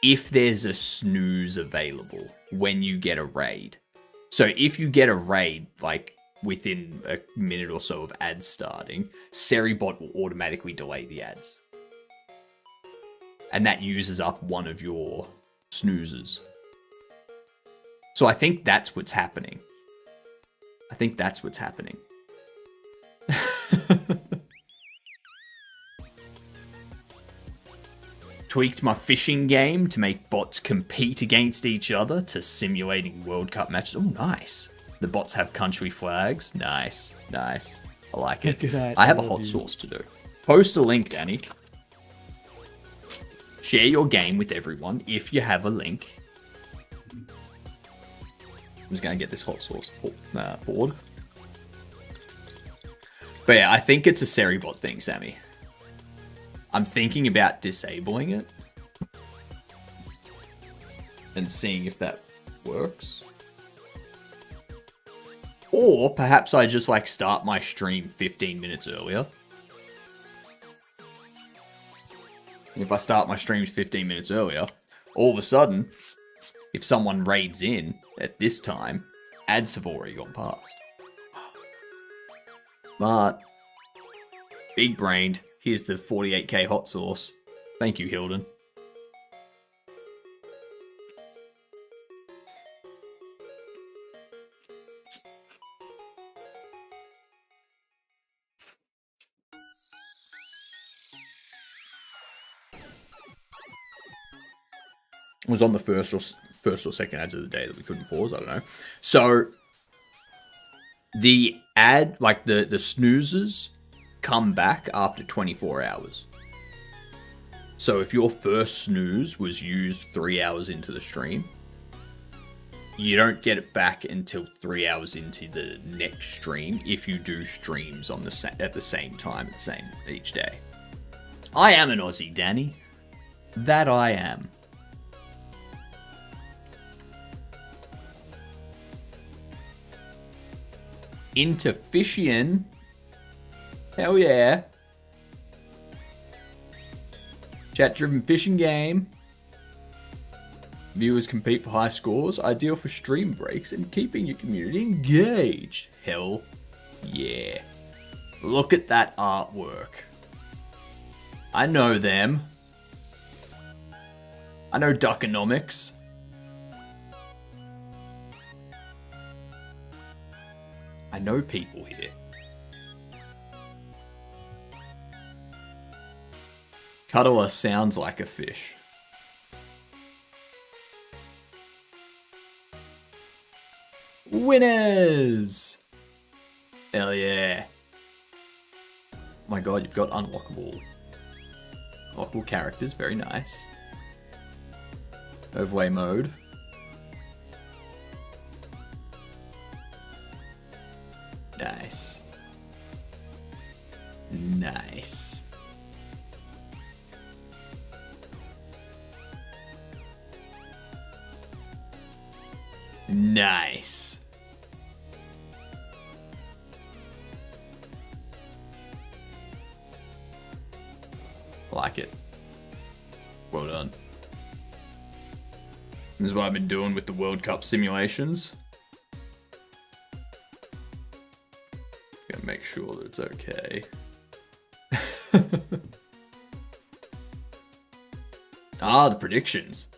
if there's a snooze available when you get a raid. So if you get a raid, like within a minute or so of ads starting, Seribot will automatically delay the ads. And that uses up one of your snoozes. So I think that's what's happening. Tweaked my fishing game to make bots compete against each other to simulating World Cup matches. Oh, nice. The bots have country flags. Nice. I like it. I have a hot sauce to do. Post a link, Danny. Share your game with everyone if you have a link. I'm just going to get this hot sauce poured. But yeah, I think it's a Seribot thing, Sammy. I'm thinking about disabling it and seeing if that works. Or perhaps I just like start my stream 15 minutes earlier. If I start my streams 15 minutes earlier, all of a sudden, if someone raids in at this time, ads have already gone past. But, big brained. Here's the 48k hot sauce. Thank you, Hilden. It was on the first or second ads of the day that we couldn't pause. I don't know. So the ad, like the snoozes, come back after 24 hours. So if your first snooze was used 3 hours into the stream, you don't get it back until 3 hours into the next stream if you do streams on at the same time each day. I am an Aussie, Danny. That I am. Into fishing. Hell yeah. Chat-driven fishing game. Viewers compete for high scores. Ideal for stream breaks and keeping your community engaged. Hell yeah. Look at that artwork. I know them. I know Duckonomics. I know people here. Cuddler sounds like a fish. Winners! Hell yeah. Oh my god, you've got unlockable characters. Very nice. Overlay mode. Nice. Nice. Nice. Like it. Well done. This is what I've been doing with the World Cup simulations. Gotta make sure that it's okay. Ah, the predictions.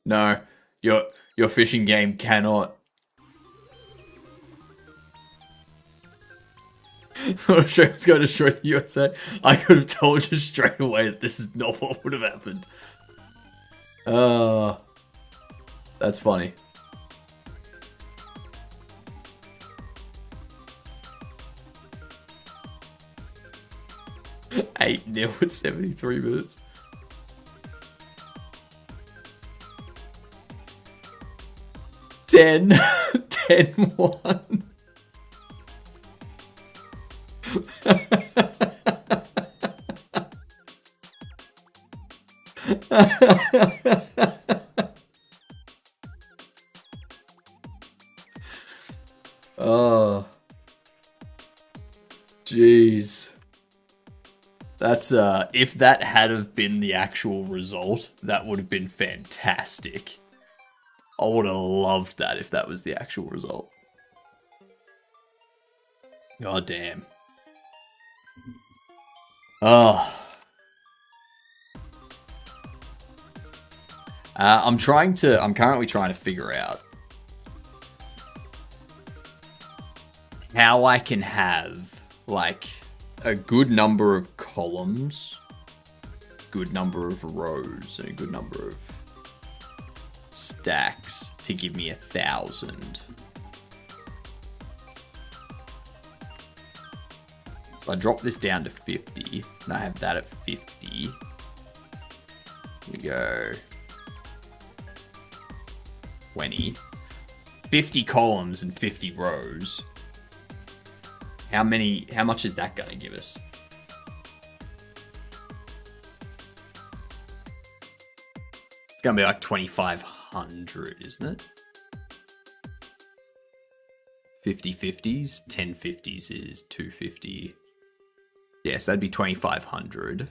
No, your fishing game cannot. Australia's going to destroy the USA. I could have told you straight away that this is not what would have happened. That's funny. Eight 0 at 73 minutes. 10-1. Oh, jeez. That's if that had have been the actual result, that would have been fantastic. I would have loved that if that was the actual result. God damn. Oh. I'm currently trying to figure out how I can have, like, a good number of columns, good number of rows, and a good number of stacks to give me 1,000. So I drop this down to 50, and I have that at 50. Here we go. 20. 50 columns and 50 rows. How much is that going to give us? It's going to be like 2,500, isn't it? 50 50s, 10 50s is 250. Yes, that'd be 2,500.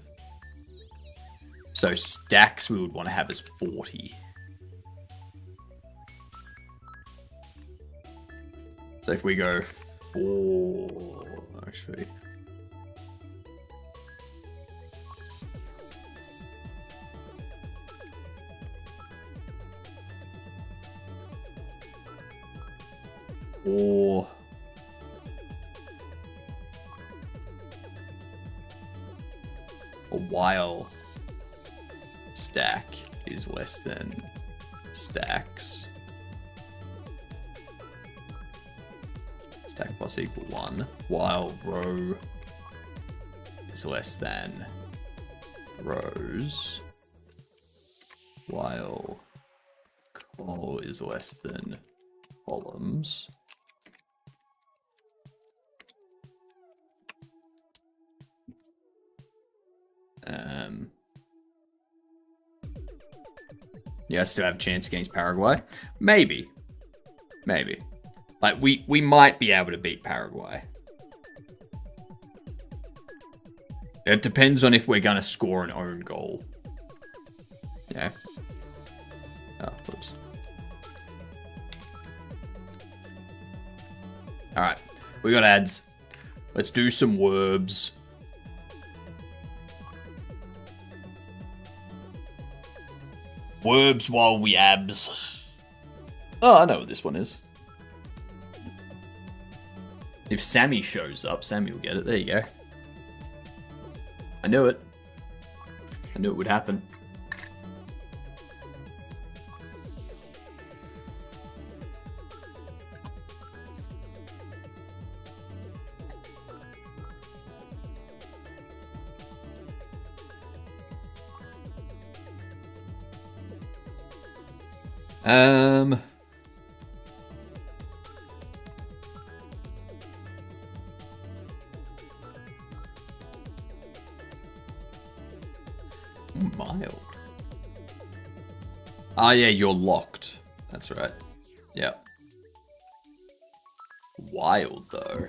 So stacks we would want to have as 40. So if we go 4, actually. Or a while stack is less than stacks. Stack plus equal 1, while row is less than rows, while col is less than columns. Yeah, still have a chance against Paraguay. Maybe. Like, we might be able to beat Paraguay. It depends on if we're going to score an own goal. Yeah. Oh, whoops. Alright, we got ads. Let's do some verbs. Verbs while we abs. Oh, I know what this one is. If Sammy shows up, Sammy will get it. There you go. I knew it. I knew it would happen. Um. Mild. Ah, yeah, you're locked. That's right. Yep. Wild, though.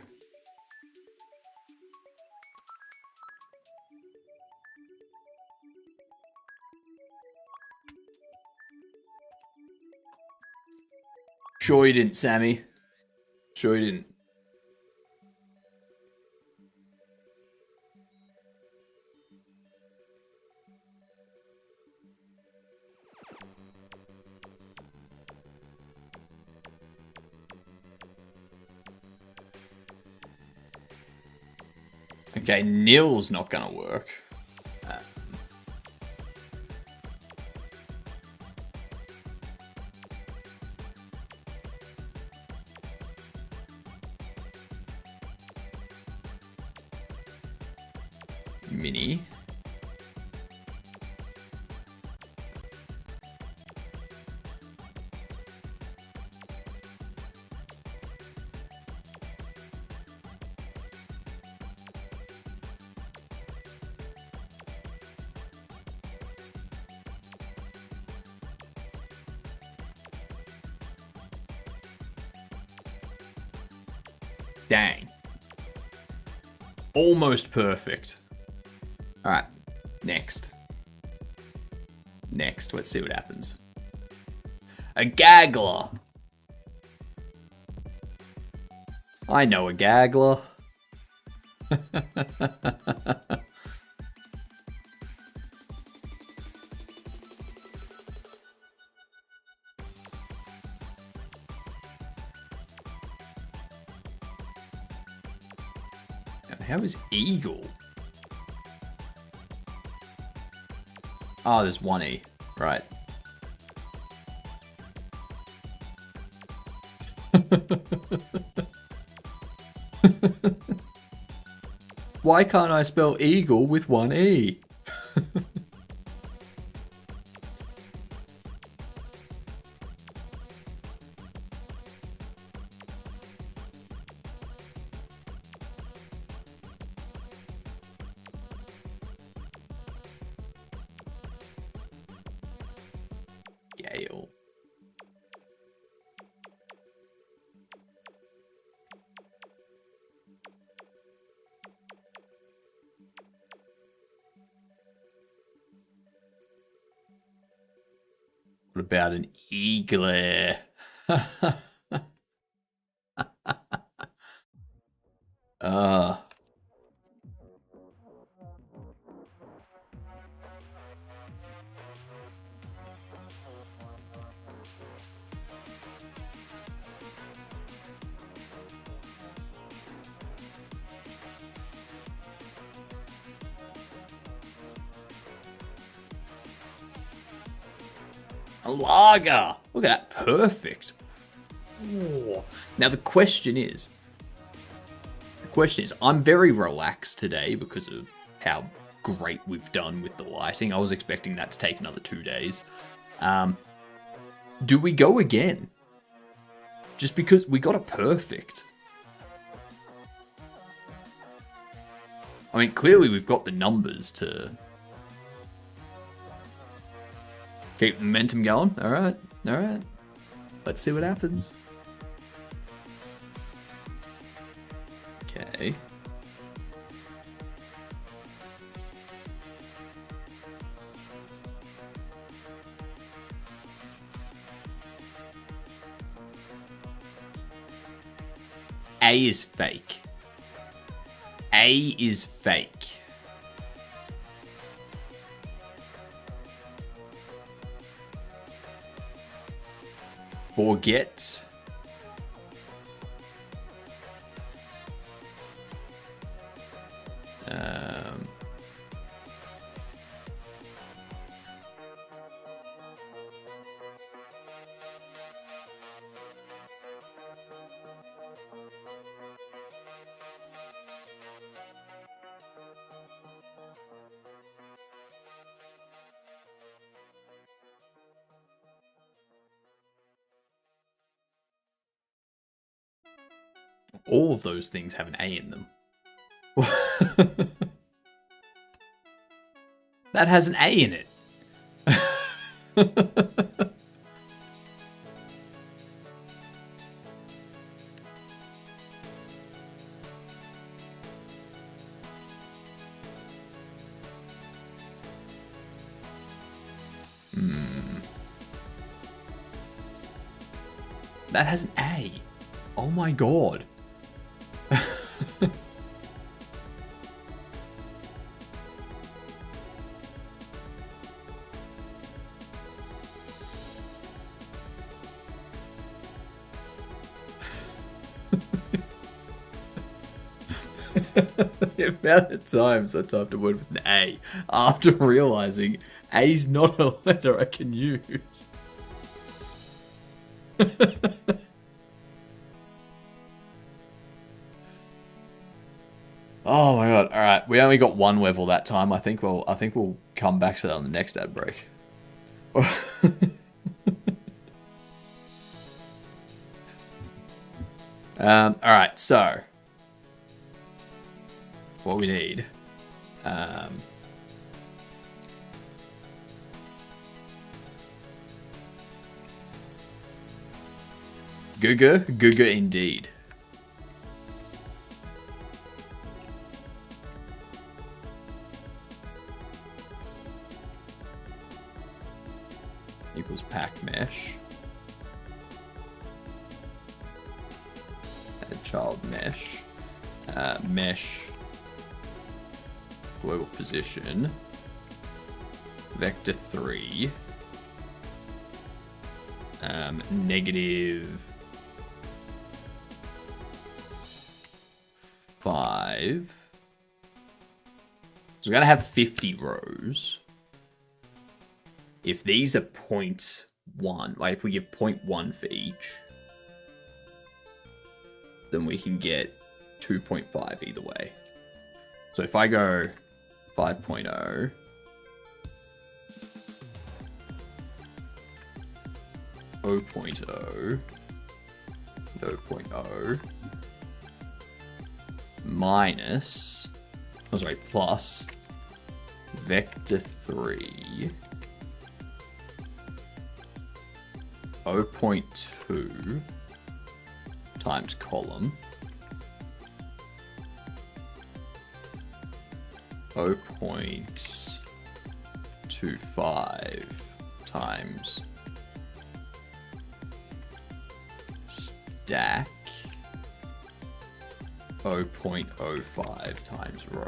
Sure you didn't, Sammy. Sure you didn't. Okay, nil's not gonna work. Mini. Dang. Almost perfect. Alright, next. Next, let's see what happens. A gaggler. I know a gaggler. And how is eagle? Oh, there's one E. Right. Why can't I spell eagle with one E? Gale. What about an eagle? uh A lager. Look at that. Perfect. Ooh. Now the question is, I'm very relaxed today because of how great we've done with the lighting. I was expecting that to take another 2 days. Do we go again? Just because we got a perfect. I mean, clearly we've got the numbers to keep the momentum going. All right. Let's see what happens. Okay. A is fake. A is fake. Forget. All of those things have an A in them. That has an A in it. That has an A. Oh my god. The amount of times I typed a word with an A after realizing A's not a letter I can use. Oh my god! All right, we only got one level that time. I think we'll come back to that on the next ad break. All right, so what we need. Guga indeed. Equals pack mesh. Add child mesh. Mesh. Global position. Vector 3. Negative 5. So we're going to have 50 rows. If these are 0.1, like if we give 0.1 for each, then we can get 2.5 either way. So if I go 5.0, 0.0, 0.0, minus, oh sorry, plus, vector 3, 0.2 times column, 0.25 times stack, 0.05 times row.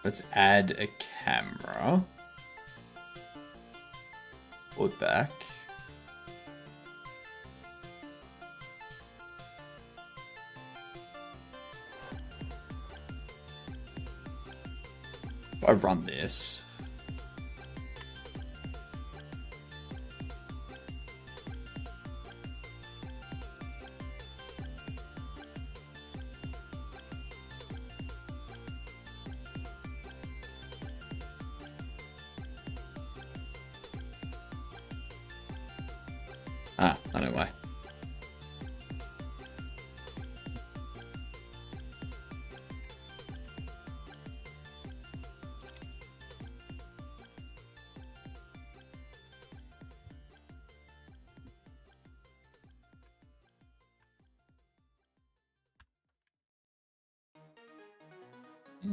Let's add a camera. Look back. If I run this. Ah, I know why.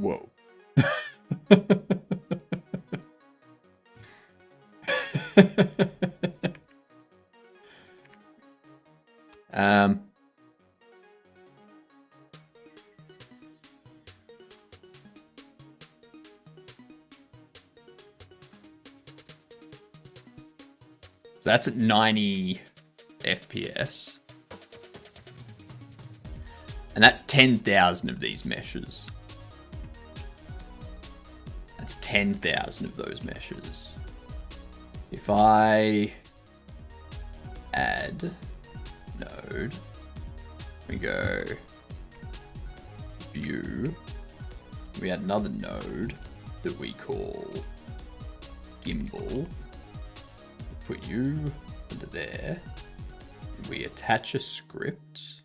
Whoa. So that's at 90 FPS. And that's 10,000 of these meshes. That's 10,000 of those meshes. If I add node, we go view, we add another node that we call gimbal, put you under there, we attach a script,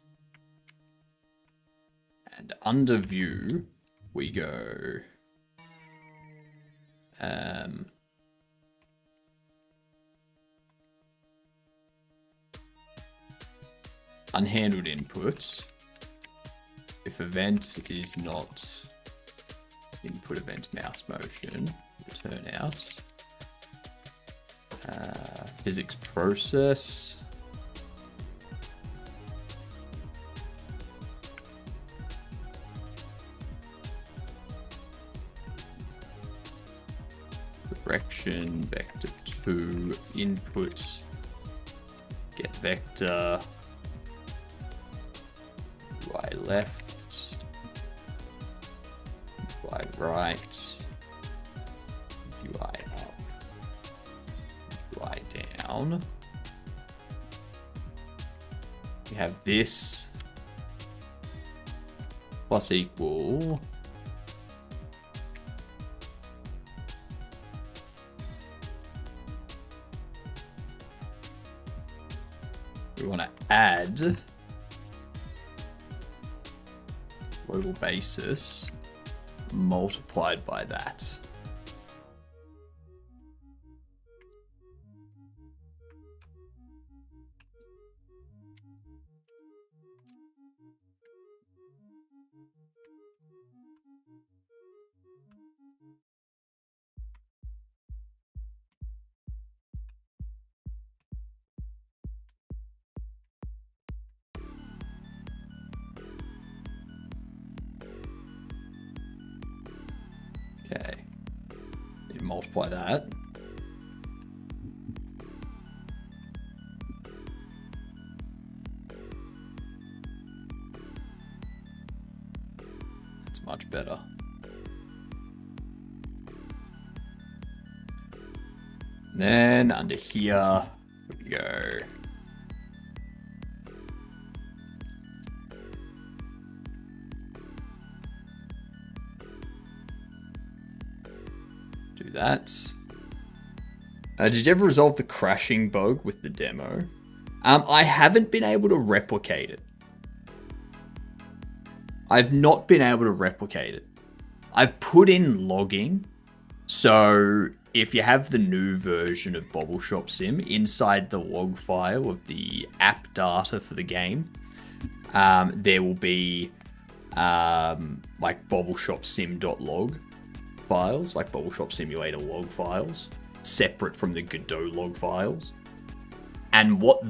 and under view we go unhandled inputs. If event is not input event mouse motion, return out. Physics process. Direction, vector 2, input, get vector, UI left, UI right, UI up, UI down. We have this plus equal we want to add global basis multiplied by that. Okay, you multiply that. That's much better. Then under here we go. Do that. Did you ever resolve the crashing bug with the demo? I haven't been able to replicate it. I've not been able to replicate it. I've put in logging. So if you have the new version of Bobble Shop Sim, inside the log file of the app data for the game, there will be like Bobble Shop Sim.log files, like Bobble Shop Simulator log files, separate from the Godot log files. And what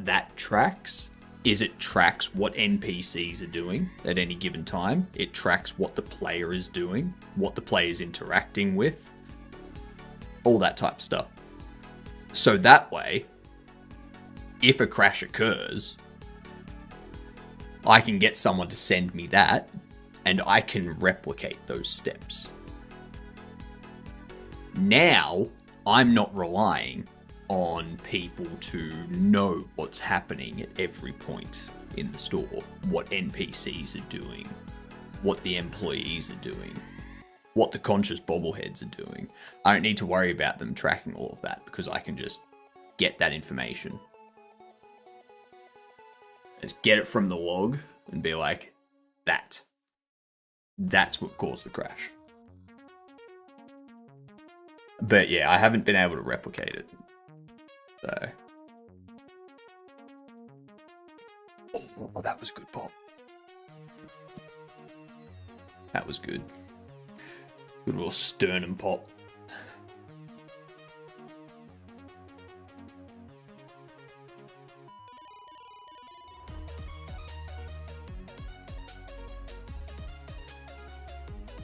that tracks is it tracks what NPCs are doing at any given time. It tracks what the player is doing, what the player is interacting with, all that type of stuff. So that way, if a crash occurs, I can get someone to send me that, and I can replicate those steps. Now, I'm not relying on people to know what's happening at every point in the store, what NPCs are doing, what the employees are doing, what the conscious bobbleheads are doing. I don't need to worry about them tracking all of that because I can just get that information. Just get it from the log and be like, that's what caused the crash. But yeah, I haven't been able to replicate it. So. Oh, that was good, Bob. That was good. Good little sternum pop.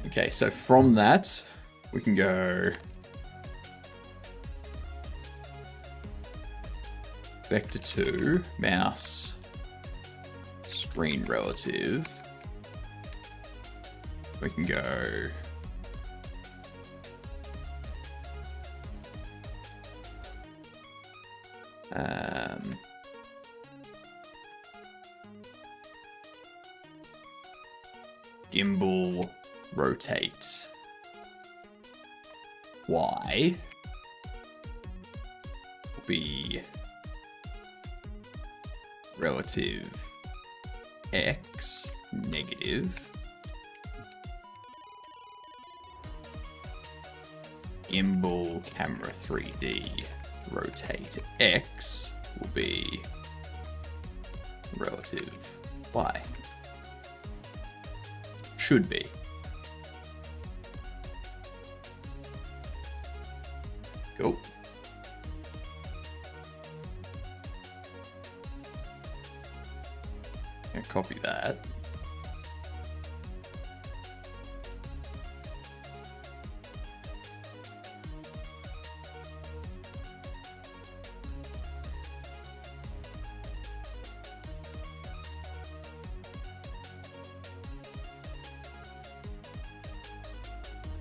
Okay, so from that, we can go vector 2, mouse, screen relative. We can go Gimbal rotate Y will be relative X negative. Gimbal camera 3D rotate X will be relative Y. Should be. Cool. I'll copy that.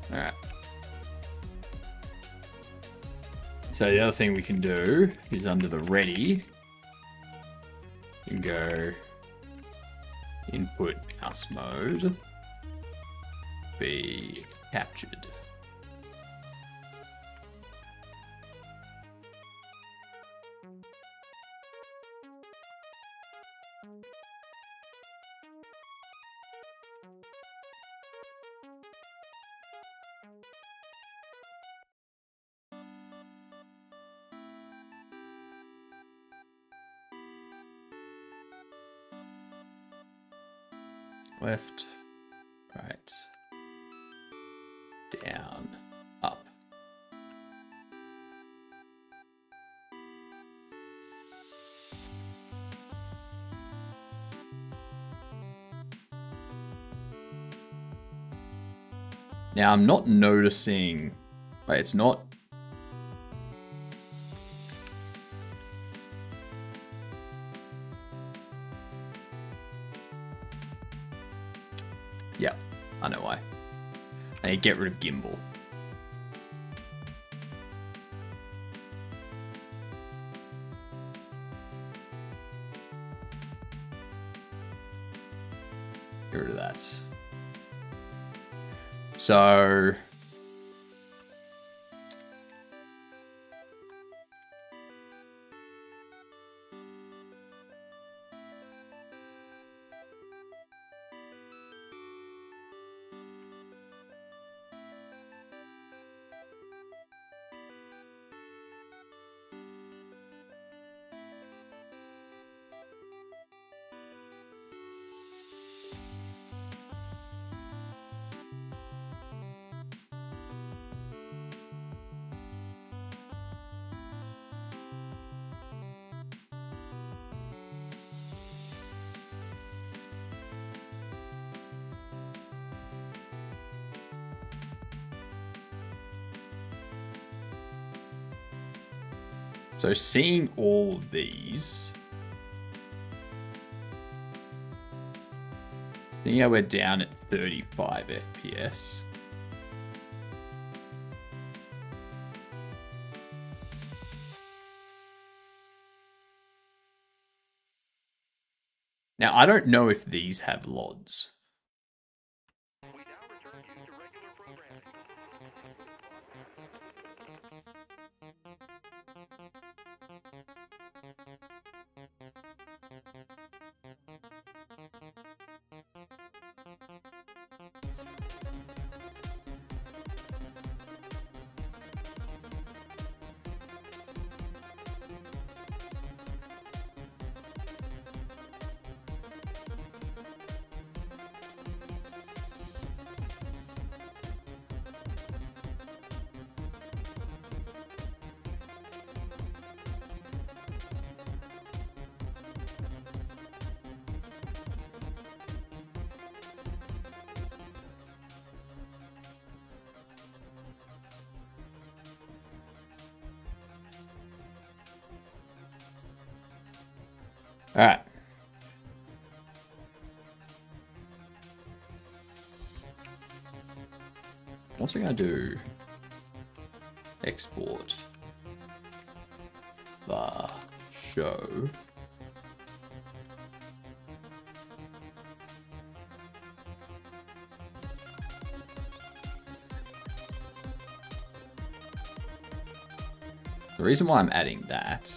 All right. So the other thing we can do is under the ready, you can go input mouse mode, be captured. Left, right, down, up. Now I'm not noticing, wait, it's not. Yeah, I know why. I need to get rid of gimbal. Get rid of that. So seeing all of these, seeing how we're down at 35 FPS. Now, I don't know if these have LODs. All right. I'm also going to do export var show. The reason why I'm adding that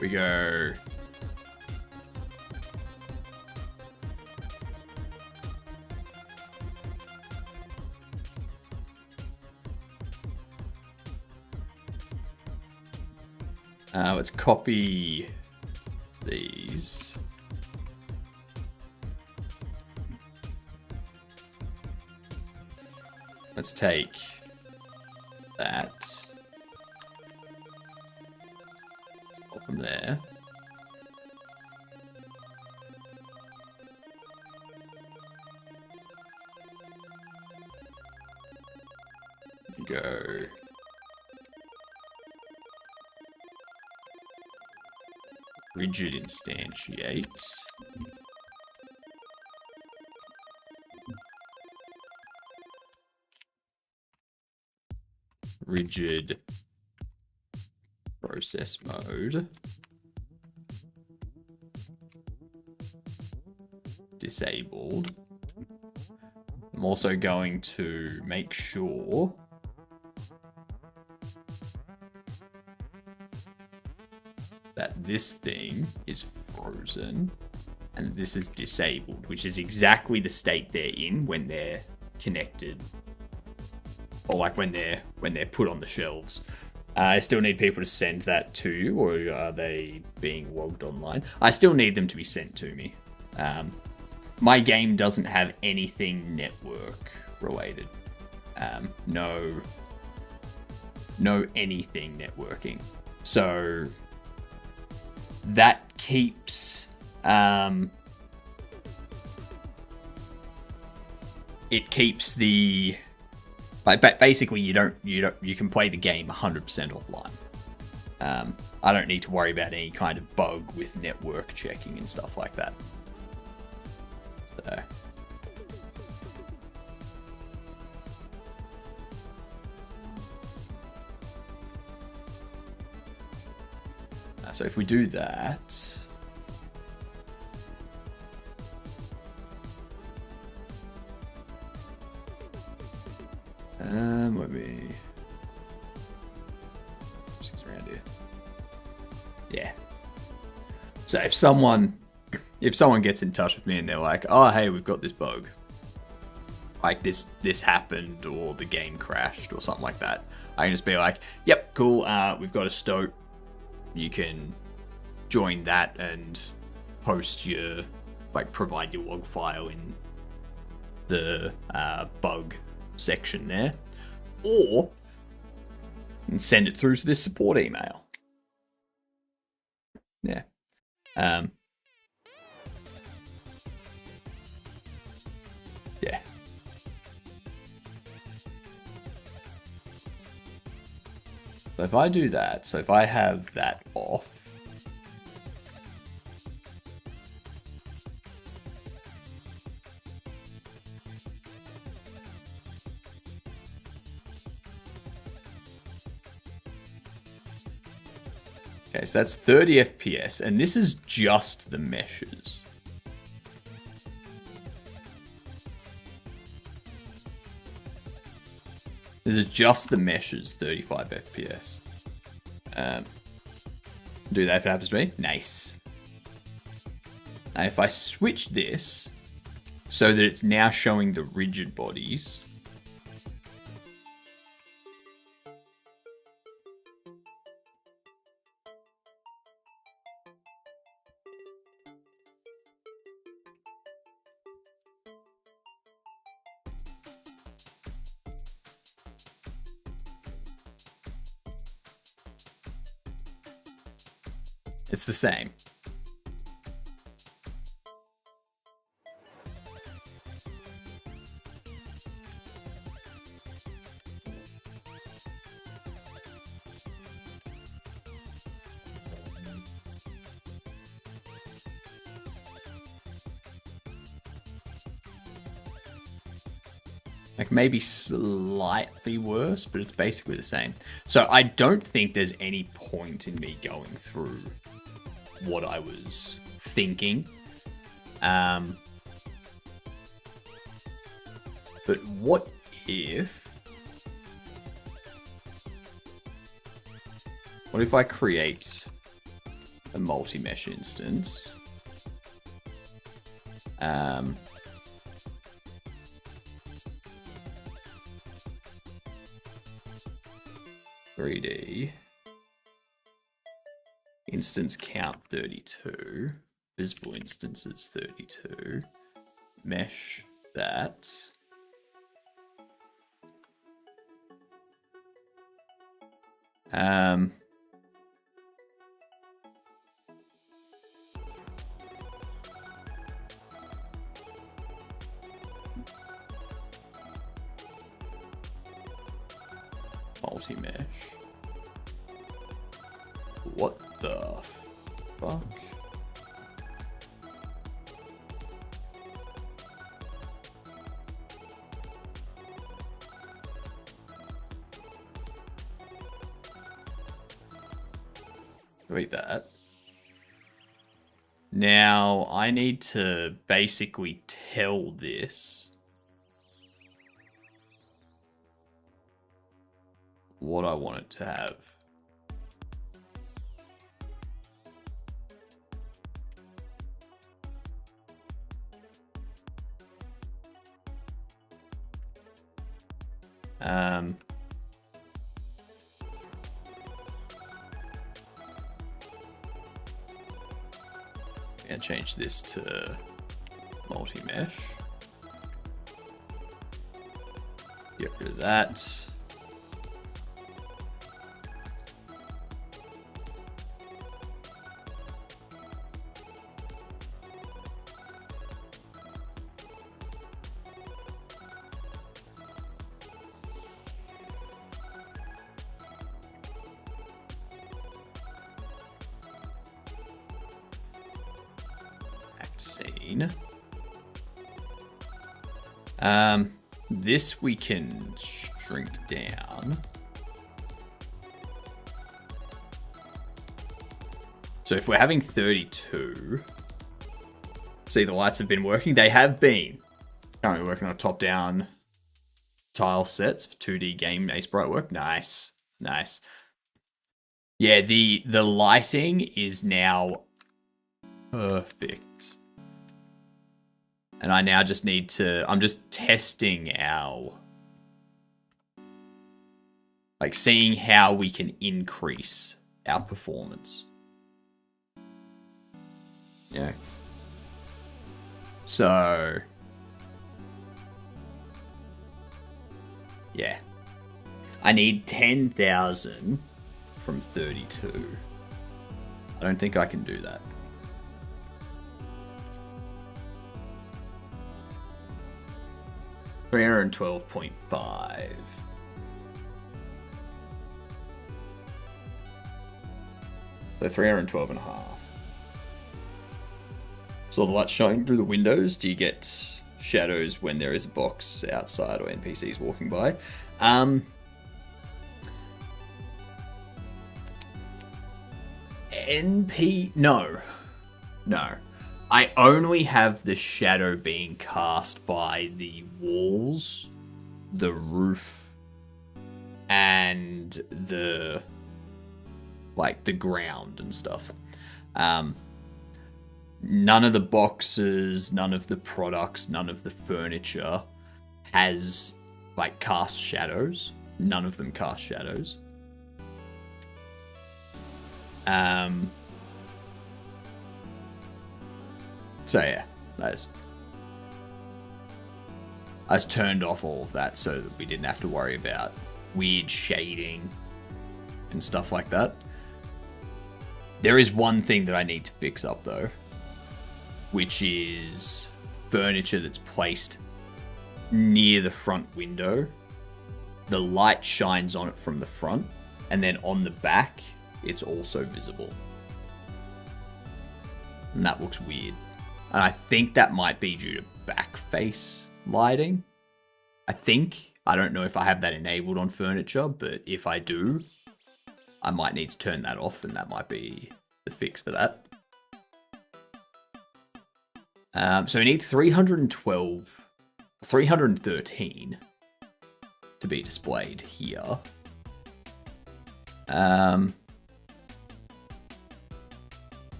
we go let's copy these. Let's take that. Pop them there. Go. Rigid instantiate. Rigid process mode. Disabled. I'm also going to make sure that this thing is frozen and this is disabled, which is exactly the state they're in when they're connected, or like when they're put on the shelves. I still need people to send that to you, or are they being logged online? I still need them to be sent to me. My game doesn't have anything network related. No anything networking. So that keeps it keeps the basically you can play the game 100% offline. I don't need to worry about any kind of bug with network checking and stuff like that. So if we do that, let me just around here. Yeah. So if someone gets in touch with me and they're like, "Oh, hey, we've got this bug. Like this happened, or the game crashed, or something like that," I can just be like, "Yep, cool. We've got a stoat. You can join that and post your, provide your log file in the bug section there, or you can send it through to this support email." Yeah. Yeah. So if I do that, so if I have that off, okay, so that's 30 FPS, and this is just the meshes. This is just the meshes, 35 FPS. Do that if it happens to me. Nice. Now if I switch this so that it's now showing the rigid bodies, it's the same. Like maybe slightly worse, but it's basically the same. So I don't think there's any point in me going through what I was thinking. But what if I create a multi-mesh instance? 3D instance count 32, visible instances 32, mesh that. Multi-mesh. What the fuck? Wait, that. Now I need to basically tell this what I want it to have. I'm gonna change this to multi-mesh. Get rid of that. Scene. This we can shrink down. So if we're having 32, see the lights have been working. They have been. Currently working on top-down tile sets for 2D game Ace Bright work. Nice, nice. Yeah, the lighting is now perfect. And I now just need to, I'm just testing our, like seeing how we can increase our performance. Yeah. So, yeah. I need 10,000 from 32. I don't think I can do that. 312.5. So 312 and a half. So the light's shining through the windows. Do you get shadows when there is a box outside or NPCs walking by? No. I only have the shadow being cast by the walls, the roof, and the ground and stuff. None of the boxes, none of the products, none of the furniture has cast shadows. None of them cast shadows. So yeah, I just turned off all of that so that we didn't have to worry about weird shading and stuff like that. There is one thing that I need to fix up though, which is furniture that's placed near the front window. The light shines on it from the front, and then on the back, it's also visible. And that looks weird. And I think that might be due to back face lighting. I think, I don't know if I have that enabled on furniture, but if I do, I might need to turn that off, and that might be the fix for that. So we need 313 to be displayed here.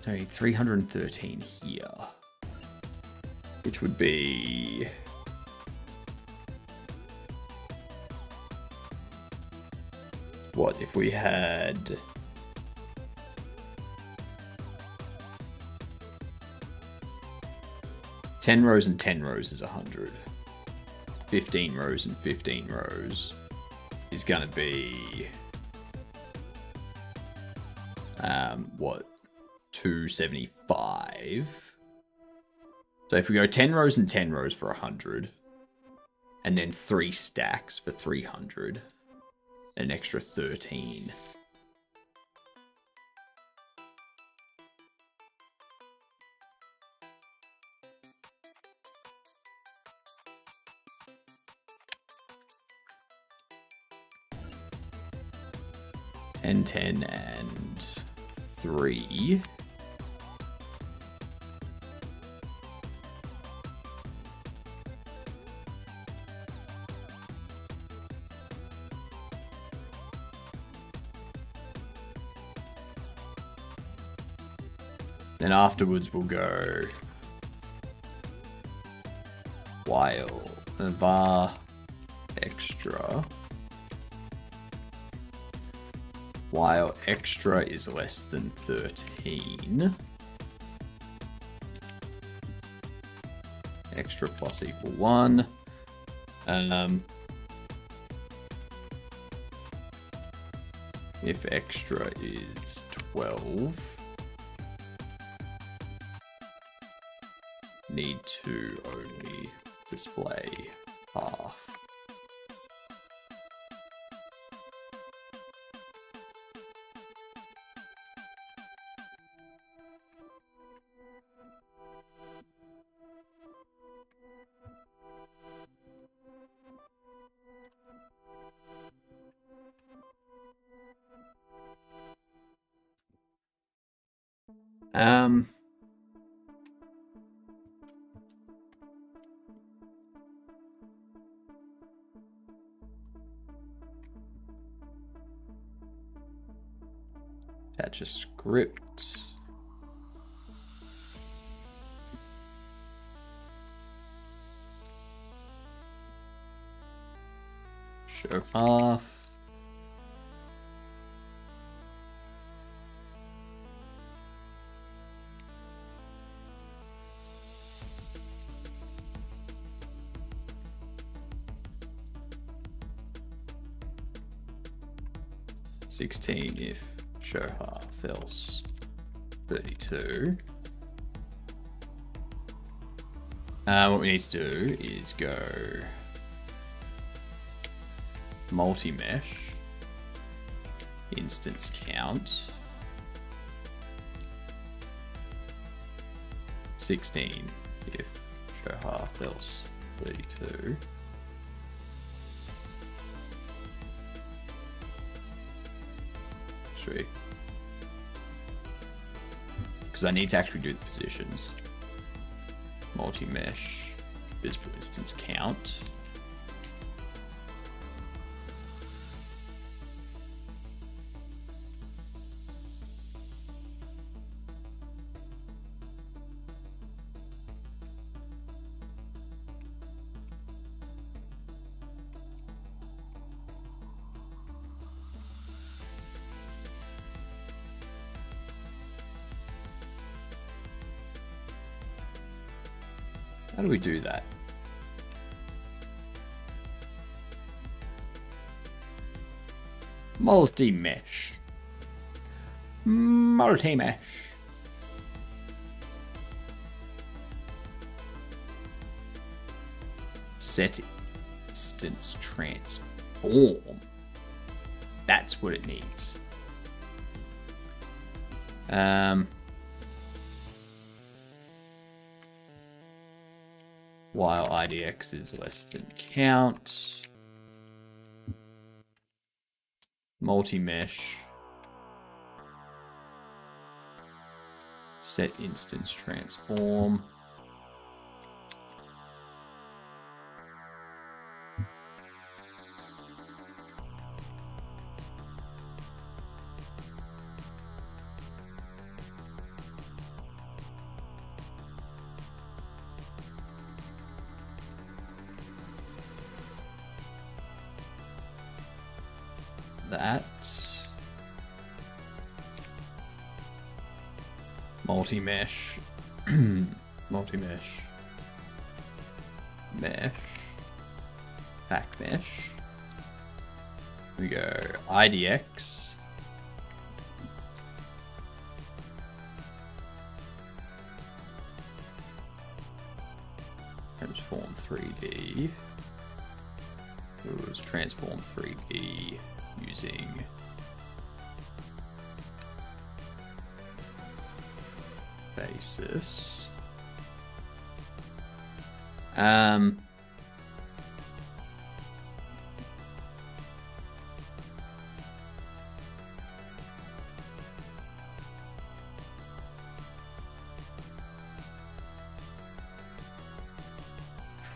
So I need 313 here, which would be... what if we had... 10 rows and 10 rows is 100. 15 rows and 15 rows is going to be... what? 275. So if we go 10 rows and 10 rows for 100, and then 3 stacks for 300, an extra 13. And 10 and 3. Then afterwards we'll go while var extra, while extra is less than 13, extra plus equal 1. If extra is 12, need to only display half. Attach a script. Show half. $16 if show half, else 32. What we need to do is go multi-mesh, instance count, 16 if show half, else 32. Because I need to actually do the positions. Multi-mesh, visible instance count. How do we do that? Multi-mesh. Multi-mesh. Set instance transform. That's what it needs. while IDX is less than count. Multi-mesh. Set instance transform. That. Multi-mesh. Multi-mesh. Mesh. Back mesh. We go IDX. Transform 3D. It was transform 3D using basis.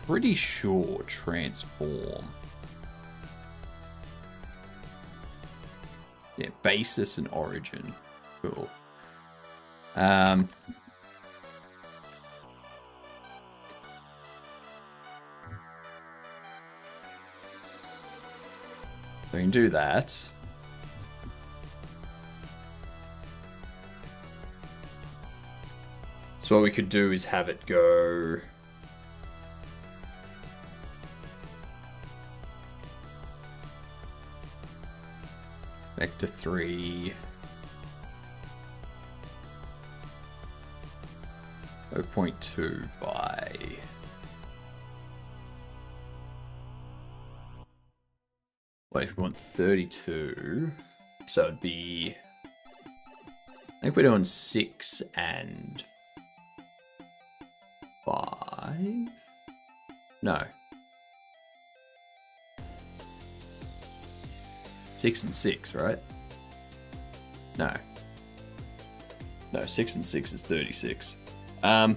Pretty sure transform. Yeah, basis and origin. Cool. So we can do that. So what we could do is have it go vector 3 0.2 by what if we want 32? So it'd be, I think we're doing 6 and 5. No. 6 and 6, right? No. No, 6 and 6 is 36. My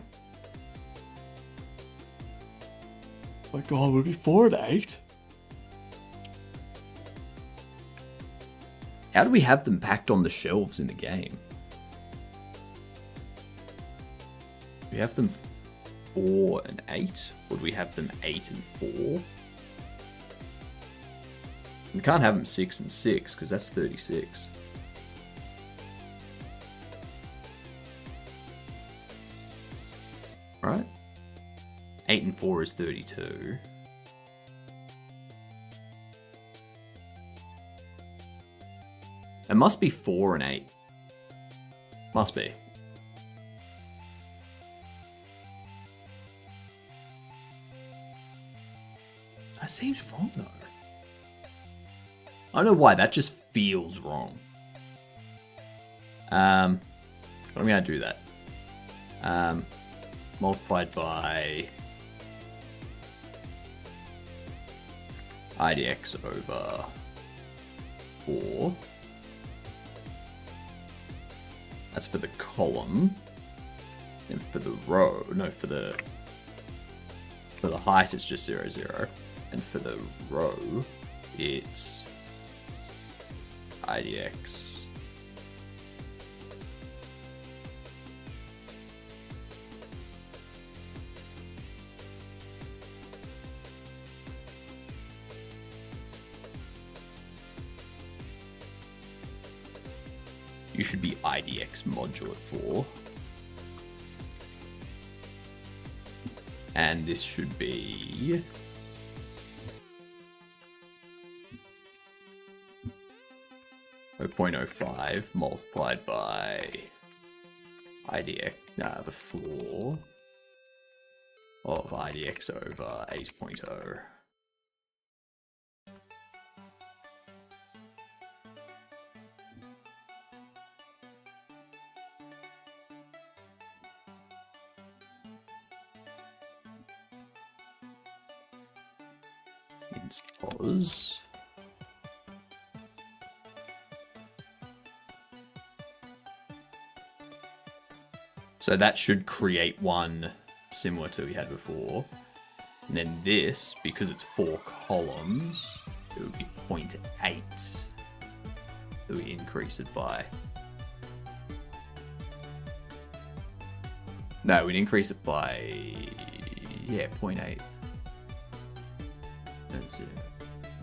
god, would it be 4 and 8? How do we have them packed on the shelves in the game? Do we have them 4 and 8? Or do we have them 8 and 4? We can't have them 6 and 6 because that's 36. Right? 8 and 4 is 32. It must be 4 and 8. Must be. That seems wrong though. I don't know why, that just feels wrong. I'm gonna do that. Multiplied by IDX over 4. That's for the column. And for the row, no, for the height it's just 0, 0. And for the row, it's IDX. You should be IDX modulo 4. And this should be 0.05 multiplied by IDX, the floor of IDX over 8.0. inst pos. So that should create one similar to we had before. And then this, because it's 4 columns, it would be 0.8 that we increase it by. No, we'd increase it by, yeah, 0.8.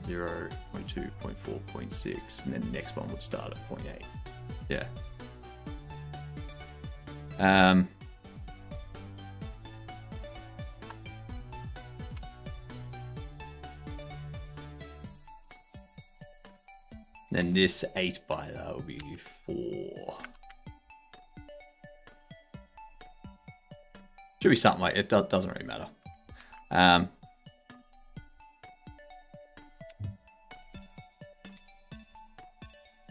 0, 0.2, 0.4, 0.6, and then the next one would start at 0.8. Yeah. Then this 8 by that will be 4. Should be something like it. Doesn't really matter.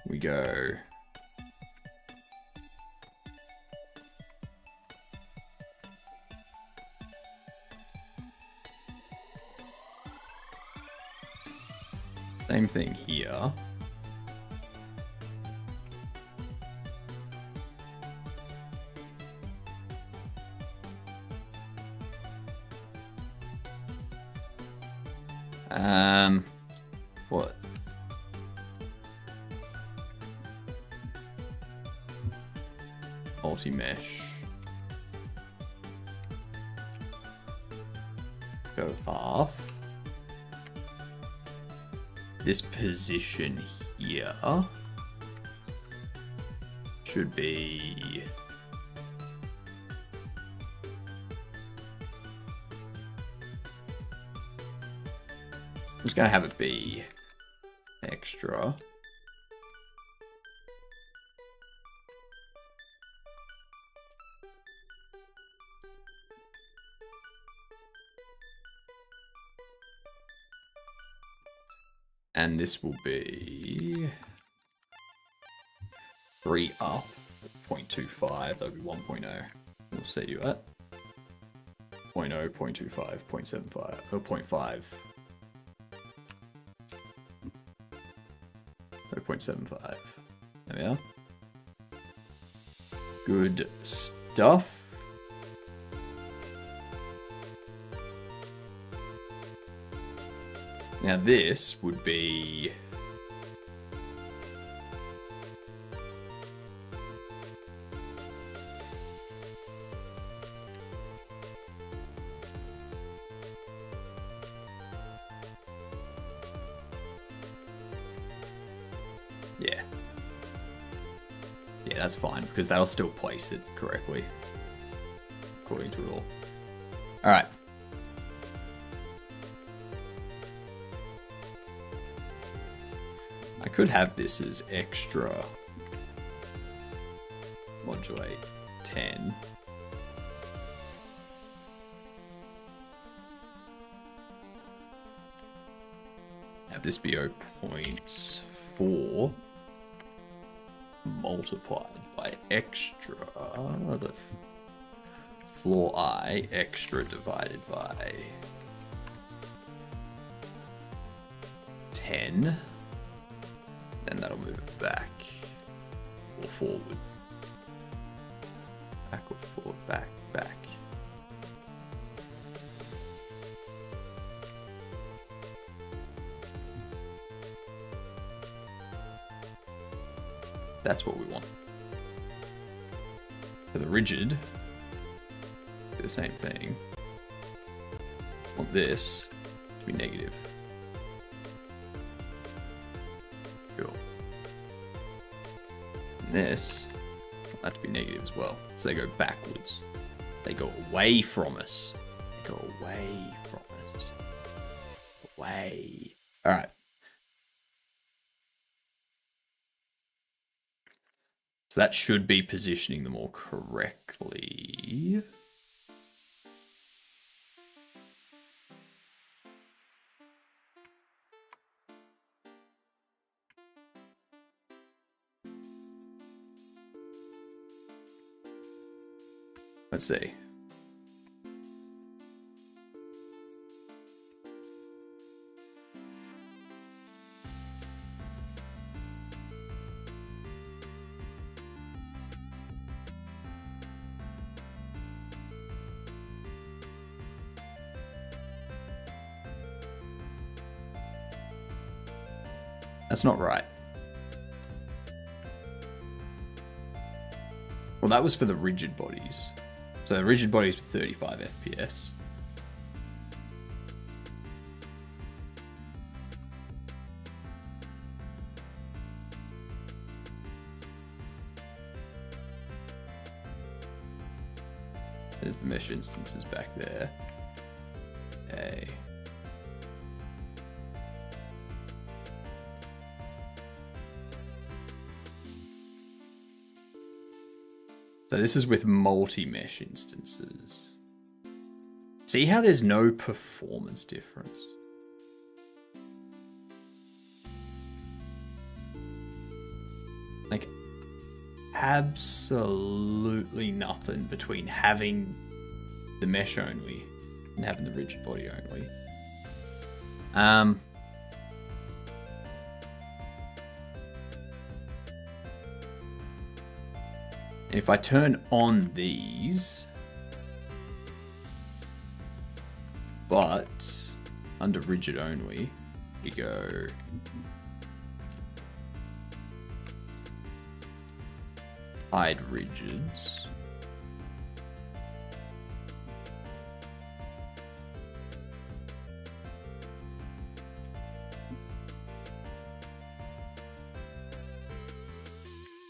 We go. Same thing here. What? Multi-mesh. Go half. This position here should be I'm just gonna have it be extra. And this will be 3 up, 0.25, that'll be 1.0. We'll set you at 0.0, 0.25, 0.75, or 0.5. 0.75. There we are. Good stuff. Now this would be yeah, that's fine because that'll still place it correctly according to it all. All right. I could have this as extra modulate 10. Have this be 0.4 multiplied by extra the floor I extra divided by 10. Then that'll move it back or forward. Back or forward, back, back. That's what we want. For the rigid, do the same thing. I want this to be negative. Cool. And this, I want that to be negative as well. So they go backwards. They go away from us. They go away from us. Away. All right. So that should be positioning them all correctly. Let's see. That's not right. Well, that was for the rigid bodies. So the rigid bodies with 35 FPS. There's the mesh instances back there. Okay. So this is with multi-mesh instances. See how there's no performance difference? Like, absolutely nothing between having the mesh only and having the rigid body only. If I turn on these, but under rigid only, we go hide rigids.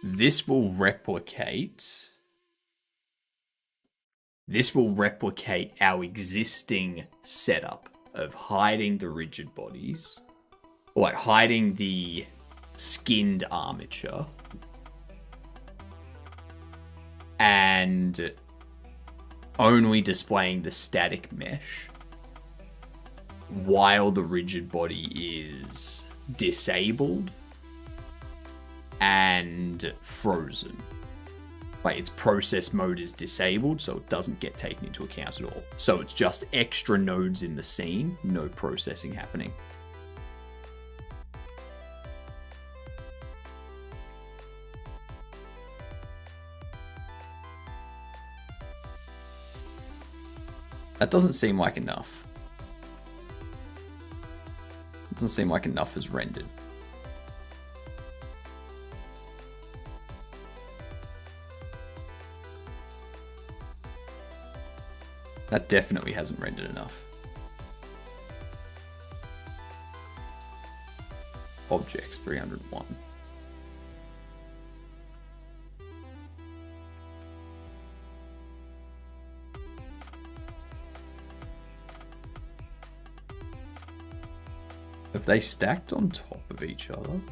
This will replicate our existing setup of hiding the rigid bodies, or like hiding the skinned armature, and only displaying the static mesh while the rigid body is disabled and frozen. Like, its process mode is disabled, so it doesn't get taken into account at all. So it's just extra nodes in the scene, no processing happening. That doesn't seem like enough. It doesn't seem like enough is rendered. That definitely hasn't rendered enough. Objects 301. Have they stacked on top of each other?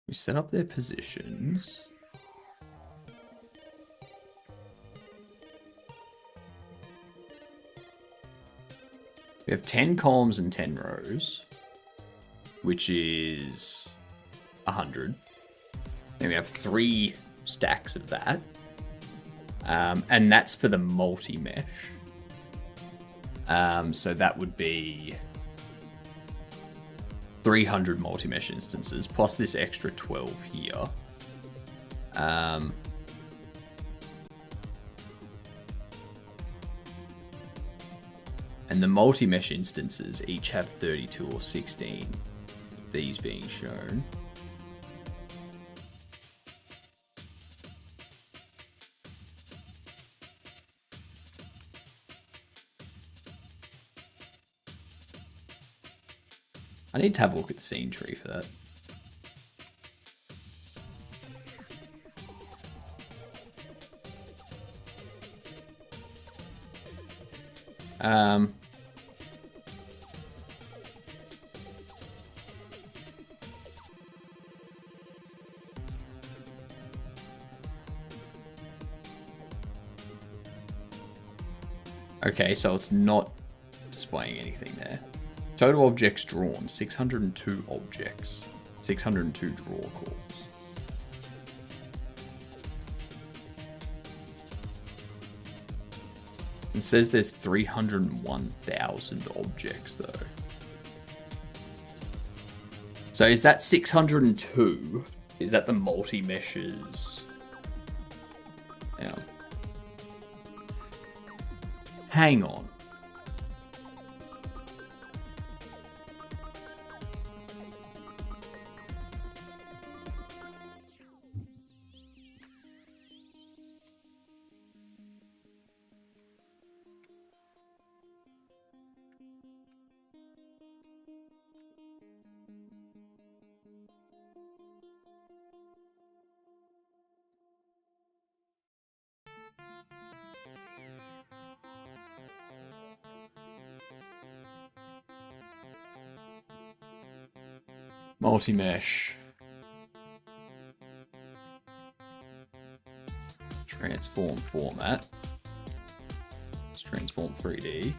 We set up their positions. We have 10 columns and 10 rows, which is 100. Then we have 3 stacks of that. And that's for the multi-mesh. So that would be 300 multi-mesh instances, plus this extra 12 here. And the multi-mesh instances each have 32 or 16, these being shown. I need to have a look at the scene tree for that. Okay, so it's not displaying anything there. Total objects drawn, 602 objects. 602 draw calls. It says there's 301,000 objects though. So is that 602? Is that the multi-meshes? Yeah. Hang on. Multi-mesh. Transform format. Let's transform 3D.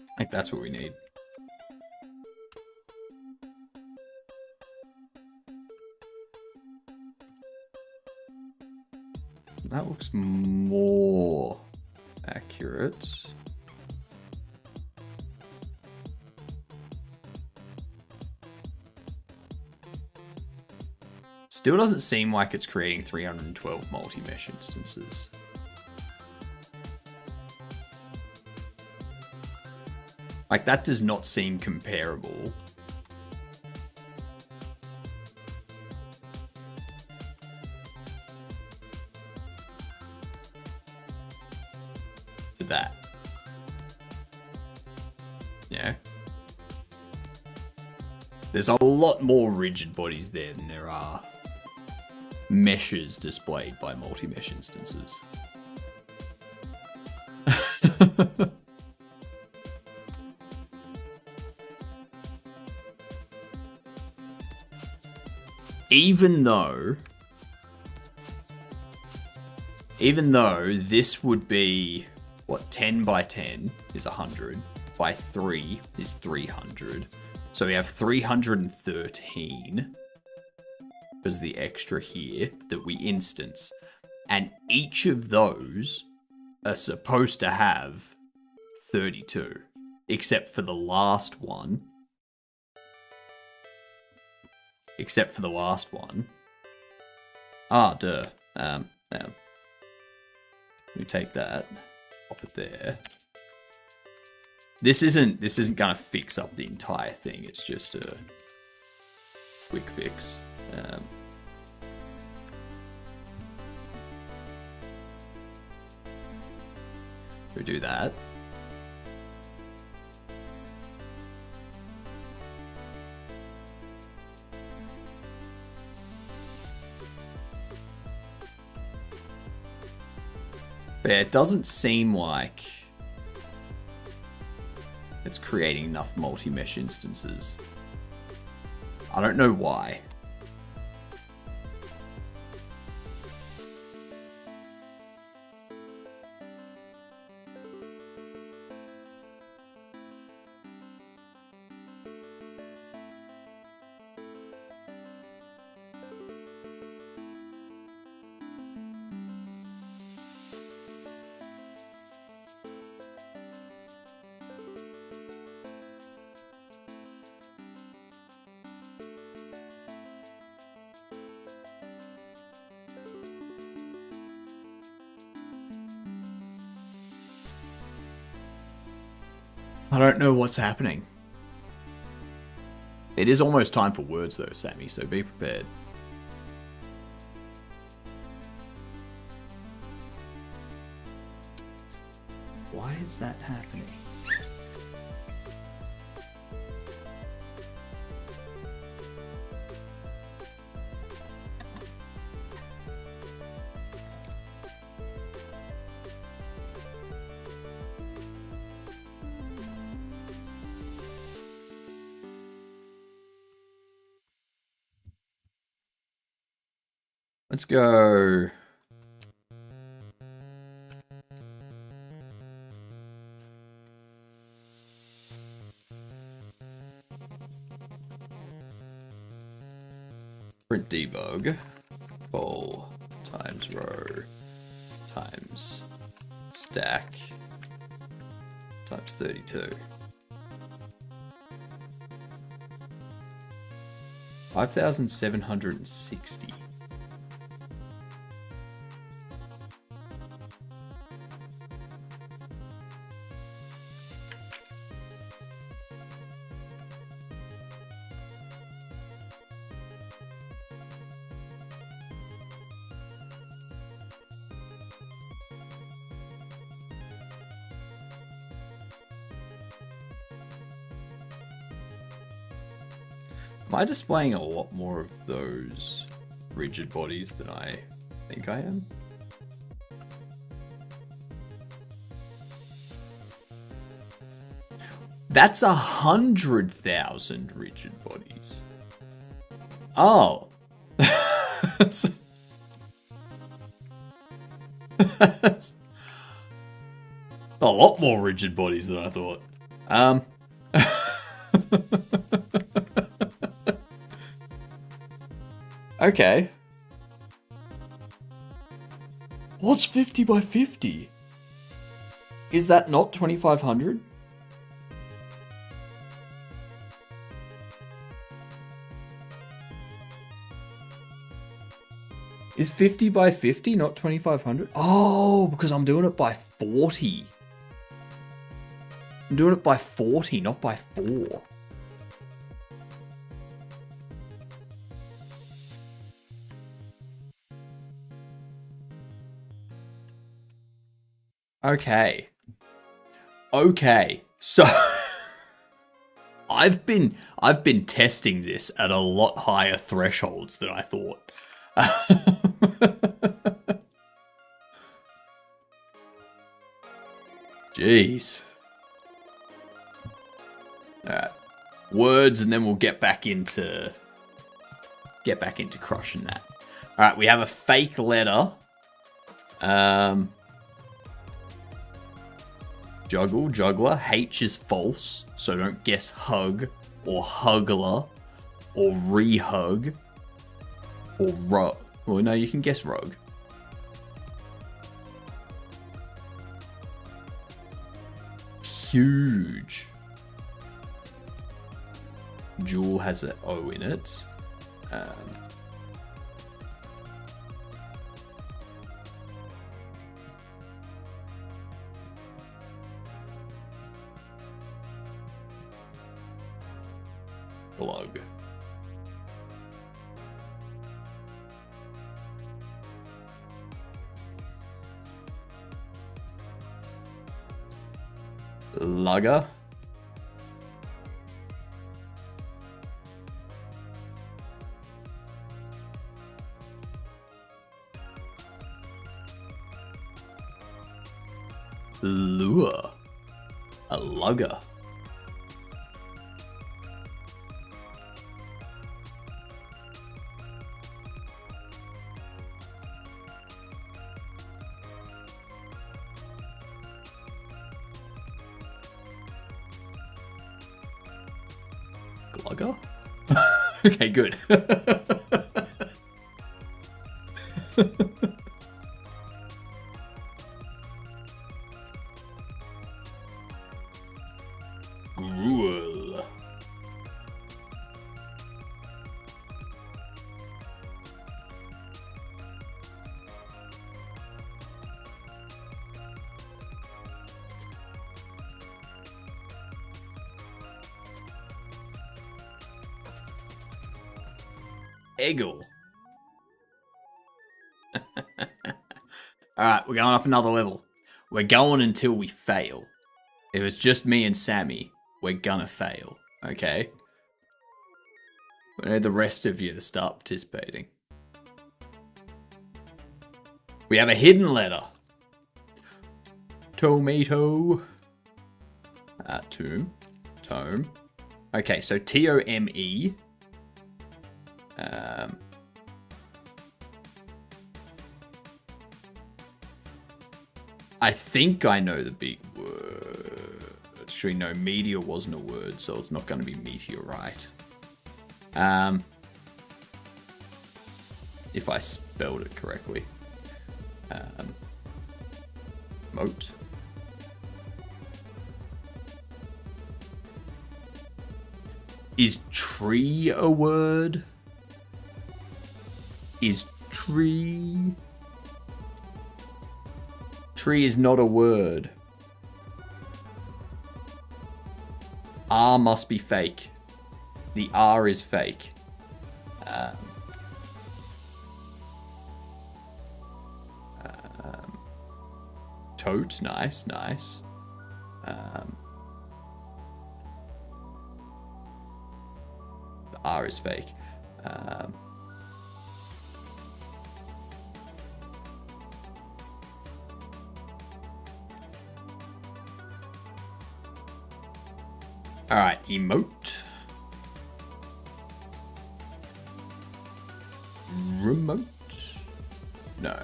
I think that's what we need. That looks more accurate. Still doesn't seem like it's creating 312 multi-mesh instances. Like, that does not seem comparable. To that. Yeah. There's a lot more rigid bodies there than there are meshes displayed by multi-mesh instances. Even though this would be, what, 10 by 10 is 100, by 3 is 300. So we have 313 as the extra here that we instance. And each of those are supposed to have 32, except for the last one. Except for the last one. Ah, duh. Let me take that. Pop it there. This isn't gonna fix up the entire thing. It's just a quick fix. We do that. But yeah, it doesn't seem like it's creating enough multi-mesh instances. I don't know why. I don't know what's happening. It is almost time for words though, Sammy, so be prepared. Why is that happening? Let's go. Print debug. Bol times row times stack times 32. 5,760. Am I displaying a lot more of those rigid bodies than I think I am? That's 100,000 rigid bodies. Oh. That's a lot more rigid bodies than I thought. Okay. What's 50 by 50? Is that not 2,500? Is 50 by 50 not 2,500? Oh, because I'm doing it by 40. I'm doing it by 40, not by 4. Okay. Okay. So I've been testing this at a lot higher thresholds than I thought. Jeez. Alright. Words, and then we'll get back into crushing that. Alright, we have a fake letter. Juggle, juggler. H is false, so don't guess hug, or huggler, or re-hug, or rug. Well, no, you can guess rug. Huge. Jewel has an O in it. Glug. Lugger. Lure. A lugger. Glugger? Okay, good. Gruel. Eggle. Alright, we're going up another level. We're going until we fail. If it's just me and Sammy, we're gonna fail. Okay? We need the rest of you to start participating. We have a hidden letter. Tomato. Tomb. Tome. Okay, so T-O-M-E. I think I know the big word. Actually, no, meteor wasn't a word, so it's not going to be meteorite. If I spelled it correctly. Moat. Is tree a word? Is tree? Tree is not a word. R must be fake. The R is fake. Tote, nice. The R is fake. Alright, emote. Remote? No.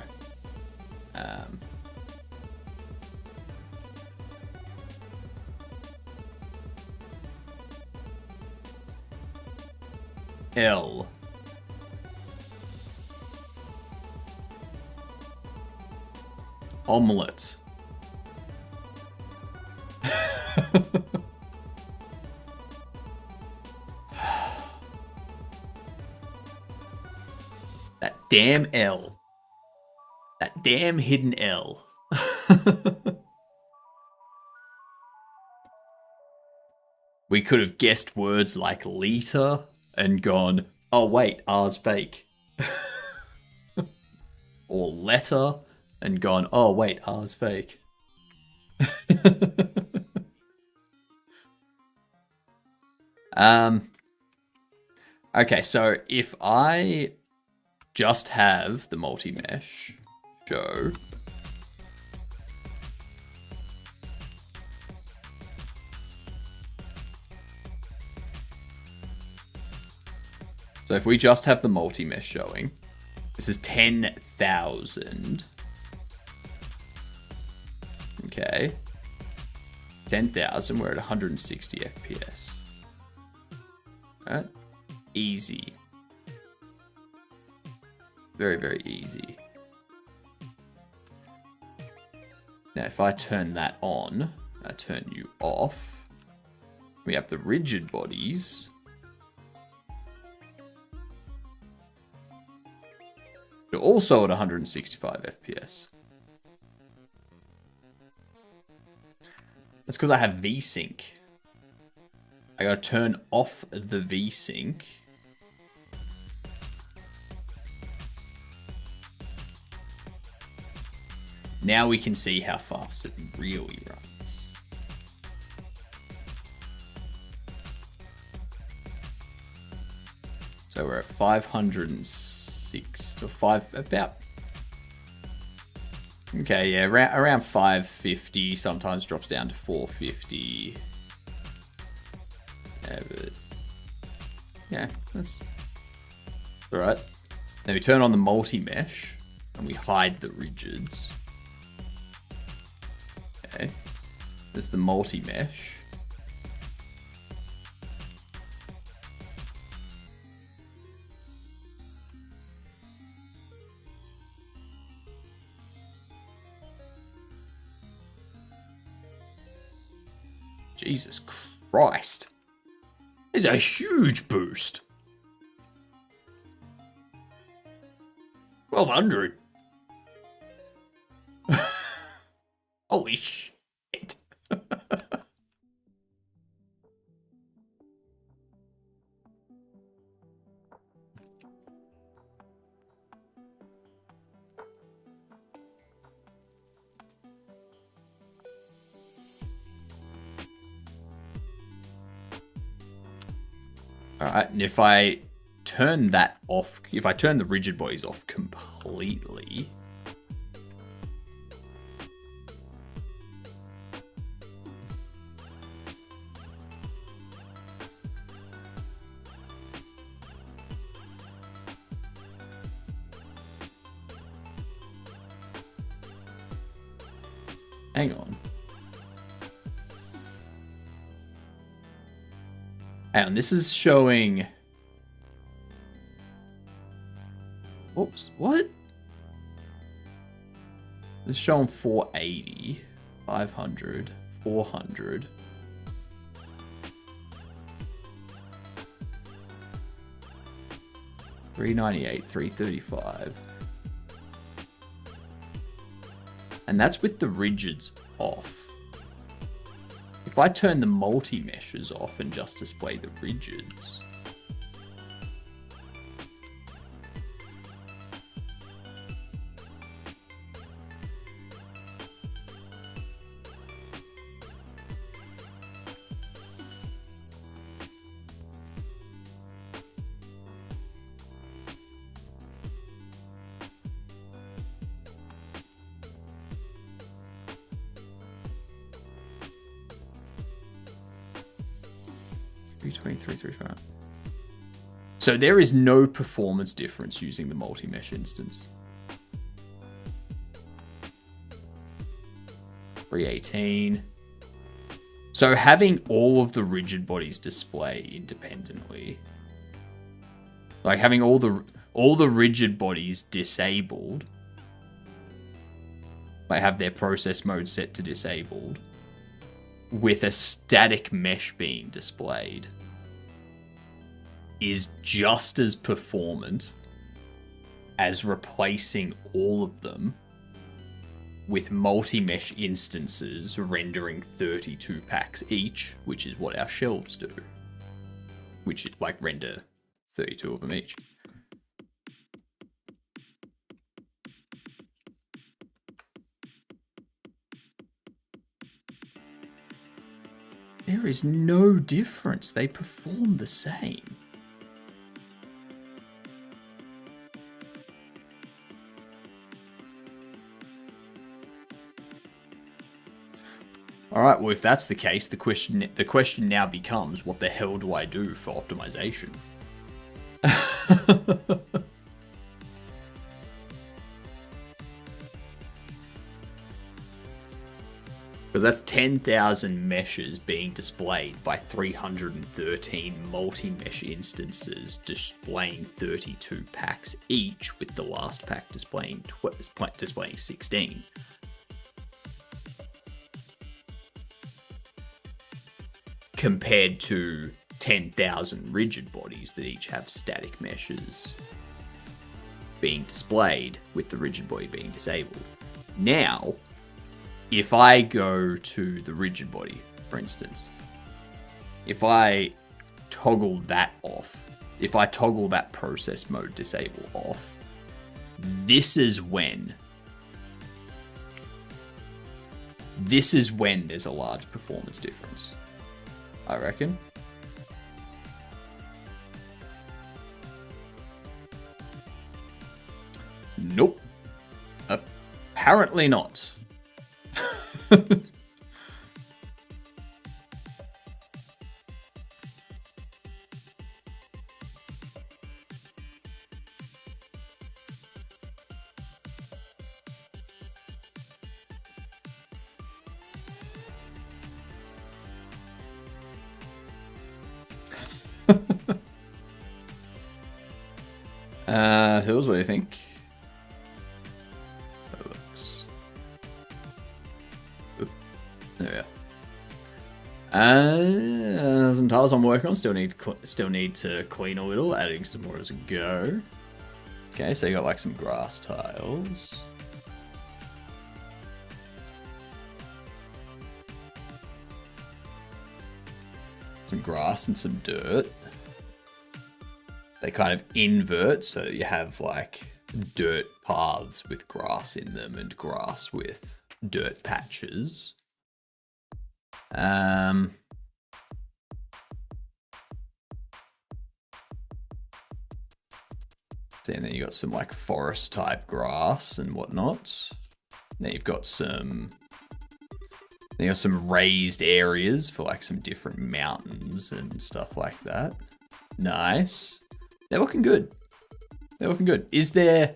L. Omelette. That damn L. That damn hidden L. We could have guessed words like liter and gone, oh wait, R's fake. Or letter and gone, oh wait, R's fake. Okay, so if I just have the multi-mesh show. So if we just have the multi-mesh showing, this is 10,000. Okay. 10,000, we're at 160 FPS. Alright. Easy. Very, very easy. Now, if I turn that on, I turn you off, we have the rigid bodies. They're also at 165 FPS. That's because I have VSync. I gotta turn off the VSync. Now we can see how fast it really runs. So we're at 506 or 5 about. Okay, yeah, around 550. Sometimes drops down to 450. Yeah, but yeah, that's all right. Then we turn on the multi-mesh and we hide the rigids. Okay, there's the multi-mesh. Jesus Christ. It's a huge boost. 1200. Holy shit. Alright, and if I turn that off, if I turn the rigid bodies off completely, Hang on. Hang on, this is showing... Oops, what? This is showing 480, 500, 400. $398, $335. And that's with the rigids off. If I turn the multi-meshes off and just display the rigids... So there is no performance difference using the multi-mesh instance. 318. So having all of the rigid bodies display independently, like having all the rigid bodies disabled, like have their process mode set to disabled, with a static mesh being displayed, is just as performant as replacing all of them with multi-mesh instances rendering 32 packs each, which is what our shelves do. Which is like render 32 of them each. There is no difference. They perform the same. All right, well, if that's the case, the question now becomes, what the hell do I do for optimization? Because that's 10,000 meshes being displayed by 313 multi-mesh instances displaying 32 packs each, with the last pack displaying 16. Compared to 10,000 rigid bodies that each have static meshes being displayed with the rigid body being disabled. Now, if I go to the rigid body, for instance, if I toggle that off, if I toggle that process mode disable off, this is when there's a large performance difference, I reckon. Nope. Apparently not. Hills, what do you think? That looks... Oop. There we are. Some tiles I'm working on. Still need to clean a little. Adding some more as a go. Okay, so you got like some grass tiles. Some grass and some dirt. They kind of invert, so you have like dirt paths with grass in them and grass with dirt patches. So and then you got some like forest type grass and whatnot. Then you've got some raised areas for like some different mountains and stuff like that. Nice. They're looking good. They're looking good. Is there...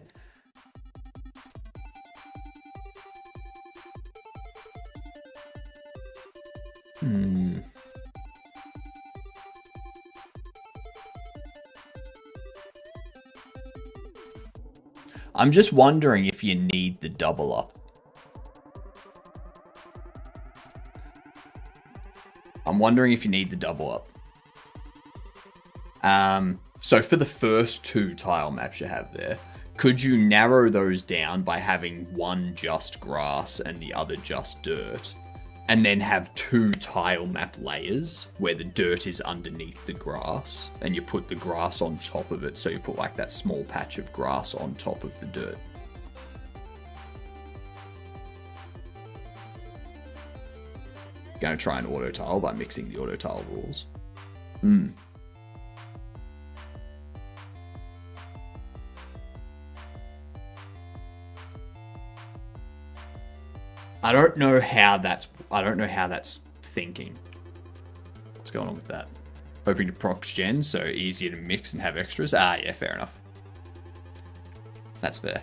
I'm just wondering if you need the double up. I'm wondering if you need the double up. So for the first 2 tile maps you have there, could you narrow those down by having one just grass and the other just dirt? And then have 2 tile map layers where the dirt is underneath the grass and you put the grass on top of it. So you put like that small patch of grass on top of the dirt. Going to try and auto tile by mixing the auto tile rules. I don't know how that's thinking. What's going on with that? Hoping to proc gen, so easier to mix and have extras. Yeah, fair enough. That's fair.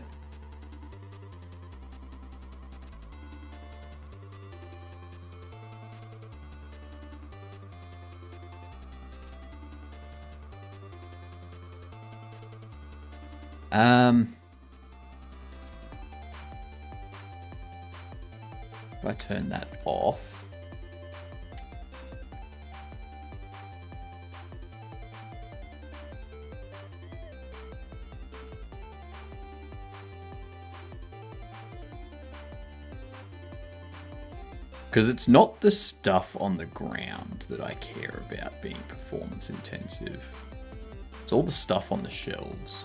If I turn that off. Because it's not the stuff on the ground that I care about being performance intensive. It's all the stuff on the shelves.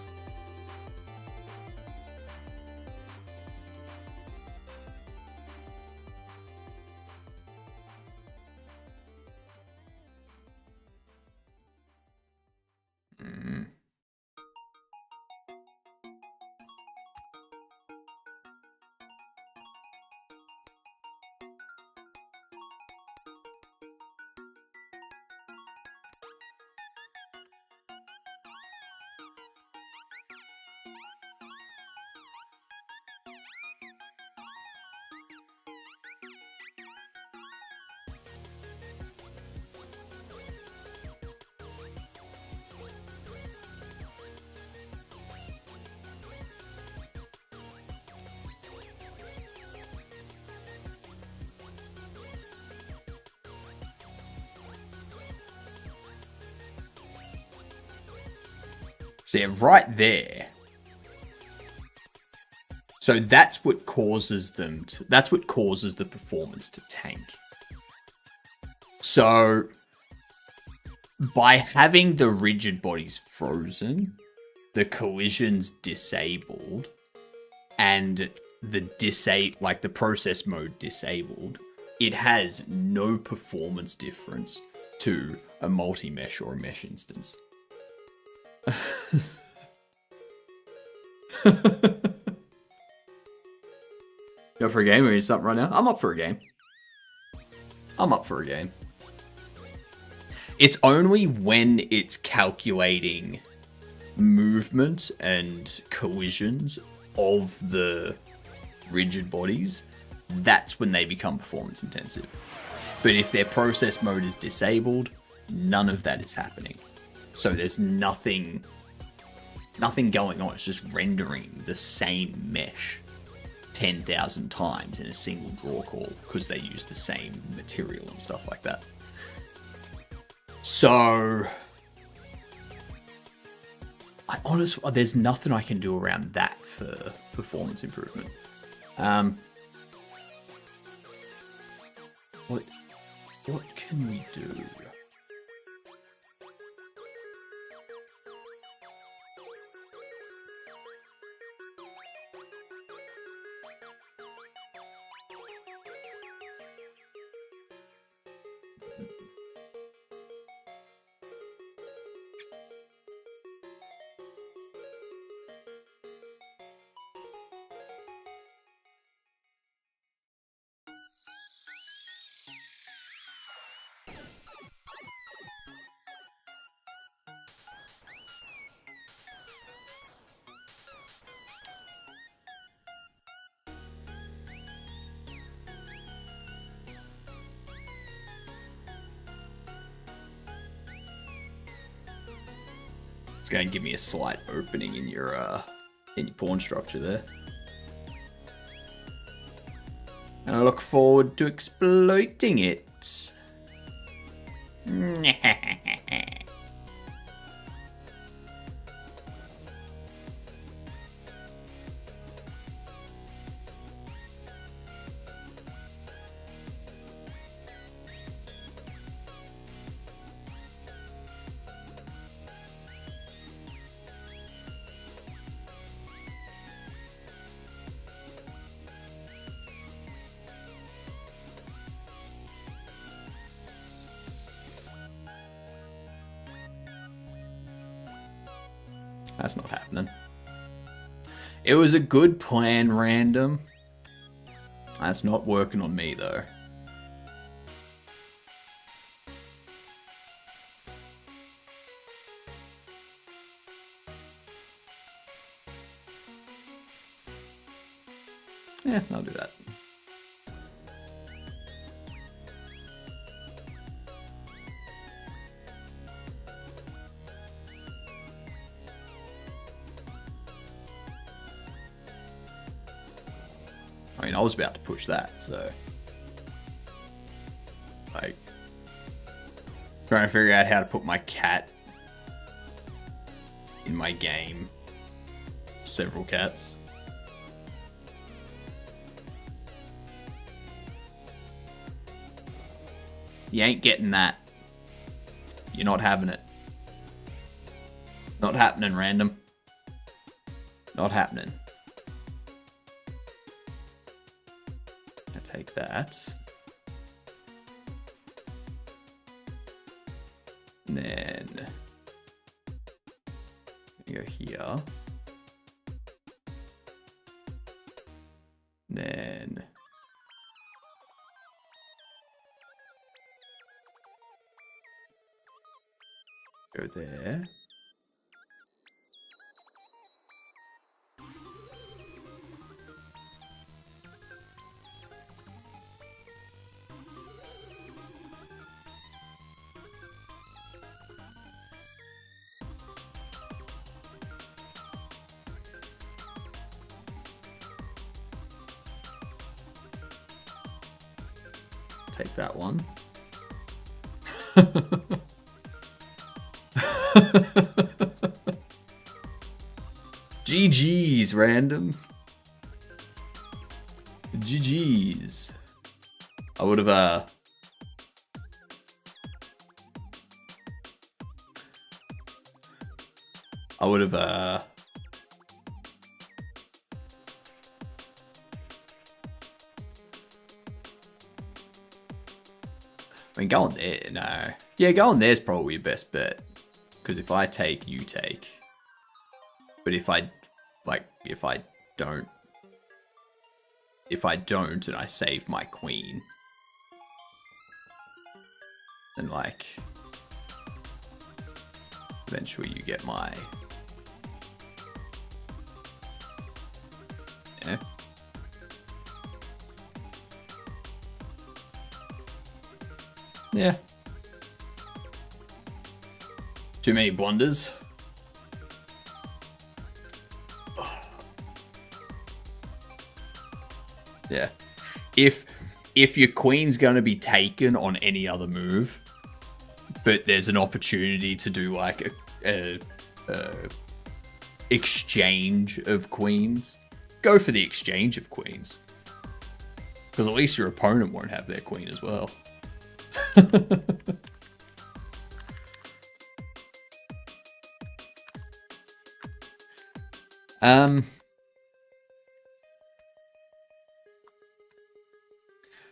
So yeah, right there. So that's what causes them to, that's what causes the performance to tank. So by having the rigid bodies frozen, the collisions disabled, and the process mode disabled, it has no performance difference to a multi-mesh or a mesh instance. You up for a game? Or need something right now? I'm up for a game. I'm up for a game. It's only when it's calculating movement and collisions of the rigid bodies, that's when they become performance intensive. But if their process mode is disabled, none of that is happening. So there's nothing going on. It's just rendering the same mesh 10,000 times in a single draw call because they use the same material and stuff like that. So there's nothing I can do around that for performance improvement. What can we do? It's going to give me a slight opening in your pawn structure there. And I look forward to exploiting it. That's not happening. It was a good plan, random. That's not working on me, though. Yeah, I'll do that. I mean, I was about to push that, so... Like... Trying to figure out how to put my cat in my game. Several cats. You ain't getting that. You're not having it. Not happening, random. Not happening. I take that. And then go here. Then go there. Take that one. GG's, random. GG's. I would have, I mean, going there, no. Yeah, going there's probably your best bet. Because if I take, you take. But if I don't and I save my queen, then like, eventually you get my, yeah. Yeah. Too many blunders. Yeah. If your queen's going to be taken on any other move, but there's an opportunity to do like a exchange of queens, go for the exchange of queens. Because at least your opponent won't have their queen as well.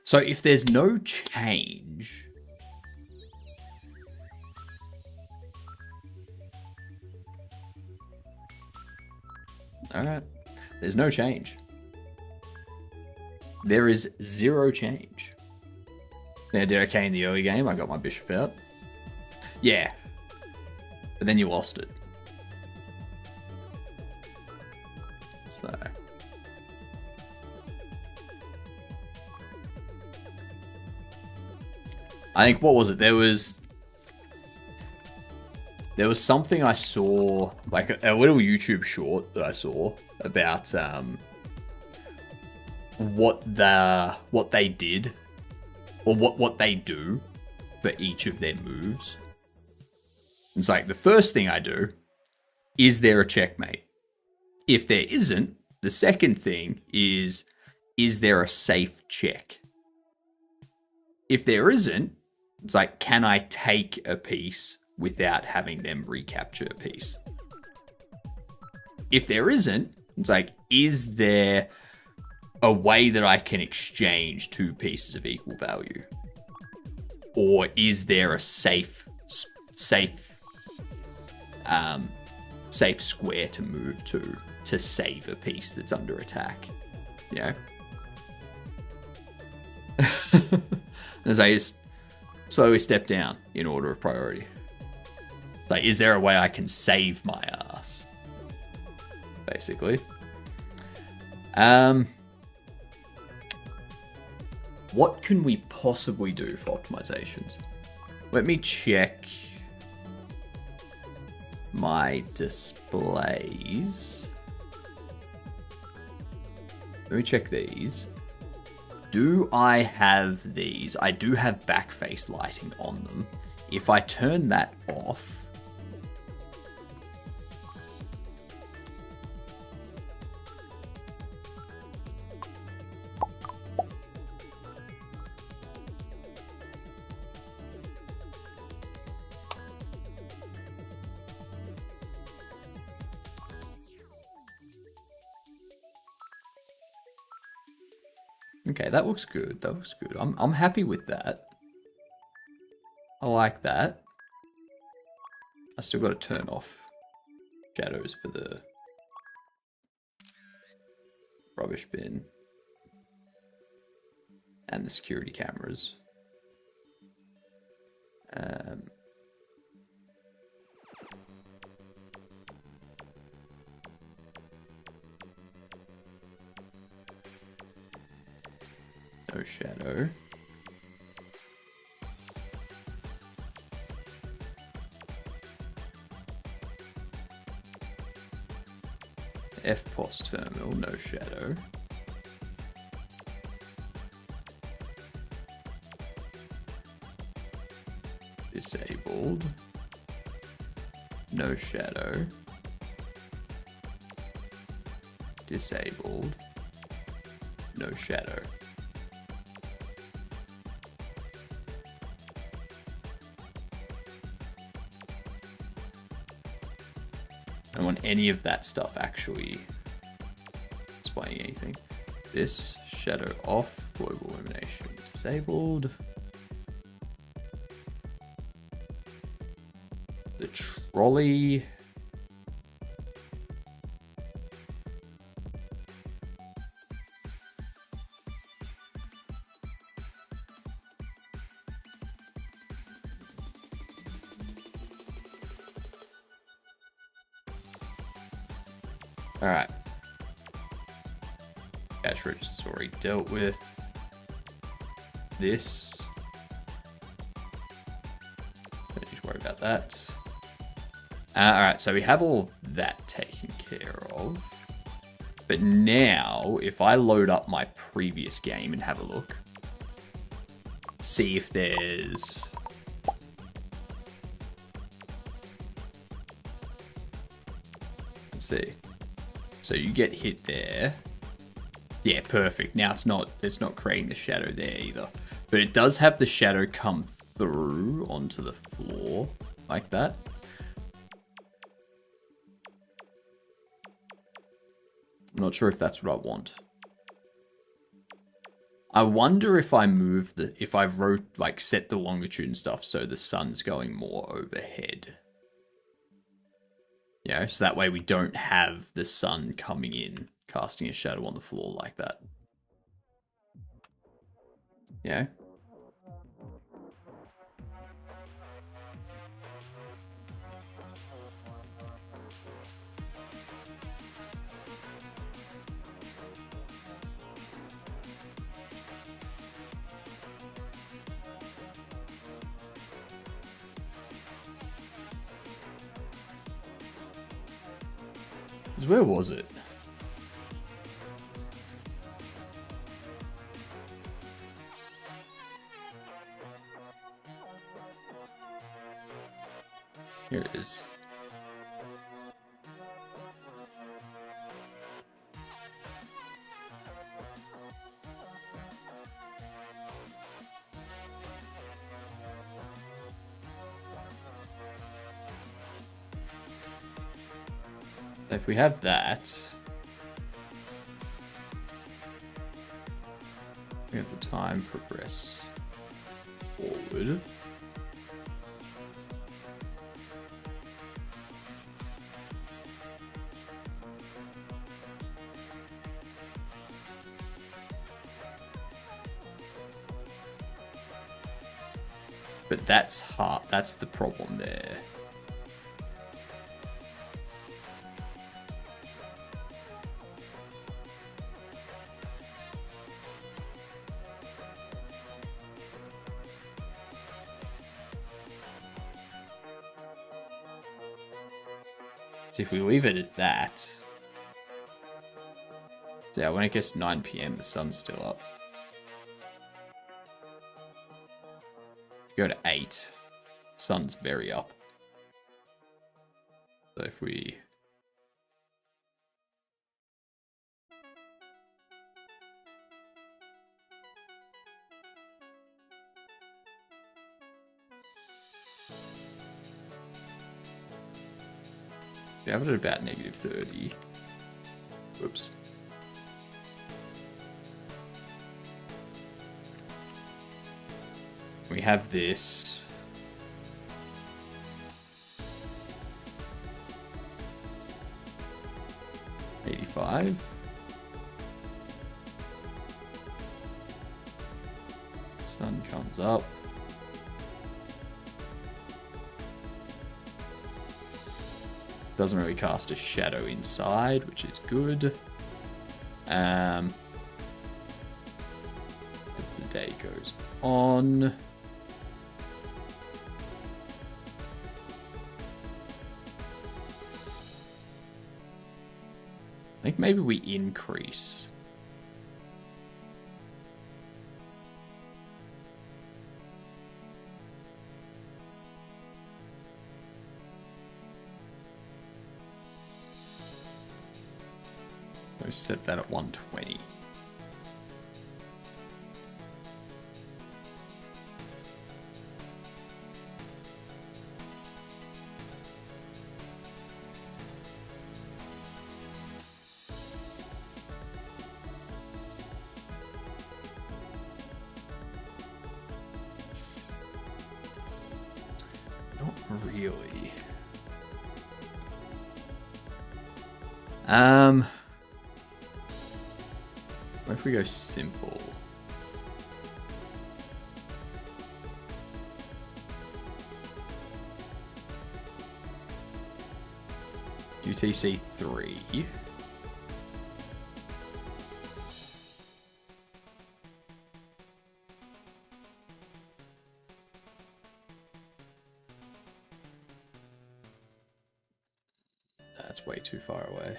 So if there's no change, all right, there's no change. There is zero change. Now, did I okay in the early game? I got my bishop out. Yeah. But then you lost it. So. I think, what was it? There was there was something I saw, like a little YouTube short that I saw about what they did, or what they do for each of their moves. It's like, the first thing I do, is there a checkmate? If there isn't, the second thing is there a safe check? If there isn't, it's like, can I take a piece without having them recapture a piece? If there isn't, it's like, is there a way that I can exchange two pieces of equal value? Or is there a safe square to move to save a piece that's under attack? Yeah. As I just slowly step down in order of priority. Like, is there a way I can save my ass? Basically. What can we possibly do for optimizations? Let me check my displays. Let me check these. Do I have these? I do have backface lighting on them. If I turn that off, okay, that looks good. That looks good. I'm happy with that. I like that. I still got to turn off shadows for the rubbish bin and the security cameras. No shadow. FPOS terminal, no shadow. Disabled. No shadow. Disabled. No shadow. I don't want any of that stuff actually displaying anything. This, shadow off, global illumination disabled. The trolley. All right. Cash register's already dealt with. This. Don't need to worry about that. All right, so we have all that taken care of. But now, if I load up my previous game and have a look, see if there's... Let's see. So you get hit there. Yeah, perfect. Now it's not creating the shadow there either. But it does have the shadow come through onto the floor like that. I'm not sure if that's what I want. I wonder if I move if I set the longitude and stuff so the sun's going more overhead. Yeah, so that way we don't have the sun coming in, casting a shadow on the floor like that. Yeah. Where was it? Here it is. If we have that, we have the time progress forward. But that's hard. That's the problem there. So if we leave it at that, so yeah, when it gets 9 PM, the sun's still up. Go to 8, sun's very up. So if we have it at about -30. Whoops. We have this. $85. Sun comes up. Doesn't really cast a shadow inside, which is good. As the day goes on. I think maybe we increase. Let's set that at 120. Really? What if we go simple? UTC 3. That's way too far away.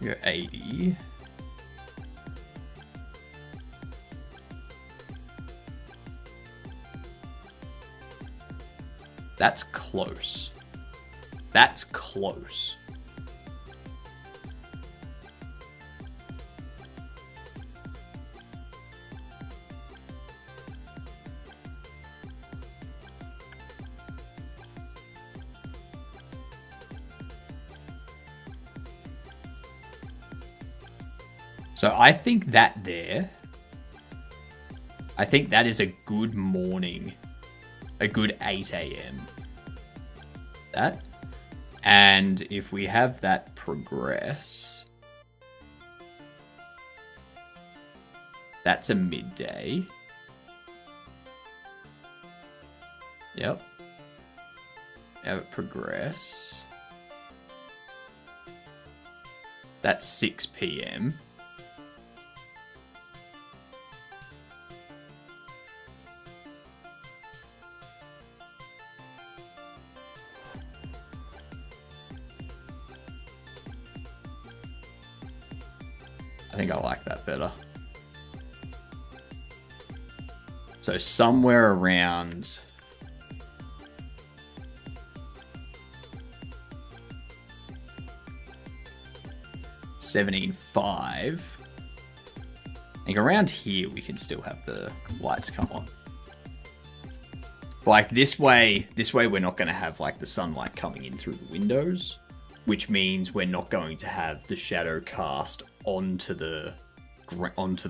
You're 80. That's close. That's close. So I think that there, I think that is a good morning, a good 8 a.m. That. And if we have that progress, that's a midday. Yep. Have it progress. That's 6 p.m. I think I like that better. So somewhere around 17.5. Like around here, we can still have the lights come on. Like this way we're not going to have like the sunlight coming in through the windows, which means we're not going to have the shadow cast onto the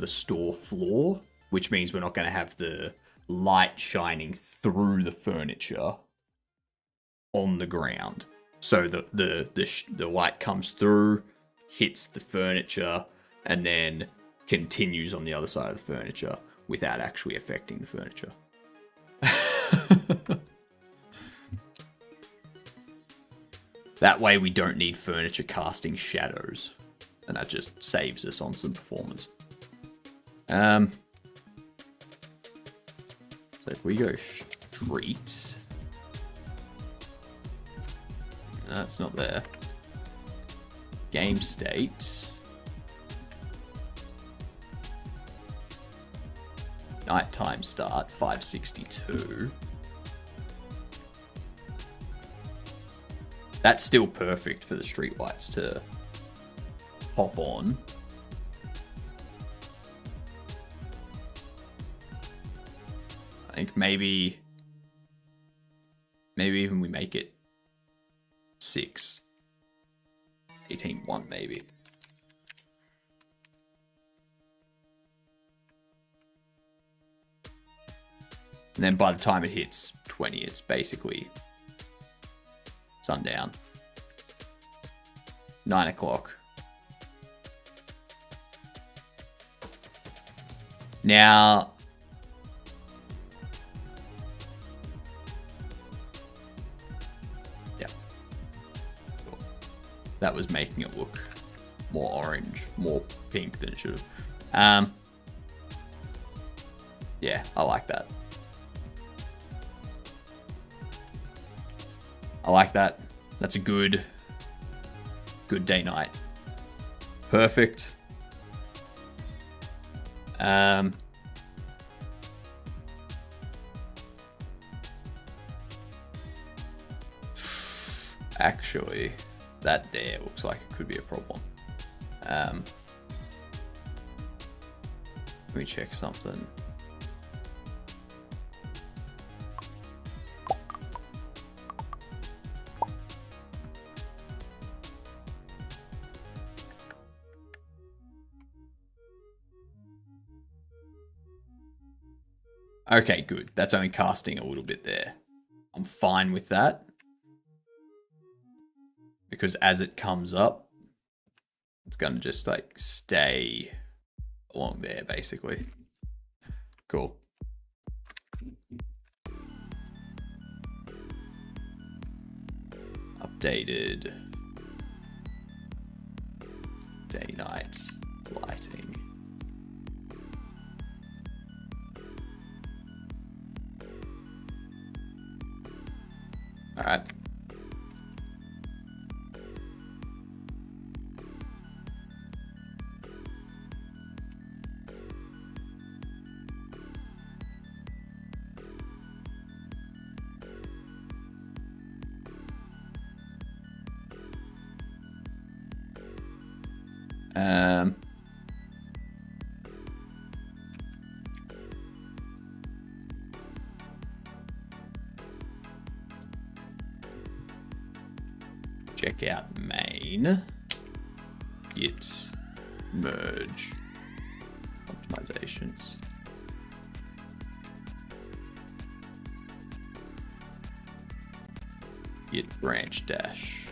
store floor, which means we're not going to have the light shining through the furniture on the ground. So the light comes through, hits the furniture, and then continues on the other side of the furniture without actually affecting the furniture. That way we don't need furniture casting shadows, and that just saves us on some performance. So if we go street, that's not there. Game state, nighttime start 562. That's still perfect for the streetlights to pop on. I think maybe even we make it 6. 18.1 maybe. And then by the time it hits 20, it's basically sundown. 9 o'clock. Now, yeah, cool. That was making it look more orange, more pink than it should have. Yeah, I like that. I like that. That's a good day night. Perfect. Actually, that there looks like it could be a problem. Let me check something. Okay, good. That's only casting a little bit there. I'm fine with that. Because as it comes up, it's going to just like stay along there, basically. Cool. Updated day-night lighting. All right. Check out main, git merge optimizations. Git branch dash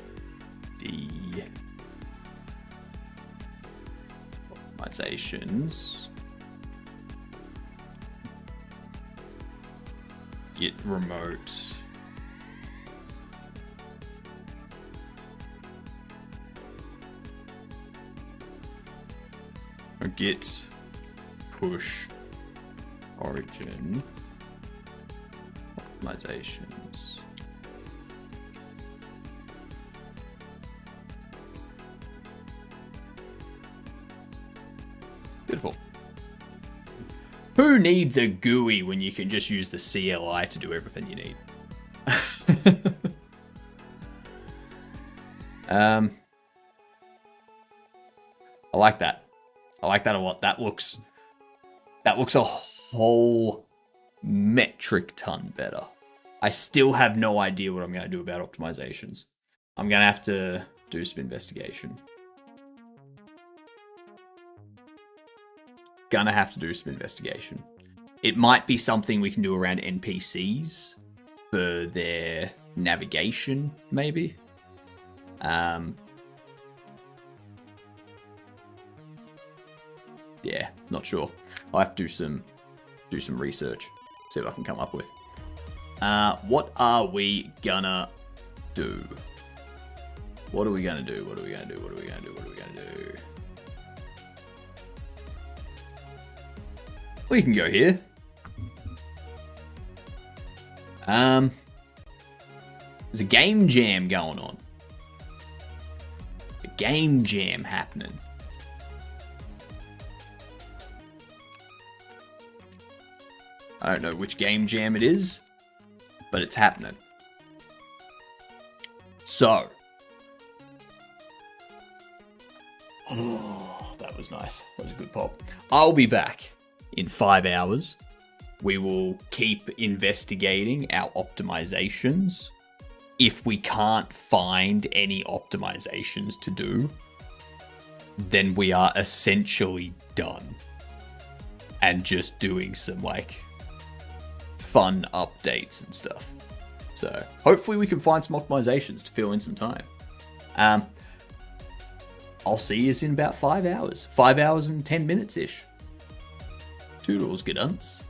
D optimizations. Git remote. git push origin optimizations. Beautiful. Who needs a GUI when you can just use the CLI to do everything you need? I like that. I like that a lot. That looks a whole metric ton better. I still have no idea what I'm going to do about optimizations. I'm going to have to do some investigation. Gonna have to do some investigation. It might be something we can do around NPCs for their navigation, maybe. Yeah, not sure. I'll have to do some research, see what I can come up with. What are we gonna do? What are we gonna do? What are we gonna do? What are we gonna do? What are we gonna do? We can go here. There's a game jam going on. A game jam happening. I don't know which game jam it is, but it's happening. So. Oh, that was nice. That was a good pop. I'll be back in 5 hours. We will keep investigating our optimizations. If we can't find any optimizations to do, then we are essentially done. And just doing some like fun updates and stuff. So hopefully we can find some optimizations to fill in some time. I'll see you in about 5 hours. 5 hours and 10 minutes-ish. Toodles, Godunts.